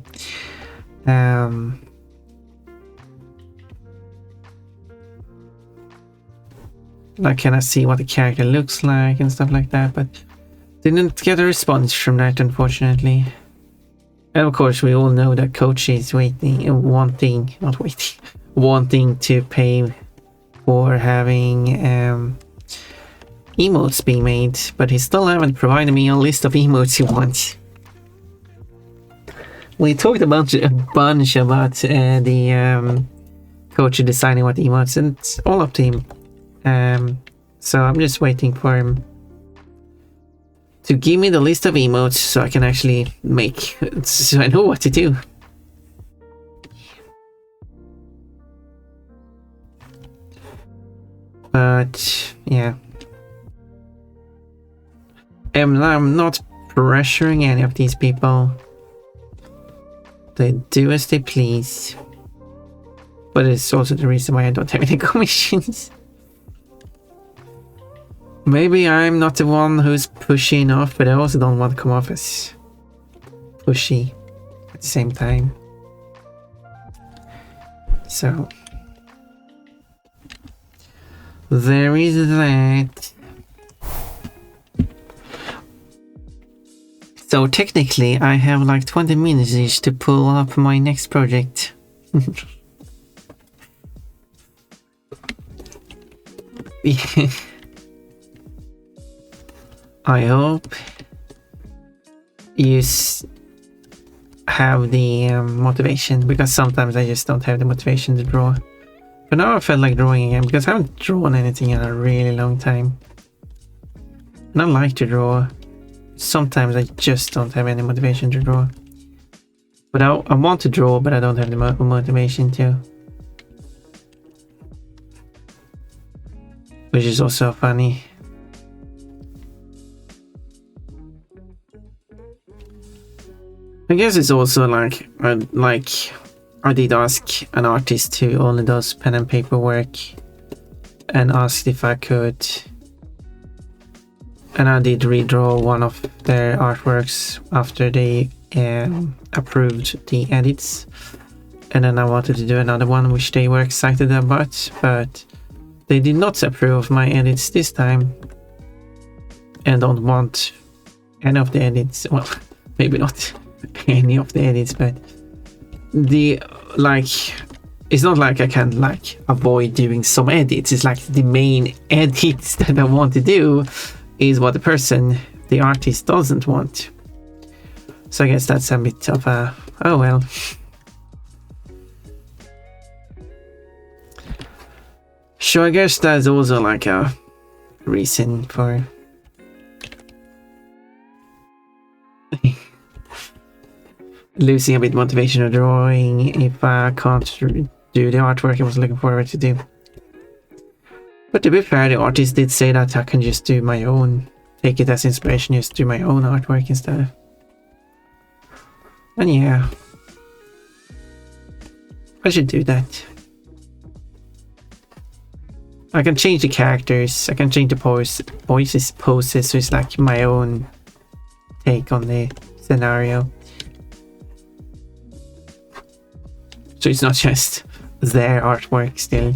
Like, can I see what the character looks like and stuff like that, but didn't get a response from that, unfortunately. And of course, we all know that Coach is wanting to pay for having emotes being made, but he still haven't provided me a list of emotes he wants. We talked about a bunch about the Coach deciding what emotes, and it's all up to him. So I'm just waiting for him to give me the list of emotes so I can actually make, so I know what to do. But yeah, I'm not pressuring any of these people. They do as they please. But it's also the reason why I don't have any commissions. Maybe I'm not the one who's pushy enough, but I also don't want to come off as pushy at the same time. So there is that. So technically I have like 20 minutes to pull up my next project. I hope you have the motivation, because sometimes I just don't have the motivation to draw. But now I felt like drawing again, because I haven't drawn anything in a really long time. And I like to draw. Sometimes I just don't have any motivation to draw. But I want to draw, but I don't have the motivation to. Which is also funny. I guess it's also like I did ask an artist who only does pen and paper work and asked if I could, and I did redraw one of their artworks after they approved the edits, and then I wanted to do another one which they were excited about, but they did not approve my edits this time and don't want any of the edits. Well, maybe not any of the edits, but the it's not like I can like avoid doing some edits. It's like the main edits that I want to do is what the artist doesn't want. So I guess that's a bit of a, oh well. So I guess that's also like a reason for losing a bit motivation of drawing if I can't do the artwork I was looking forward to do. But to be fair, the artist did say that I can just do my own, take it as inspiration, just do my own artwork instead. And yeah, I should do that. I can change the characters, I can change the poses, so it's like my own take on the scenario. So it's not just their artwork still.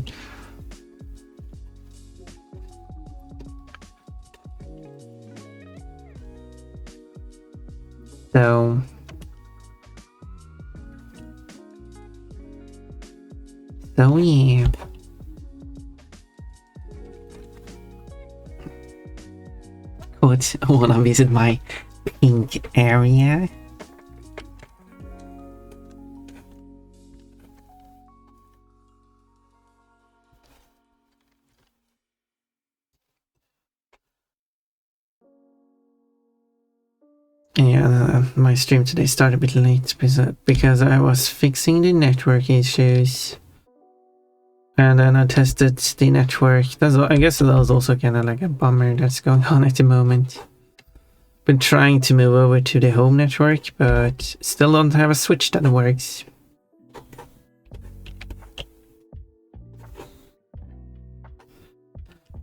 So yeah. Could wanna visit my pink area? Yeah, my stream today started a bit late because I was fixing the network issues. And then I tested the network. I guess that was also kind of like a bummer that's going on at the moment. Been trying to move over to the home network, but still don't have a switch that works.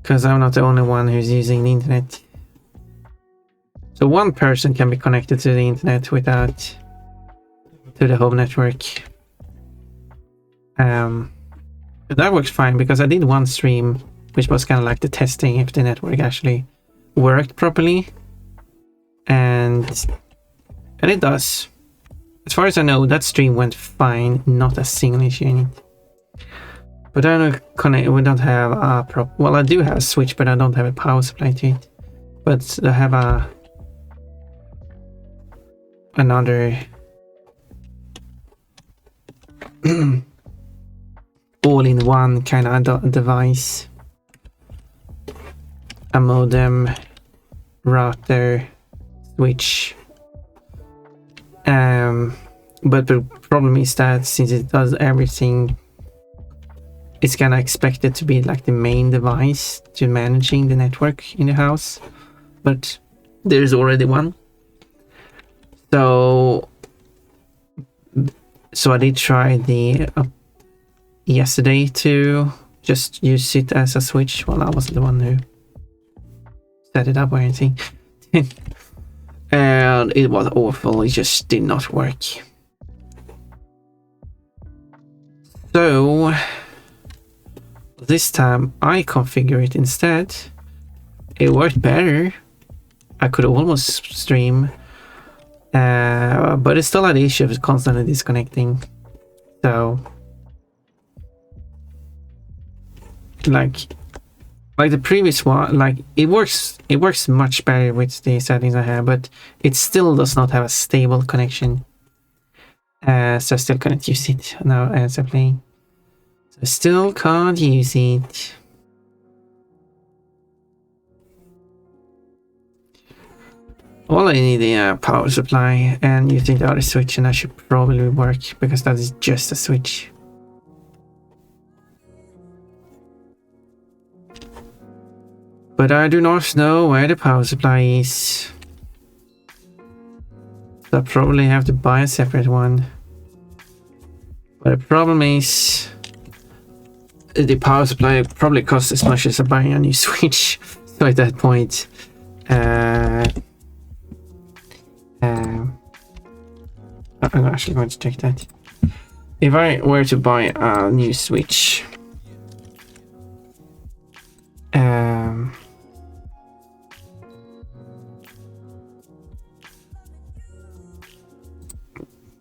Because I'm not the only one who's using the internet. So one person can be connected to the internet without to the home network. But that works fine because I did one stream which was kind of like the testing if the network actually worked properly, and it does. As far as I know, that stream went fine, not a single issue in it. But I don't we don't have a well, I do have a switch, but I don't have a power supply to it. But I have another all-in-one kind of device. A modem, router, switch. But the problem is that since it does everything, it's kind of expected to be like the main device to managing the network in the house, but there's already one. So I did try the yesterday to just use it as a switch. Well, I wasn't the one who set it up or anything. And it was awful. It just did not work. So this time I configure it instead. It worked better. I could almost stream, but it still had issues constantly disconnecting. So like the previous one, like it works much better with the settings I have, but it still does not have a stable connection. So I still can't use it now as I'm playing. So I still can't use it. All I need is a power supply and using the other switch, and that should probably work because that is just a switch. But I do not know where the power supply is. So I probably have to buy a separate one. But the problem is the power supply probably costs as much as buying a new switch. So at that point, I'm actually going to check that. If I were to buy a new switch, there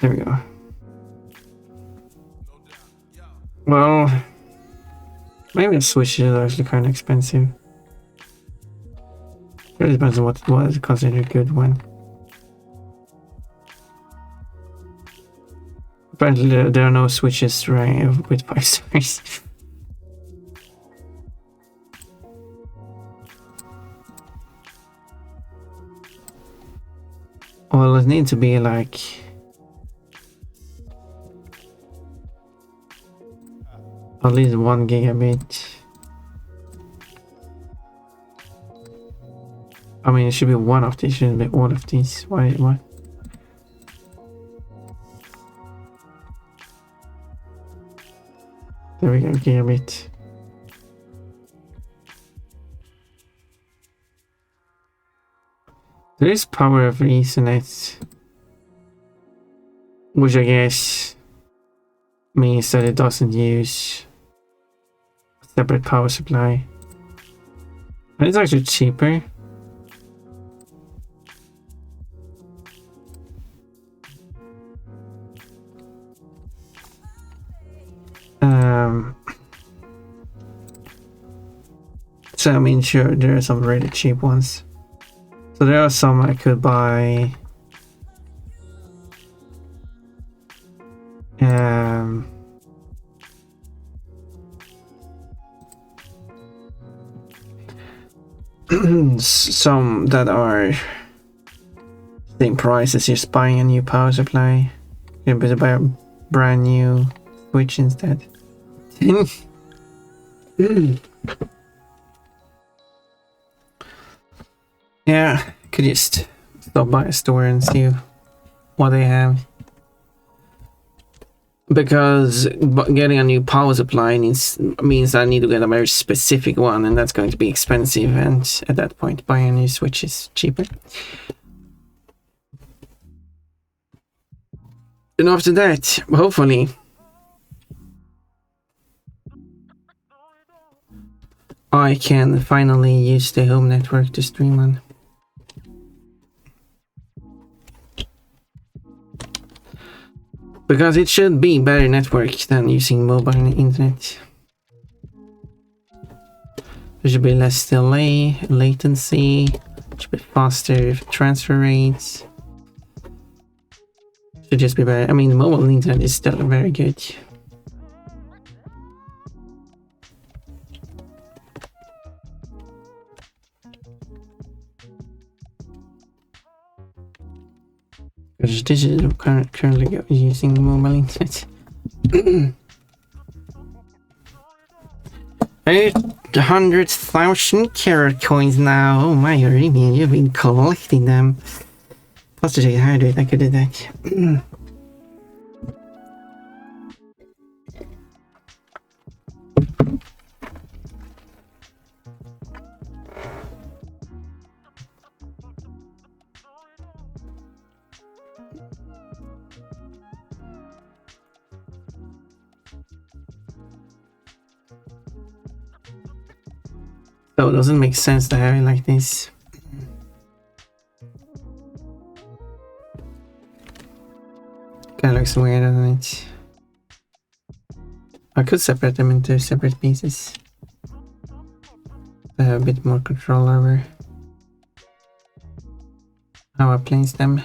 we go. Well, maybe a switch is actually kind of expensive. It really depends on what was considered a good one. Apparently there are no switches with 5 stars. Well, it needs to be like at least 1 gigabit. I mean, it should be one of these, shouldn't be all of these. Why? There we go, gigabit. There is power over Ethernet, which I guess means that it doesn't use a separate power supply. And it's actually cheaper. So I mean, sure, there are some really cheap ones. So there are some I could buy. Some that are same price as just buying a new power supply. You better buy a brand new switch instead. Yeah, could just stop by a store and see what they have. Because getting a new power supply means I need to get a very specific one, and that's going to be expensive, and at that point buying a new switch is cheaper. And after that, hopefully, I can finally use the home network to stream on. Because it should be better network than using mobile internet. There should be less delay, latency, should be faster transfer rates. Should just be better. I mean, the mobile internet is still very good. Because this is currently using mobile internet. 800,000 carrot coins now. Oh my, really? You've been collecting them. Plus to take a hydrate, I could do that. So it doesn't make sense to have it like this. Kinda looks weird, doesn't it? I could separate them into separate pieces. I have a bit more control over how I place them.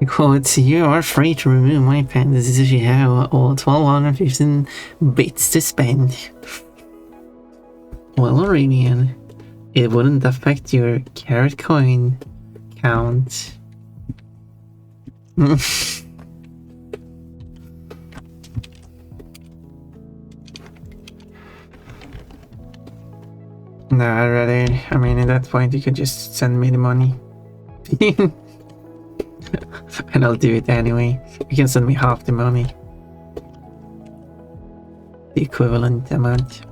Quotes, you are free to remove my pandas if you have all 1215 bits to spend. Well, Aurelian, it wouldn't affect your carrot coin count. No, I'd rather, I mean, at that point you could just send me the money. And I'll do it anyway. You can send me half the money. The equivalent amount.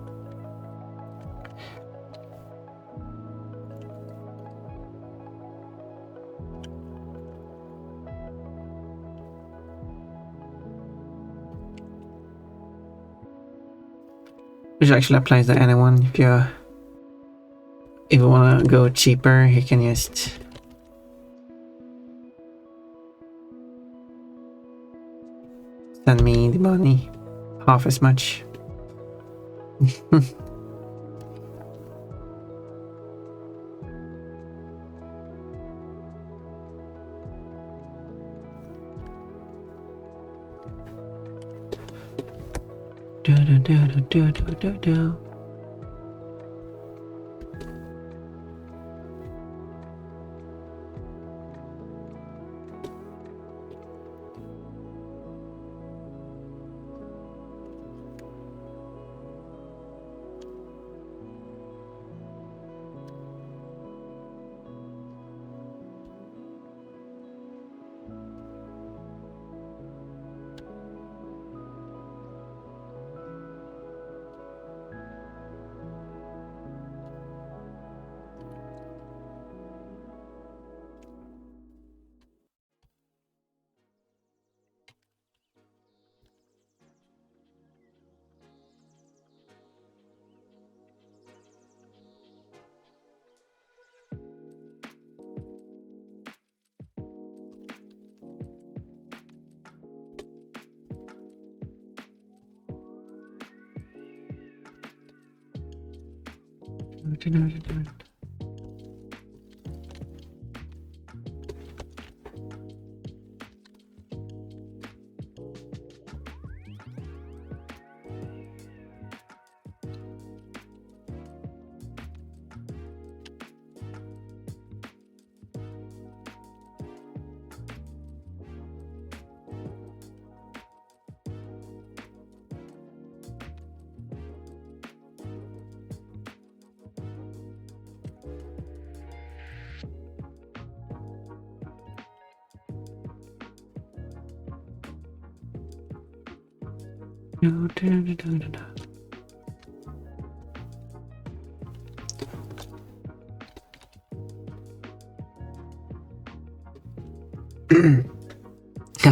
Which actually applies to anyone. If you wanna go cheaper, you can just send me the money, half as much.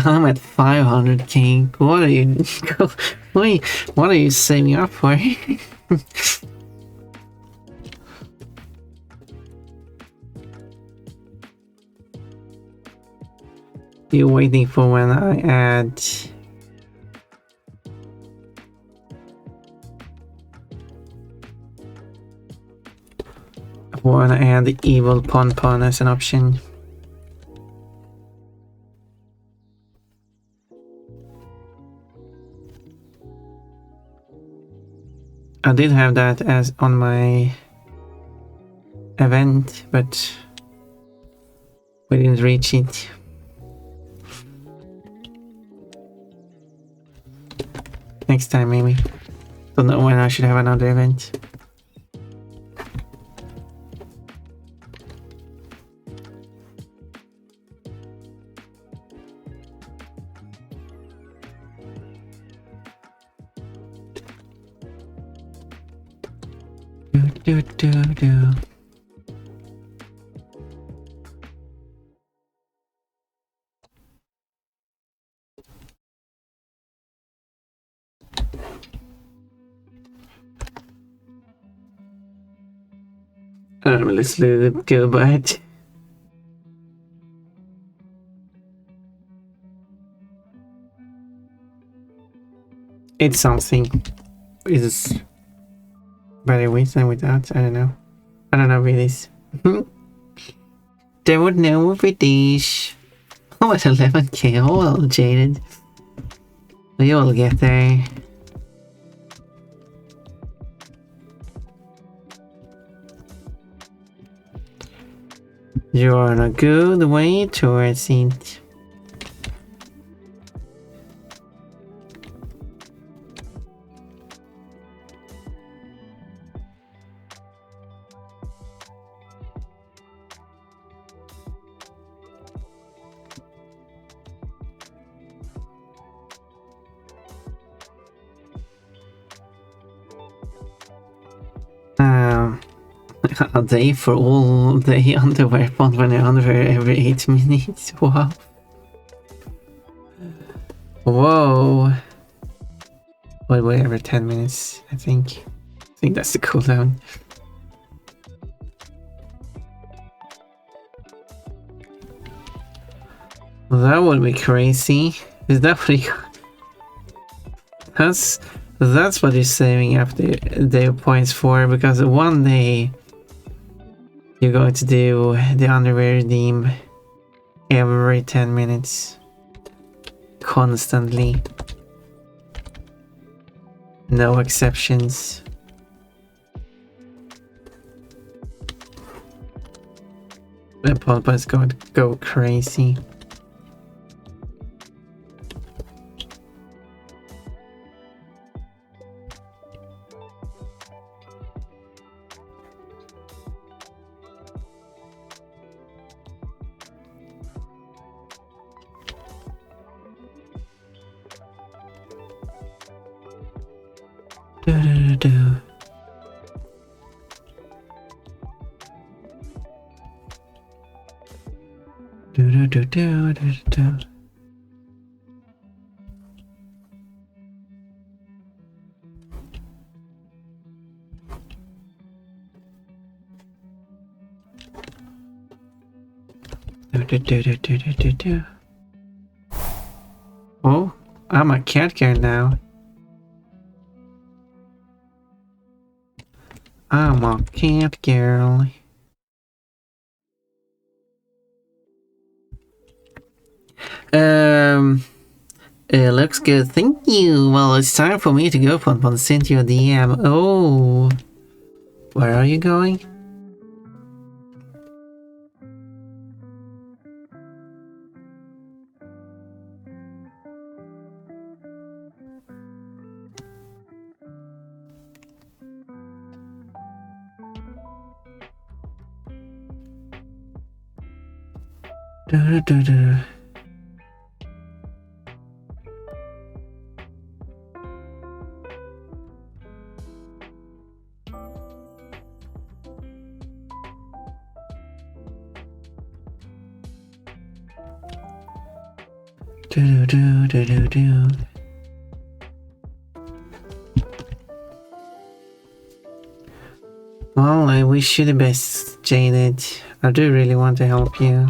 I'm at 500k. What are you? Wait, what are you saving up for? You're waiting for when I add. When I add the evil pon as an option. I did have that as on my event, but we didn't reach it. Next time maybe. Don't know when I should have another event. Do. Let's let it go bad. It's something. It's better with than without. I don't know. I don't know what it is. They would know if it is. Oh, at 11k. Oh, well, jaded. We will get there. You're on a good way towards it. A day for all day underwear font when I underwear every 8 minutes. Wow. Whoa. Well, every 10 minutes, I think. I think that's the cooldown. That would be crazy. Is that what you... That's what you're saving up the points for, because one day you're going to do the underwear redeem every 10 minutes. Constantly. No exceptions. The Pulpa is going to go crazy. Oh, I'm a cat girl now. I'm a cat girl. It looks good, thank you. Well, it's time for me to go, Pon. Send you a DM. Oh, where are you going? Do. Do. Well, I wish you the best, Jaded. I do really want to help you.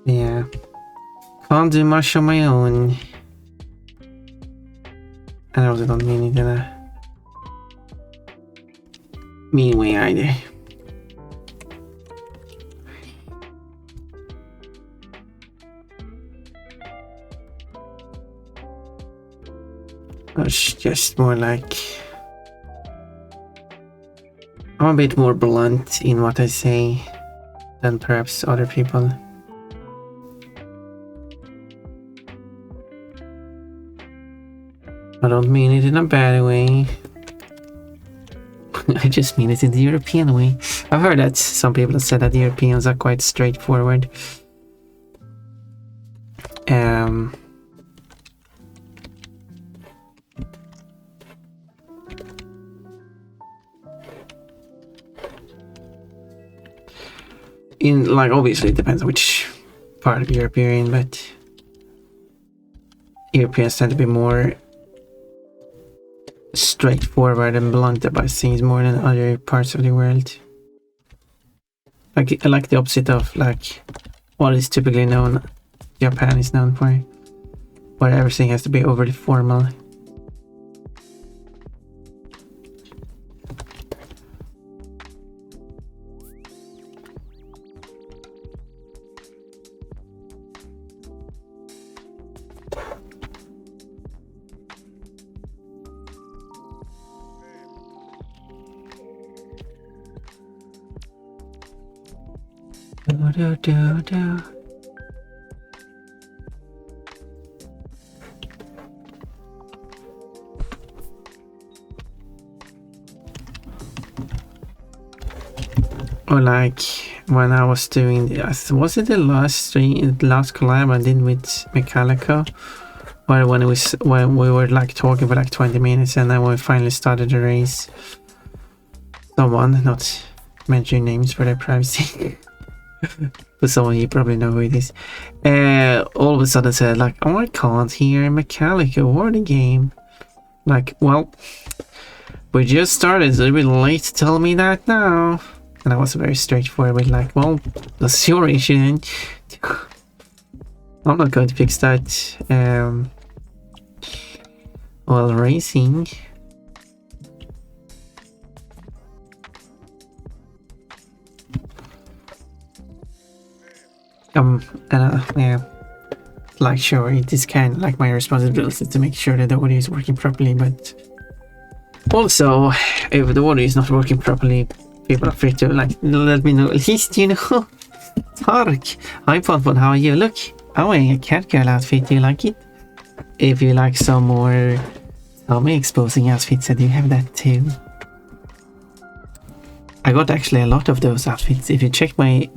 Yeah. Can't do much on my own. I also don't mean it in a mean way either. It's just more like I'm a bit more blunt in what I say than perhaps other people. I don't mean it in a bad way. I just mean it in the European way. I've heard that some people have said that the Europeans are quite straightforward. In, like, obviously it depends on which part of Europe you're in, but Europeans tend to be more straightforward and blunt about things more than other parts of the world. Like, I like the opposite of like what is typically known Japan is known for, where everything has to be overly formal. Do. Or like when I was doing the, was it the last collab I did with Metallica, or when we were like talking for like 20 minutes and then we finally started the race. Someone, not mention names for their privacy. But someone, you probably know who it is, all of a sudden said like, oh, I can't hear Metallica or the game. Like, well, we just started, so it'd be late to tell me that now. And I was very straightforward with like, well, that's your issue then. I'm not going to fix that while racing. Yeah, like, sure, it is kind of like my responsibility to make sure that the audio is working properly, but also, if the audio is not working properly, people are free to like let me know. At least, you know. Tark, hi Pon, how are you? Look, I'm wearing a cat girl outfit. Do you like it? If you like some more tummy exposing outfits, I do have that too. I got actually a lot of those outfits. If you check my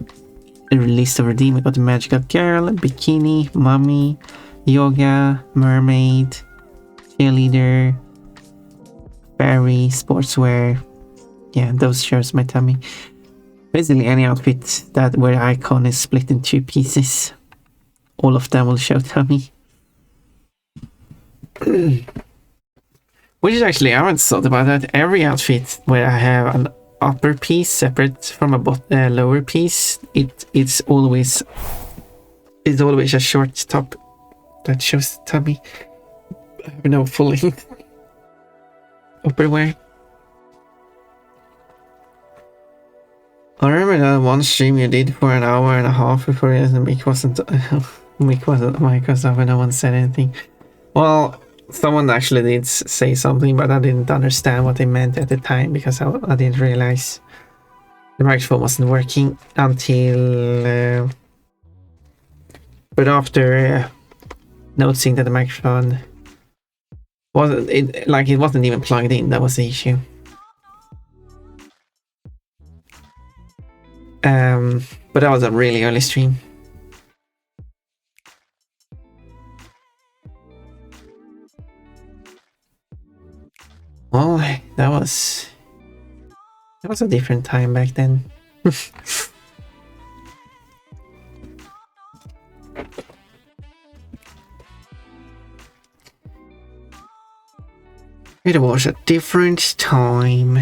list of redeem, I got the magical girl, bikini, mummy, yoga, mermaid, cheerleader, fairy, sportswear. Yeah, those shows my tummy. Basically any outfit that where the icon is split in 2 pieces, all of them will show tummy. Which is actually, I haven't thought about that. Every outfit where I have an upper piece separate from a lower piece, it's always a short top that shows the tummy. I have no full length. upperware. I remember that one stream you did for an hour and a half before the mic wasn't Microsoft and no one said anything. Well, someone actually did say something, but I didn't understand what they meant at the time because I didn't realize the microphone wasn't working until... but after noticing that the microphone wasn't... it wasn't even plugged in, that was the issue. But that was a really early stream. Well, that was a different time back then. It was a different time.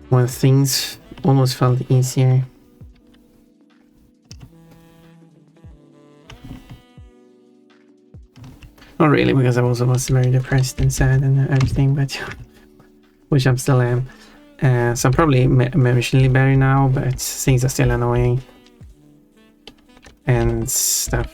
When things almost felt easier. Not really, because I was very depressed and sad and everything, but which I still am. So I'm probably emotionally better now, but things are still annoying and stuff.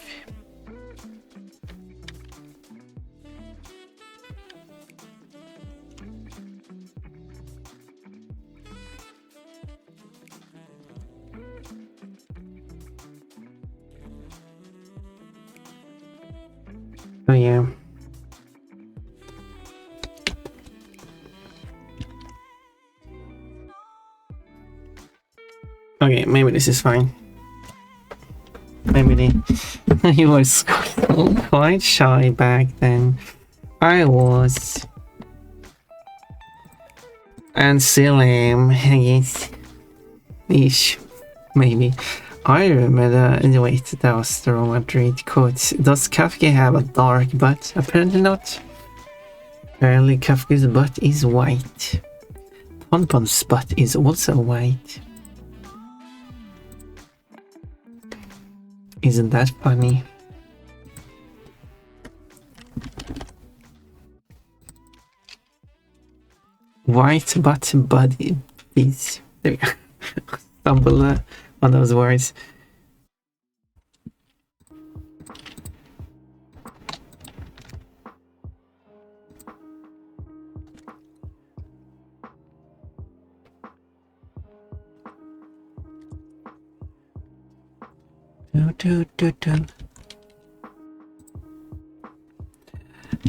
Oh yeah. Okay, maybe this is fine. Maybe you were quite shy back then. I was. And still am, I guess. Ish. Maybe. I remember wait, that was the wrong Madrid quote. Does Kafka have a dark butt? Apparently not. Apparently Kafka's butt is white. Ponpon's butt is also white. Isn't that funny? White butt body, please. There we go. Stumble on those words.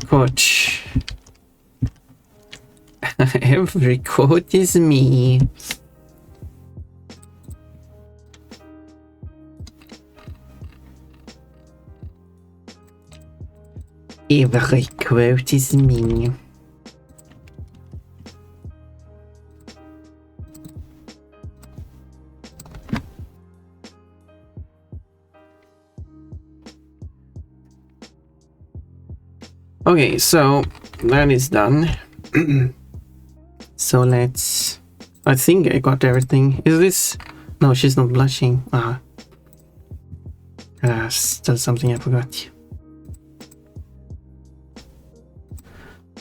Coach. Every quote is me. Every quote is me. Okay, so that is done. So let's... I think I got everything. Is this... No, she's not blushing. Still something I forgot.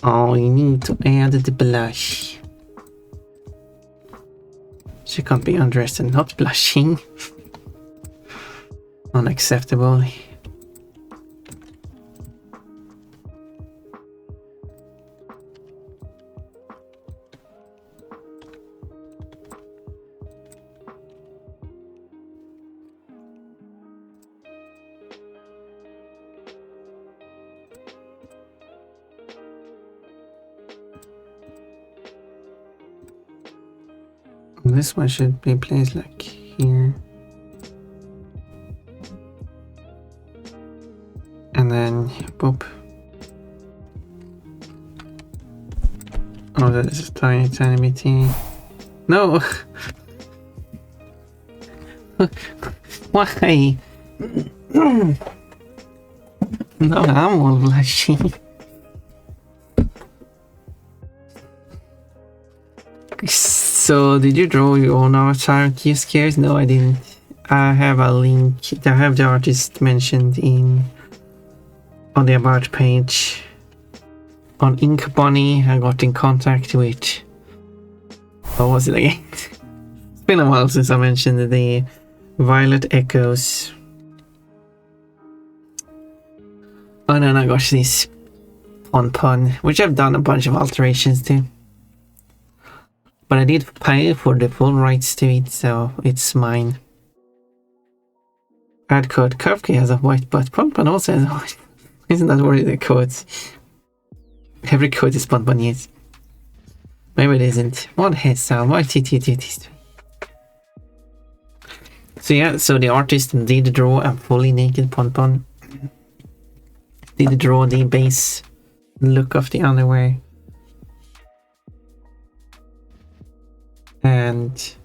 Oh, you need to add the blush. She can't be undressed and not blushing. Unacceptable. This one should be placed like here. And then, boop. Oh, that is a tiny, tiny bit here. No! Why? No, I'm all blushing. So, did you draw your own avatar key scares? No, I didn't. I have a link. I have the artist mentioned in on the about page. On Ink Bunny, I got in contact with... What was it again? It's been a while since I mentioned the Violet Echoes. And then I got this Pon, which I've done a bunch of alterations to. But I did pay for the full rights to it, so it's mine. Add code. Kafka has a white, but Pon also has a white. Isn't that worth the codes? Every code is Pon, yes. Maybe it isn't. What hairstyle? Why TTT? So yeah, so the artist did draw a fully naked Pon. Did draw the base look of the underwear. And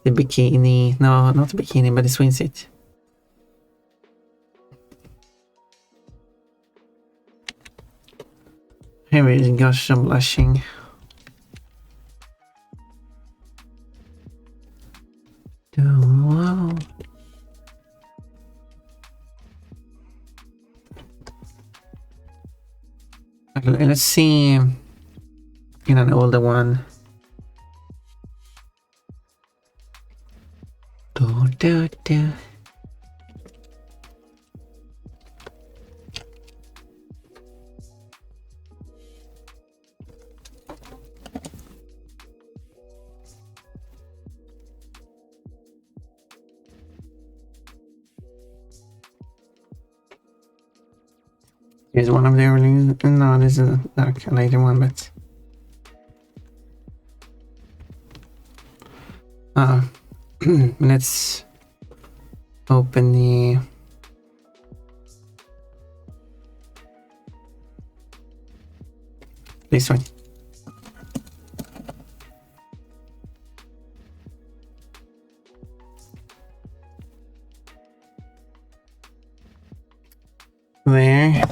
the bikini. No, not the bikini, but the swimsuit. Here we got some blushing. Wow. Let's see in an older one. Do. Here's one of the early. No, this is a later one, but let's open this one. There.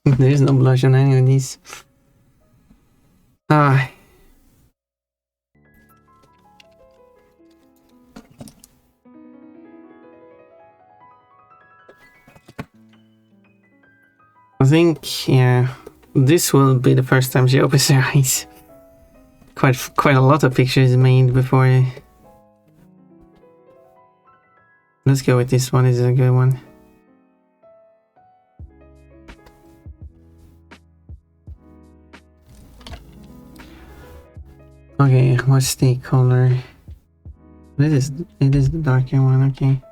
There is no blush on any of these. I think, yeah, this will be the first time she opens her eyes. Quite a lot of pictures made before. Let's go with this one. This is a good one. Okay, what's the color? It is the darker one. Okay.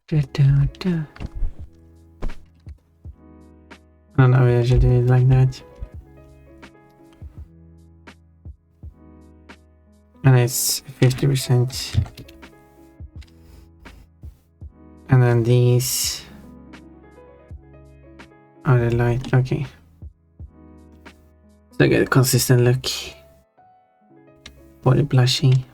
I don't know if I should do it like that. And it's 50%. And then these are the light. Okay. So I get a consistent look for the blushing.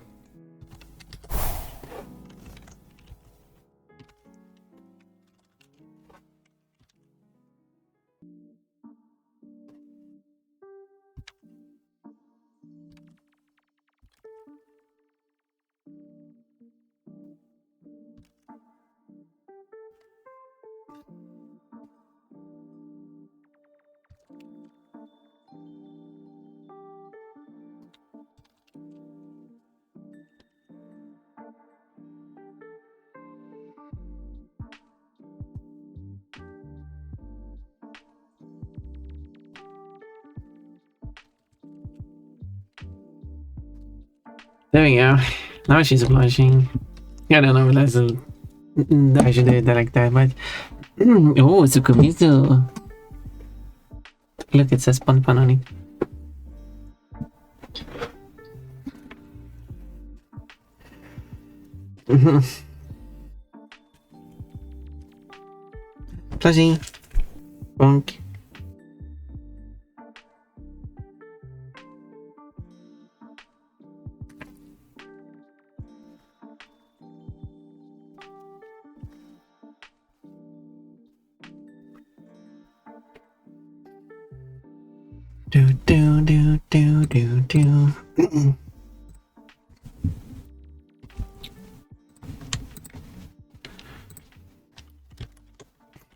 There we go. Now she's blushing. I don't know if that's I should do it like that, but oh, Tsukumizu. Look, it says Pon on it. Plushie. Bonk. Do do do do do do.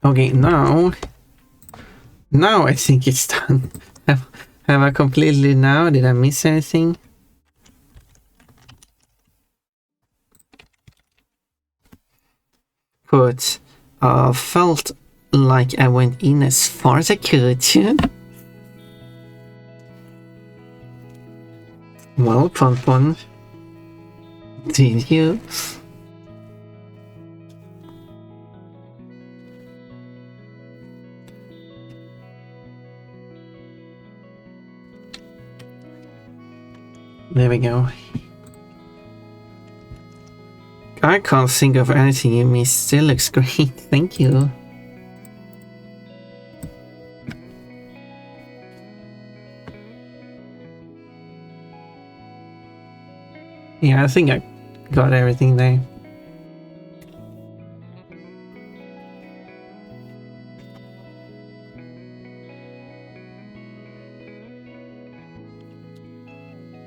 Okay, now I think it's done. Have I completely now? Did I miss anything? But felt like I went in as far as I could. Well, Pon, did you? There we go. I can't think of anything you missed. Still looks great. Thank you. Yeah, I think I got everything there.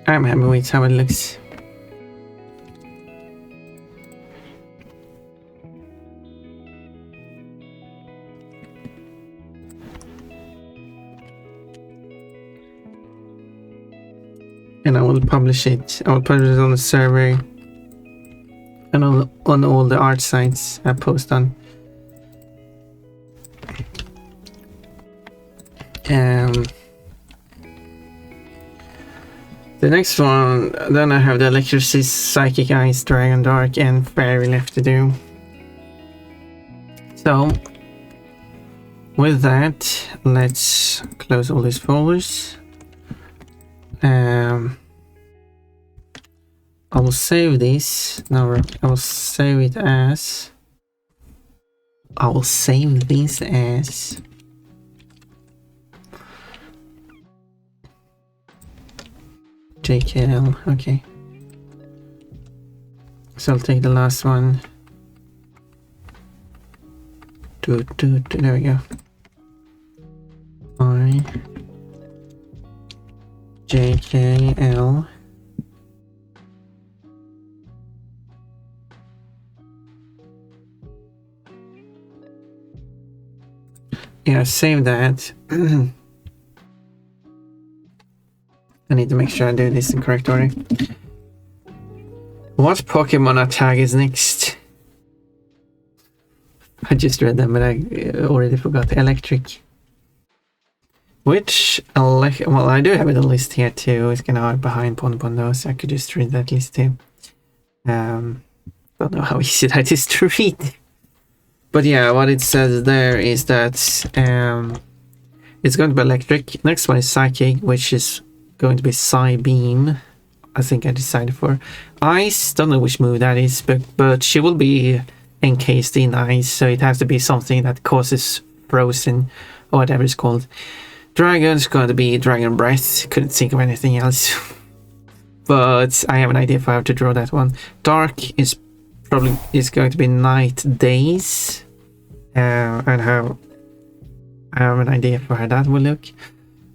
I'm happy with how it looks. And I will publish it. I will publish it on the server and on all the art sites I post on. The next one, then I have the Electricity, Psychic Ice, Dragon Dark, and Fairy left to do. So, with that, let's close all these folders. I will save this. No, I will save it as. I will save this as. JKL. Okay. So I'll take the last one. There we go. JKL. Yeah, save that. I need to make sure I do this in correct order. What Pokemon tag is next? I just read them, but I already forgot. Electric. Which, well, I do have it on the list here too. It's kind of hard behind Pon though, so I could just read that list too. Don't know how easy that is to read. But yeah, what it says there is that it's going to be electric. Next one is psychic, which is going to be Psybeam. I think I decided for ice. Don't know which move that is, but she will be encased in ice, so it has to be something that causes frozen or whatever it's called. Dragon's going to be Dragon Breath. Couldn't think of anything else. But I have an idea if I have to draw that one. Dark is probably going to be Night Days. And how I have an idea for how that will look.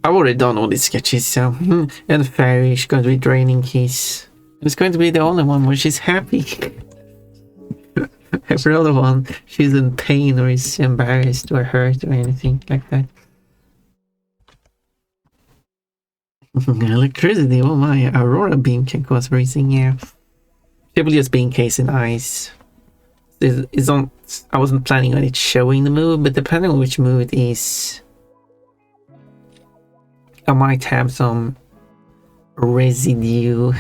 I've already done all these sketches, so and Fairy is going to be Draining Kiss. It's going to be the only one where she's happy. Every other one, she's in pain or is embarrassed or hurt or anything like that. Electricity, oh my, Aurora Beam can cause freezing air. She will just be encased in ice. It's on. I wasn't planning on it showing the move, but depending on which move it is, I might have some residue.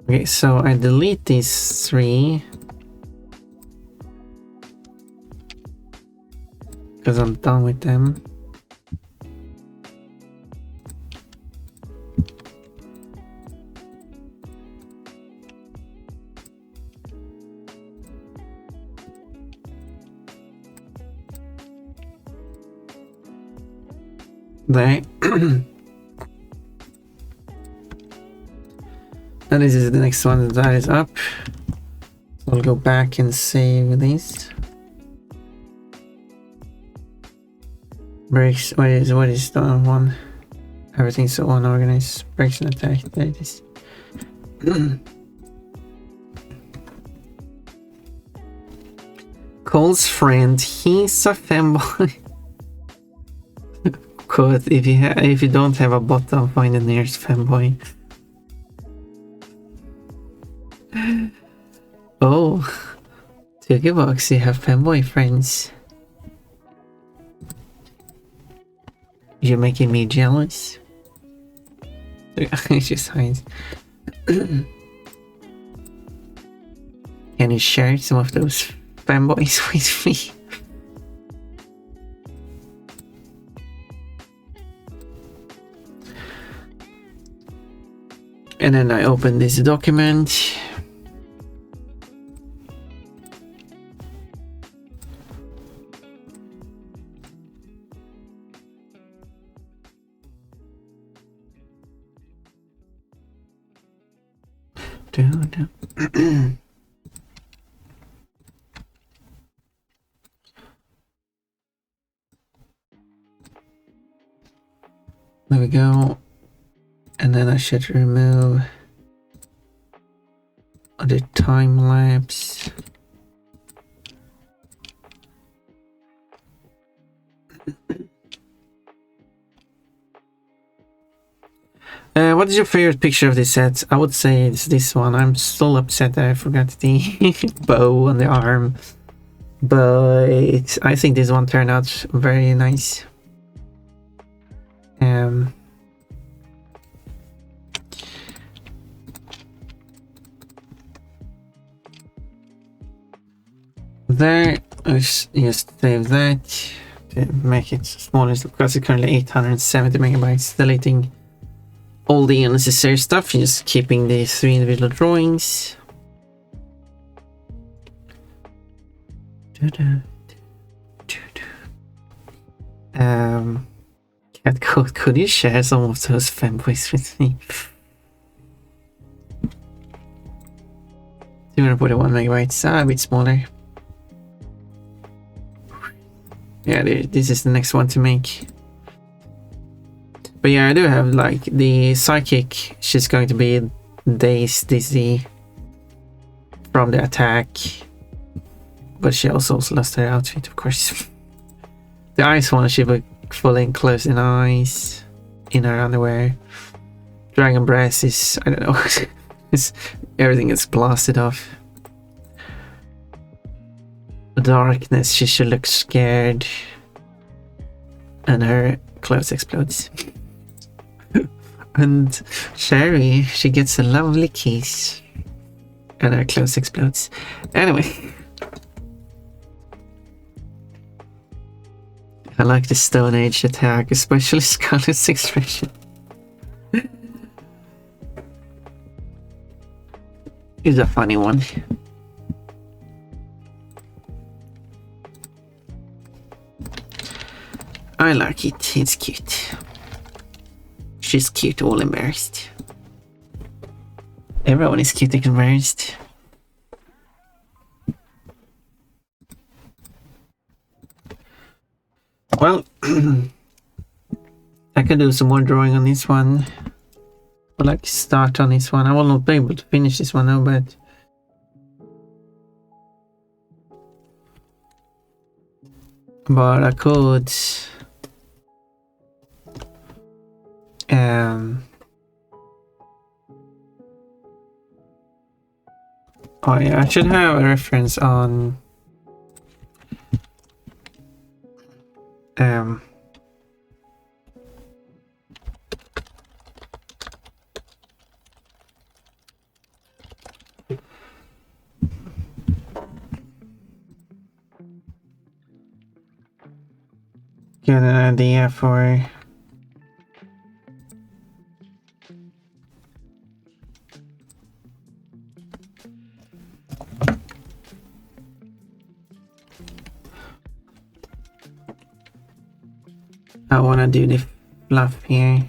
Okay, so I delete these 3 because I'm done with them. There. And this is the next one that is up. So I'll go back and save this. Breaks. What is the one? Everything's so unorganized. Breaks and attack. There it is. Cole's friend. He's a femboy. Code. If you don't have a bottom, find the nearest femboy. Oh, Tuggybox, you have femboy friends. You're making me jealous. It's just hides. Can you share some of those femboys with me? And then I open this document. There we go. And then I should remove the time lapse. What is your favorite picture of this set? I would say it's this one. I'm still upset that I forgot the bow on the arm, but I think this one turned out very nice. There, I just save that to make it smaller because it's currently 870 megabytes. Deleting all the unnecessary stuff, just keeping the 3 individual drawings. Cat Code, could you share some of those femboys with me? 241 megabytes, a bit smaller. Yeah, this is the next one to make. But yeah, I do have like the psychic. She's going to be dazed, dizzy from the attack. But she also lost her outfit, of course. The ice one, she will fully enclosed in ice, in her underwear. Dragon breath is, I don't know, everything is blasted off. Darkness, she should look scared. And her clothes explodes. And Sherry, she gets a lovely kiss. And her clothes explodes. Anyway. I like the Stone Age attack, especially Scarlet's expression. It's a funny one. I like it, it's cute. She's cute, all embarrassed. Everyone is cute and embarrassed. Well, I can do some more drawing on this one. I'd like to start on this one. I will not be able to finish this one now, but I could oh yeah, I should have a reference on Got an idea for I wanna do the fluff here.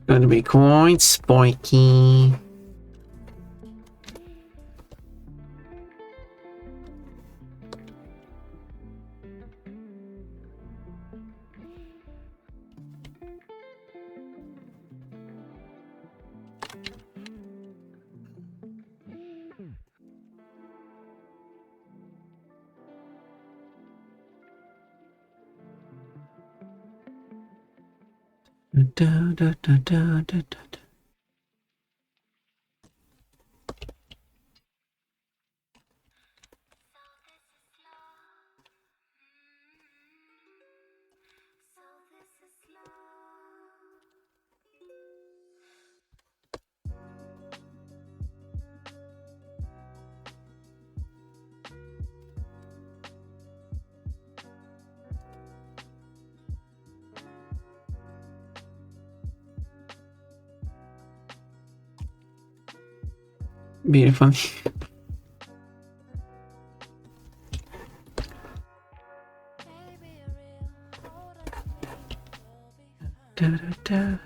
Gonna be quite spiky. Beautiful. Da, da, da.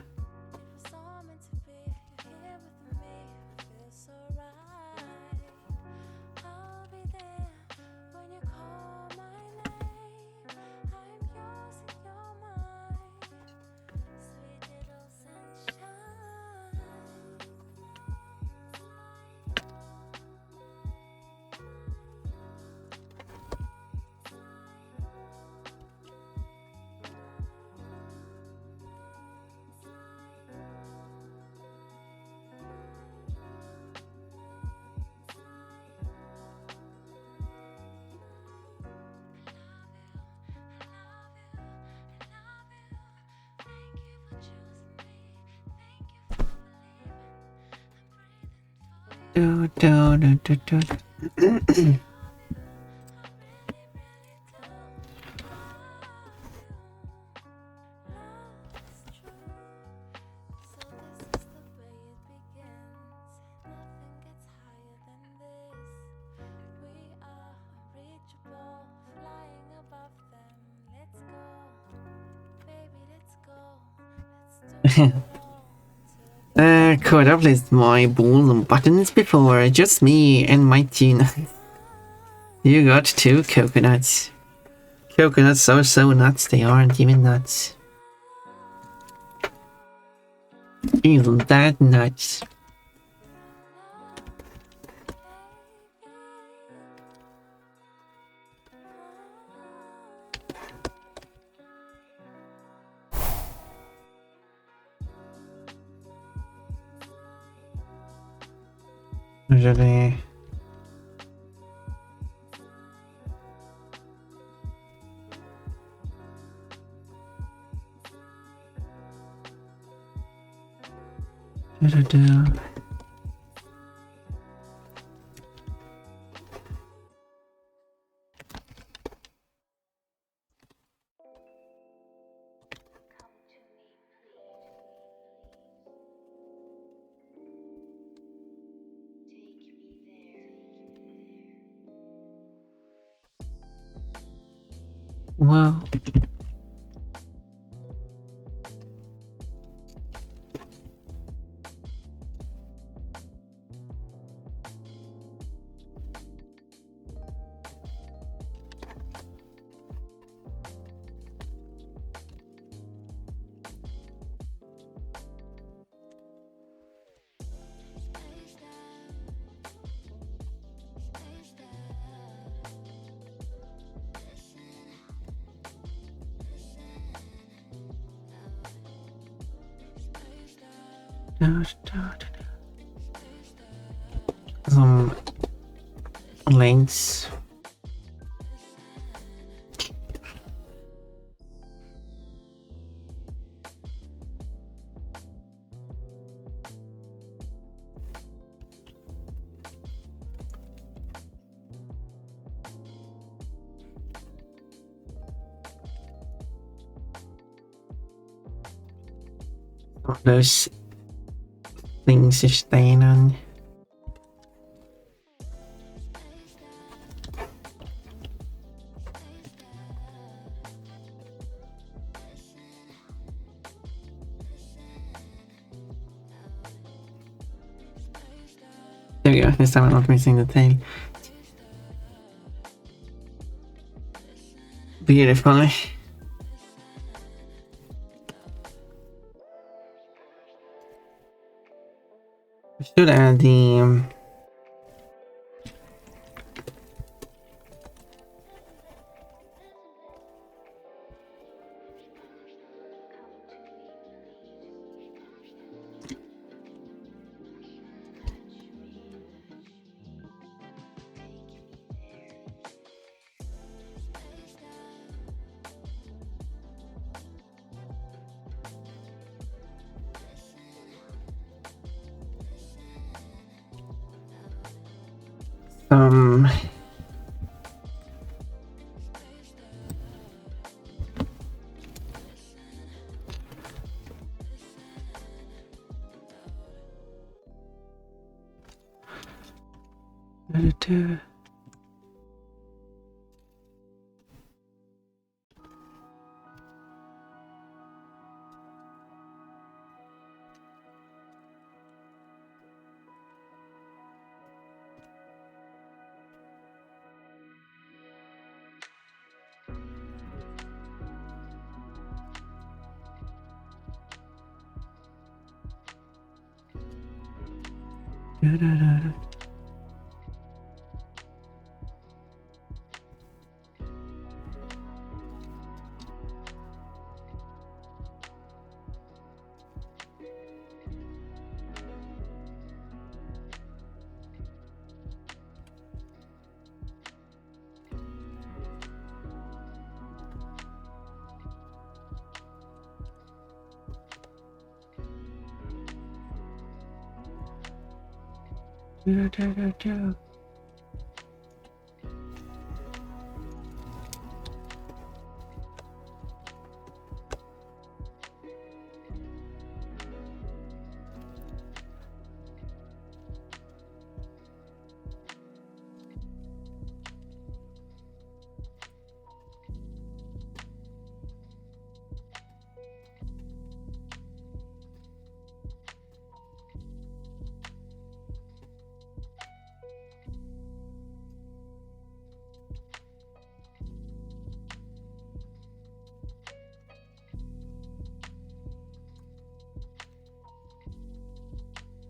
Do, do, do, do, do. Could have placed my balls and buttons before, just me and my tuna. You got 2 coconuts. Coconuts are so nuts, they aren't even nuts. Isn't that nuts? Really? Da-da-da. Well, Some links. Those things are staying on. There we go, this time I'm not missing the tail. Beautiful. We should add the some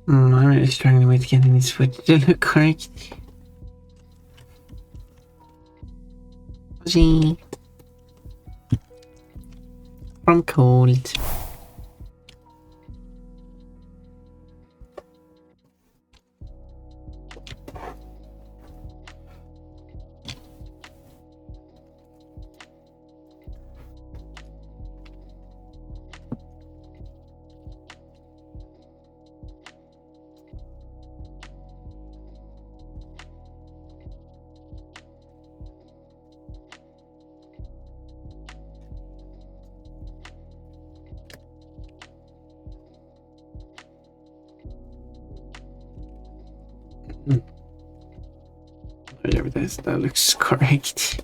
I'm really struggling with getting this footage to look correct. Gee. I'm cold. Whatever that looks correct.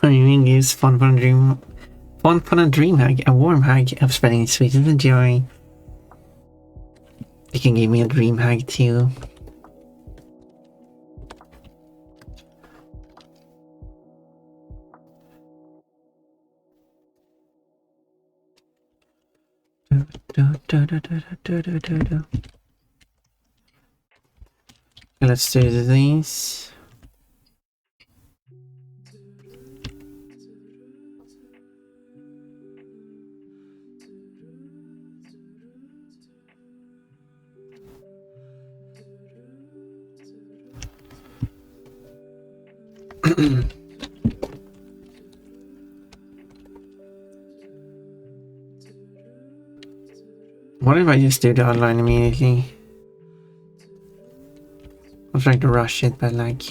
Dreaming is fun for a dream. Fun for a dream hug, a warm hug of spending sweet and joy. You can give me a dream hug too. Let's do this. What if I just do the online immediately? I'm trying to rush it, but like...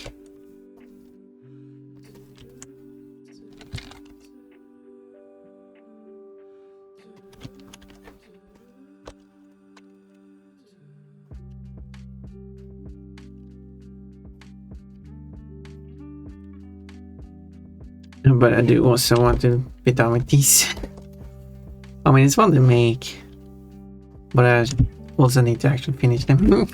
But I do also want to be done with these. I mean, it's fun to make, but I also need to actually finish them.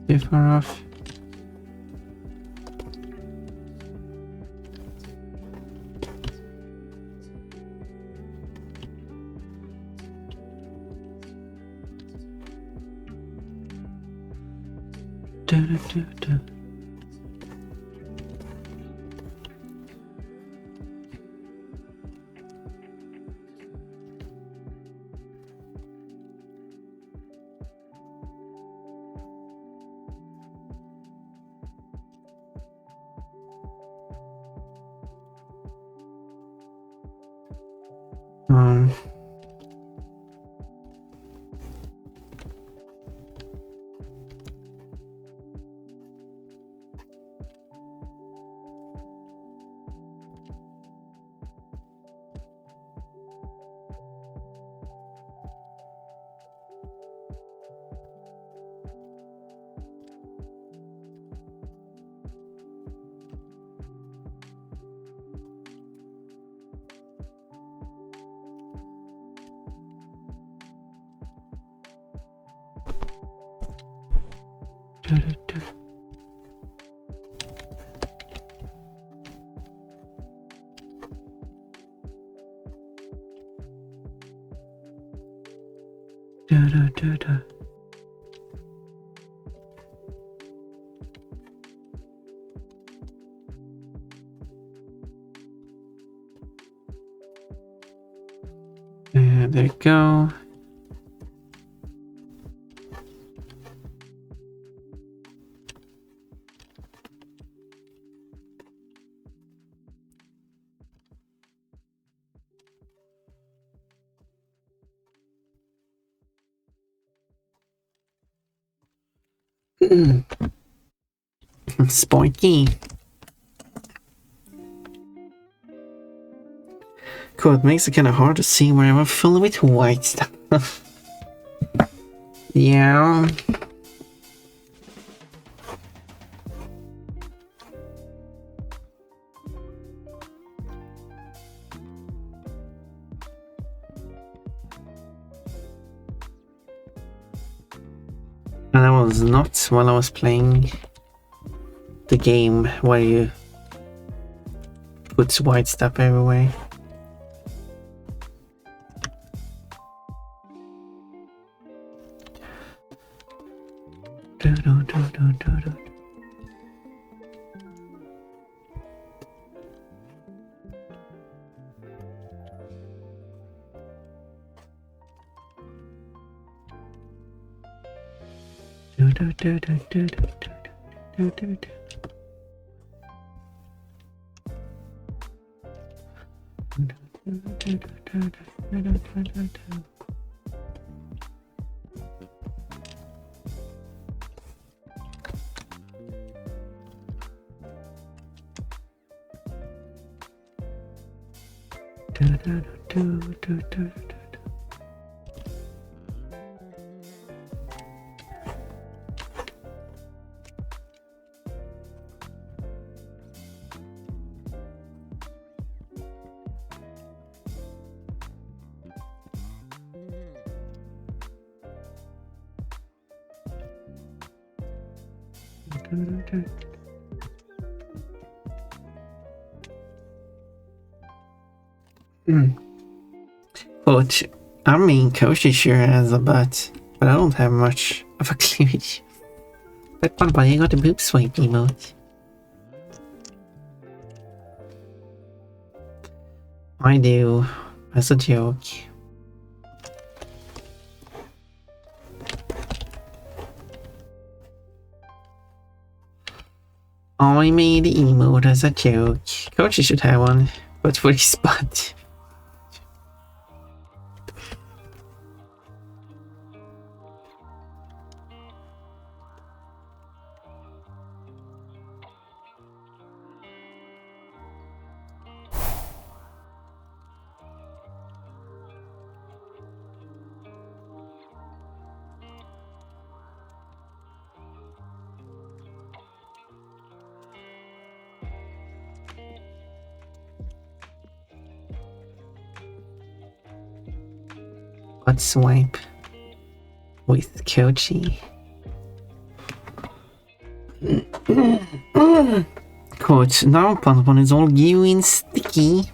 Too far off. Da. Um, da. Da. And there you go. Spiky. Cool, it makes it kind of hard to see where I'm full with white stuff. Yeah. And that was not while I was playing the game where you put white stuff everywhere. But I mean, Koshi sure has a butt, but I don't have much of a cleavage. But one boy, I got a boob swipe emote. I do, as a joke. I made the emote as a joke. Koshi should have one, but for his butt. Butt swipe with Kochi. Coach, now Pantapon is all gooey and sticky.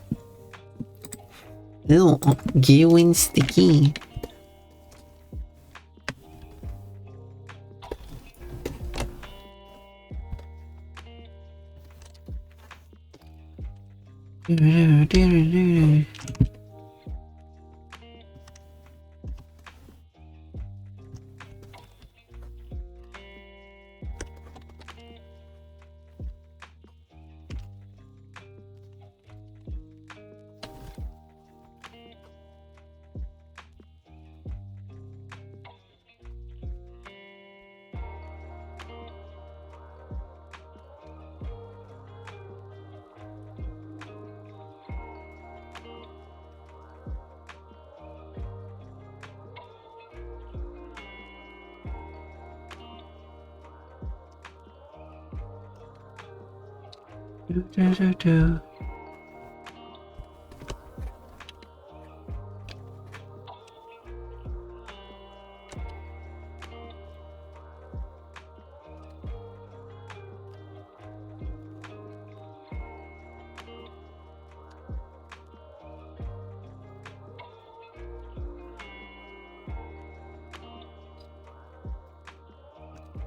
Ew, gooey and sticky.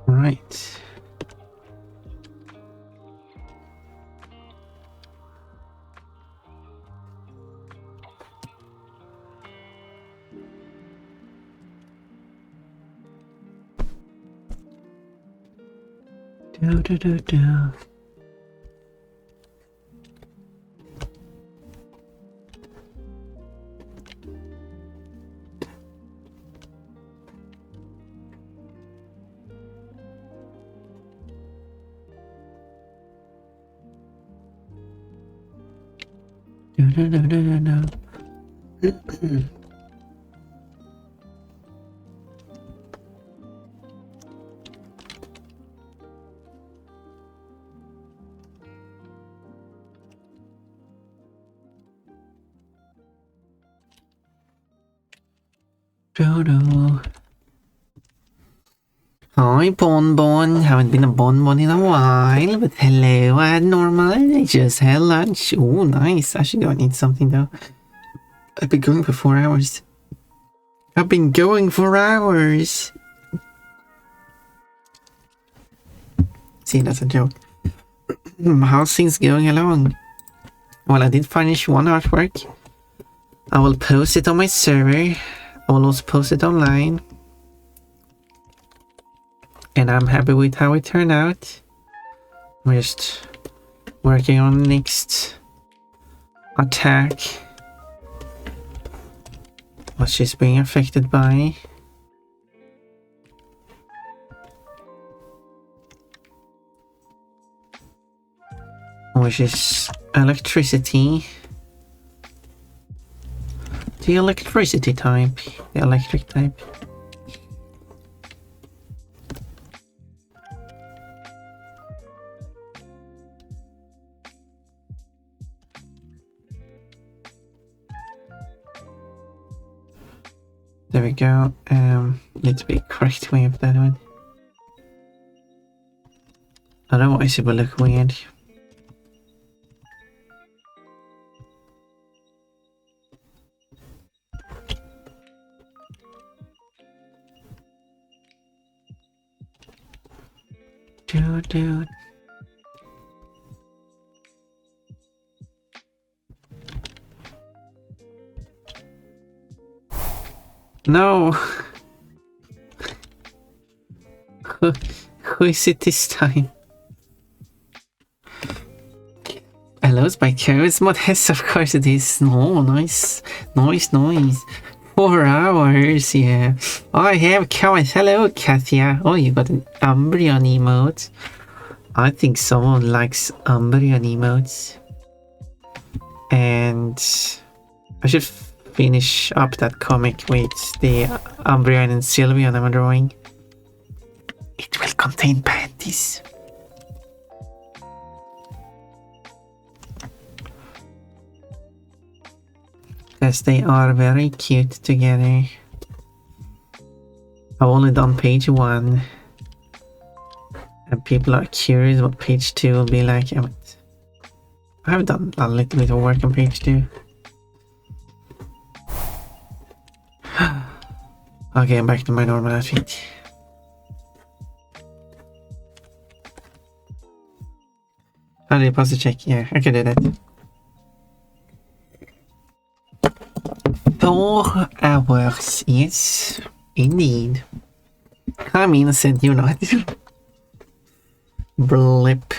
Right. Do do do do. Do do do do do do. Dodo. Hi, Bonbon. Haven't been a Bonbon in a while, but hello, Abnormal. I just had lunch. Oh, nice. I should go and eat something though. I've been going for 4 hours. I've been going for hours. See, that's a joke. How's things going along? Well, I did finish one artwork. I will post it on my server. I will also post it online. And I'm happy with how it turned out. We're just working on the next attack. What she's being affected by. Which is electricity. The electricity type. The electric type. There we go. Need to be correct way of that one. Otherwise it will look weird. Dude. No. Who is it this time? Hello, my charisma test, of course it is. No, nice. 4 hours, yeah. I have comments. Hello, Katia. Oh, you got an Umbreon emote. I think someone likes Umbreon emotes. And I should finish up that comic with the Umbreon and Sylveon I'm drawing. It will contain panties. Because they are very cute together. I've only done page 1. And people are curious what page 2 will be like. I've done a little bit of work on page 2. Okay, I'm back to my normal outfit. How do you pause the check? Yeah, I can do that. 4 hours, yes, indeed. I'm innocent, you're not. Blip.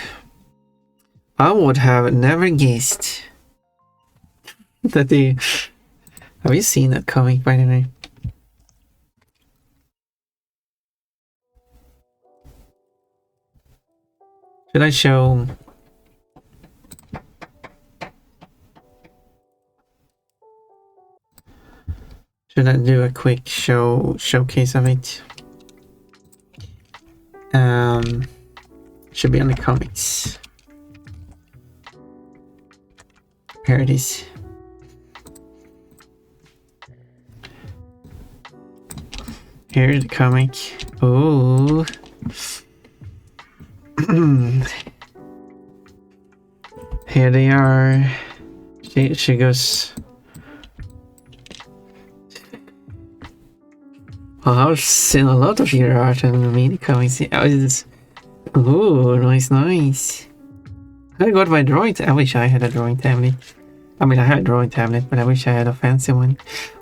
I would have never guessed that they... Have you seen that comic, by the way? Should I show... Should I do a quick showcase of it? Should be on the comics. Here it is. Here's the comic. Oh. Here they are. She goes. Oh, I've seen a lot of your art and the mini comics. Oh, nice. I got my drawing. I wish I had a drawing tablet. I mean, I had a drawing tablet, but I wish I had a fancy one.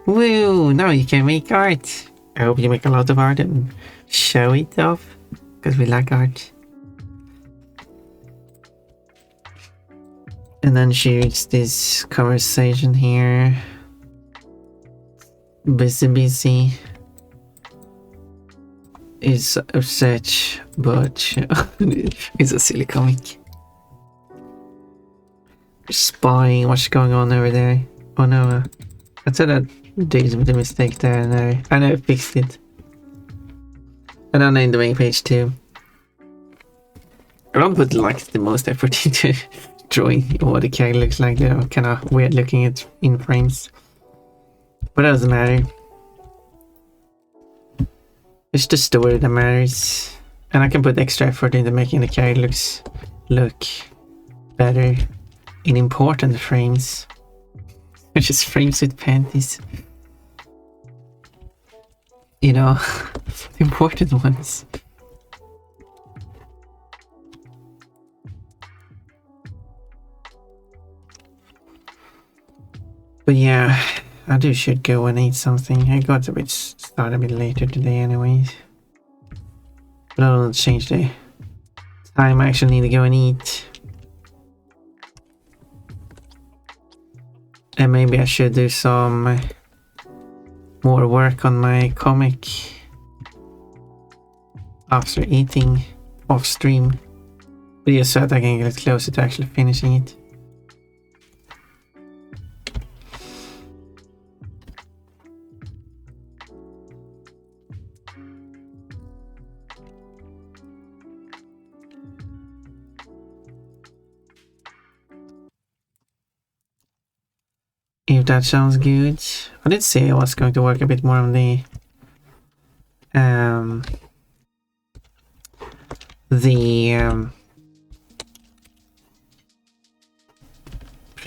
Woo! Now you can make art. I hope you make a lot of art and show it off, because we like art. And then she reads this conversation here. Busy. Is upset, but it's a silly comic. Spying what's going on over there. Oh no, I said I did the mistake there and there. I know I fixed it. And I named the main page too. I don't put like the most effort into drawing what the character looks like. They're kind of weird looking at in frames, but it doesn't matter. It's the story that matters, and I can put extra effort into making the character look better in important frames, which is frames with panties. You know, the important ones. But yeah, I should go and eat something. I got started a bit later today anyways. But I don't change the time. I actually need to go and eat. And maybe I should do some more work on my comic after eating off stream. But just so that I can get closer to actually finishing it. If that sounds good. I did say I was going to work a bit more on the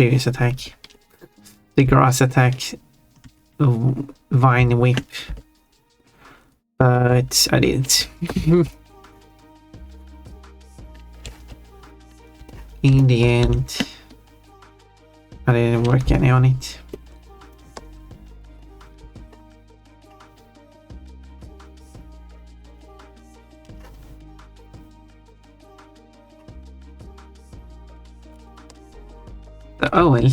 previous attack. The grass attack, vine whip, but I didn't. In the end, I didn't work any on it. Oh well.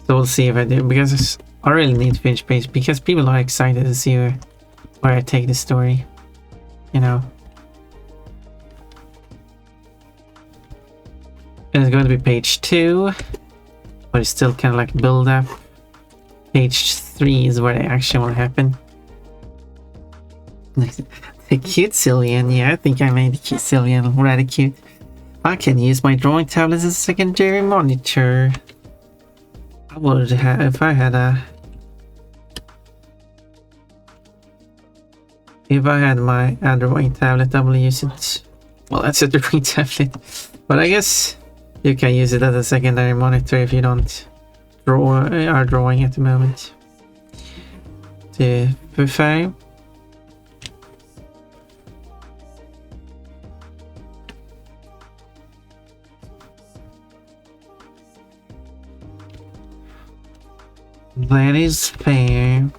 So we'll see if I do, because I really need to finish page, because people are excited to see where I take the story, you know. And it's going to be page 2, but it's still kind of like build up. Page 3 is where the action will happen. The cute Sylvian, yeah, I think I made the cute Sylvian rather cute. I can use my drawing tablet as a secondary monitor. I would have if I had my drawing tablet, I will use it. Well, that's a drawing tablet, but I guess you can use it as a secondary monitor if you don't are drawing at the moment. The buffet. That is fair.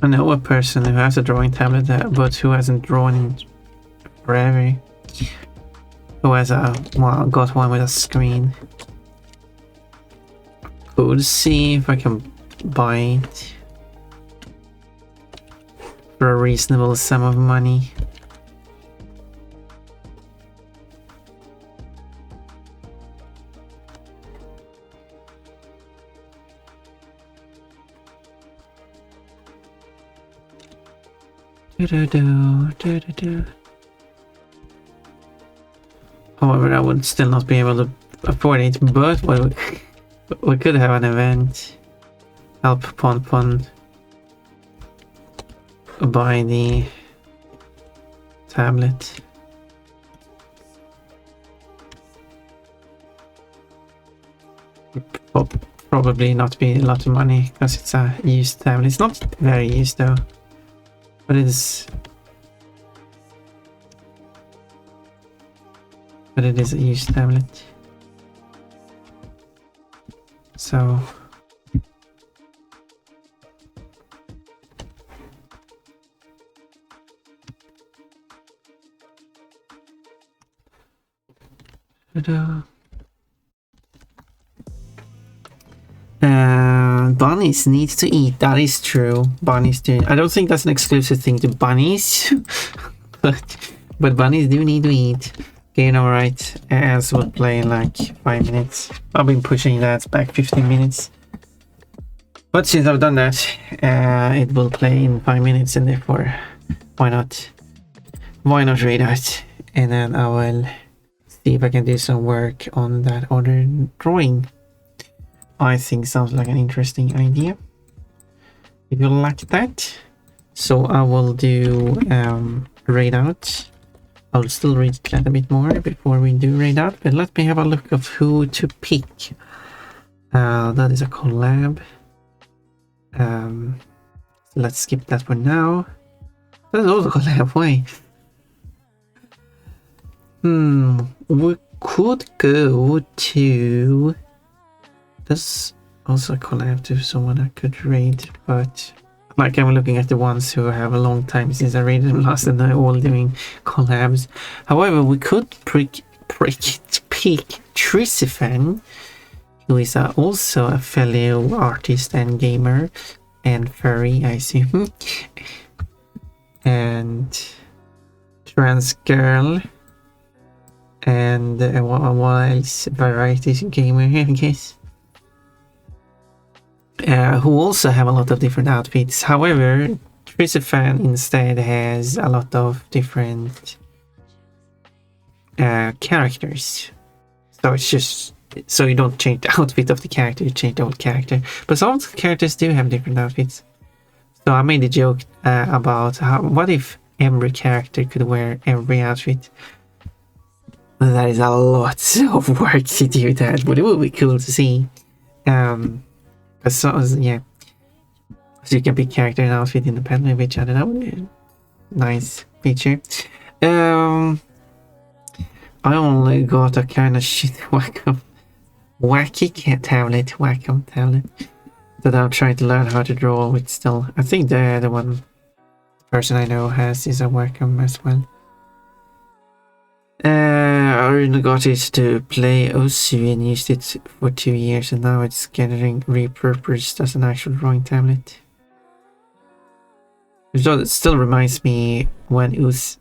I know a person who has a drawing tablet but who hasn't drawn in forever. Who has got one with a screen. Could see if I can buy it for a reasonable sum of money. However, I would still not be able to afford it, but we could have an event. Help Pon buy the tablet. Probably not be a lot of money because it's a used tablet. It's not very used though, but it is. But it is a used tablet. So bunnies need to eat. That is true. Bunnies do. I don't think that's an exclusive thing to bunnies, but bunnies do need to eat. Okay, alright, as will play in like 5 minutes. I've been pushing that back 15 minutes. But since I've done that, it will play in 5 minutes, and therefore, why not read out? And then I will see if I can do some work on that other drawing. I think sounds like an interesting idea. If you like that. So I will do raid out. I'll still read that a bit more before we do raid out, but let me have a look of who to pick. That is a collab. Let's skip that for now. That is also a collab. Why? We could go to. That's also a collab to someone I could raid, but like I'm looking at the ones who have a long time since I raided them last, and they're all doing collabs. However, we could pick Trisifan, who is also a fellow artist and gamer and furry, I assume, and trans girl, and what else? Variety gamer, I guess. Who also have a lot of different outfits. However, Trisafan instead has a lot of different characters. So it's just so you don't change the outfit of the character, you change the whole character. But some of the characters do have different outfits. So I made a joke about what if every character could wear every outfit. That is a lot of work to do that, but it would be cool to see. So you can pick character and outfit independently of each other. That would be a nice feature. I only got a kind of shit wacky tablet that I'm trying to learn how to draw with still. I think the one person I know has is a Wacom as well. I originally got it to play Osu and used it for 2 years, and now it's getting repurposed as an actual drawing tablet. It still reminds me when Osu,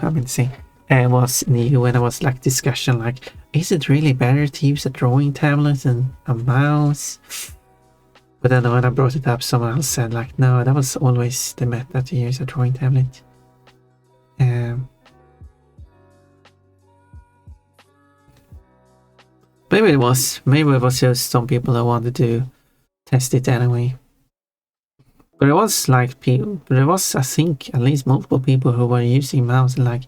I mean to say, was new, when there was like discussion like, is it really better to use a drawing tablet than a mouse? But then when I brought it up, someone else said like, no, that was always the method to use a drawing tablet. Maybe it was just some people that wanted to test it anyway. But it was like there was, I think, at least multiple people who were using mouse and like,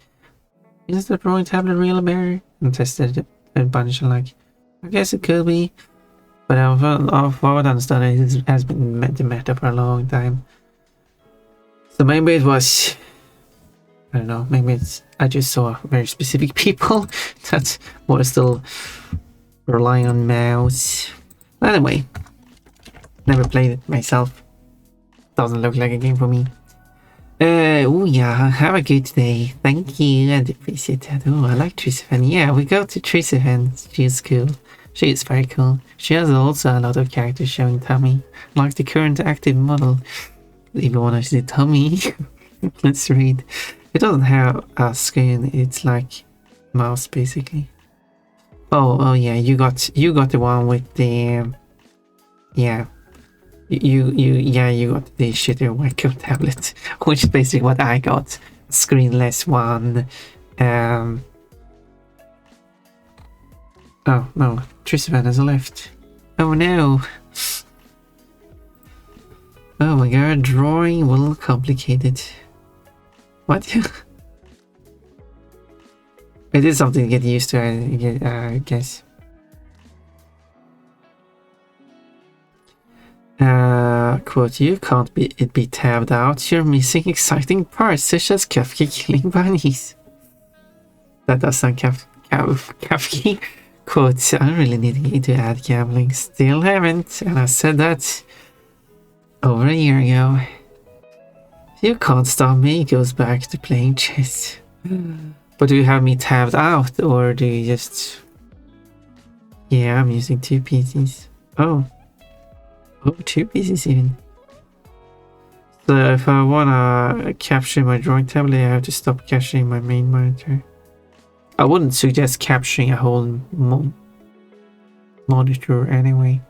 is the drawing tablet really better? And tested it a bunch of like, I guess it could be, but I've understood it has been the meta for a long time. So maybe it was, I don't know, maybe I just saw very specific people that were still relying on mouse. But anyway, never played it myself. Doesn't look like a game for me. Oh yeah, have a good day. Thank you, I appreciate that. Oh, I like Trisafan. Yeah, we go to Trisafan. She's cool. She is very cool. She has also a lot of characters showing tummy, like the current active model. If you want to see tummy, let's read. It doesn't have a screen. It's like mouse basically. Oh yeah, you got the one with the yeah. You got the shitter Wacom tablet, which is basically what I got. Screenless one. Oh no, Trisafan has left. Oh no. Oh my god, drawing a little complicated. What? It is something to get used to, I guess. Quote, you can't be tabbed out. You're missing exciting parts such as Kafka killing bunnies. That does sound Kafka. Quote, I'm really needing to add gambling. Still haven't, and I said that over a year ago. You can't stop me. Goes back to playing chess. But do you have me tabbed out, or do you just... Yeah, I'm using 2 PCs. Oh, 2 PCs even. So if I wanna capture my drawing tablet, I have to stop capturing my main monitor. I wouldn't suggest capturing a whole monitor anyway.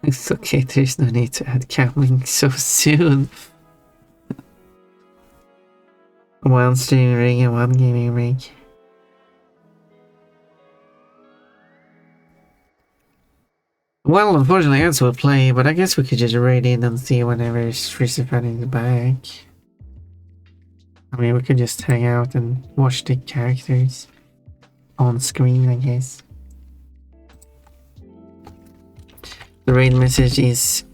It's okay, there's no need to add gambling so soon. One streaming rig and one gaming rig. Well, unfortunately, Ants will play, but I guess we could just raid in and see whenever Trisafan is back. I mean, we could just hang out and watch the characters on screen, I guess. The raid message is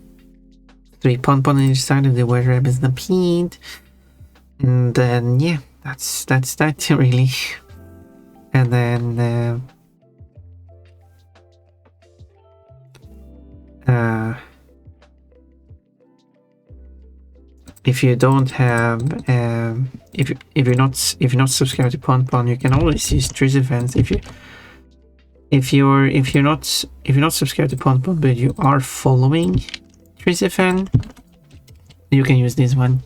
3 pon on each side of the word rep is stampede. And then, yeah, that's that really. And then, if you don't have if you're not subscribed to Pon, you can always use Trisafan. If you're not subscribed to Pon, but you are following Trisafan, you can use this one.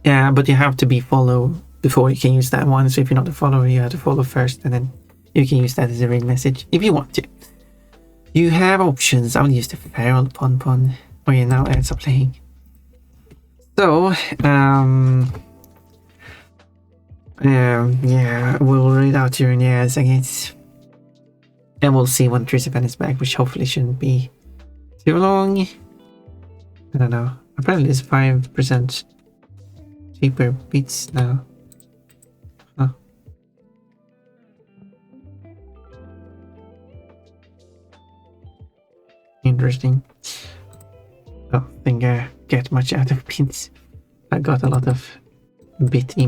Yeah, but you have to be followed before you can use that one. So if you're not a follower, you have to follow first, and then You can use that as a raid message if you want to. You have options. I'll use the feral pon. Okay, now ads are playing. So, yeah, we'll read out during the ads, I guess. And we'll see when Tristan is back, which hopefully shouldn't be too long. I don't know. Apparently it's 5% cheaper beats now. Huh. Interesting. I don't think I get much out of beats. I got a lot of bit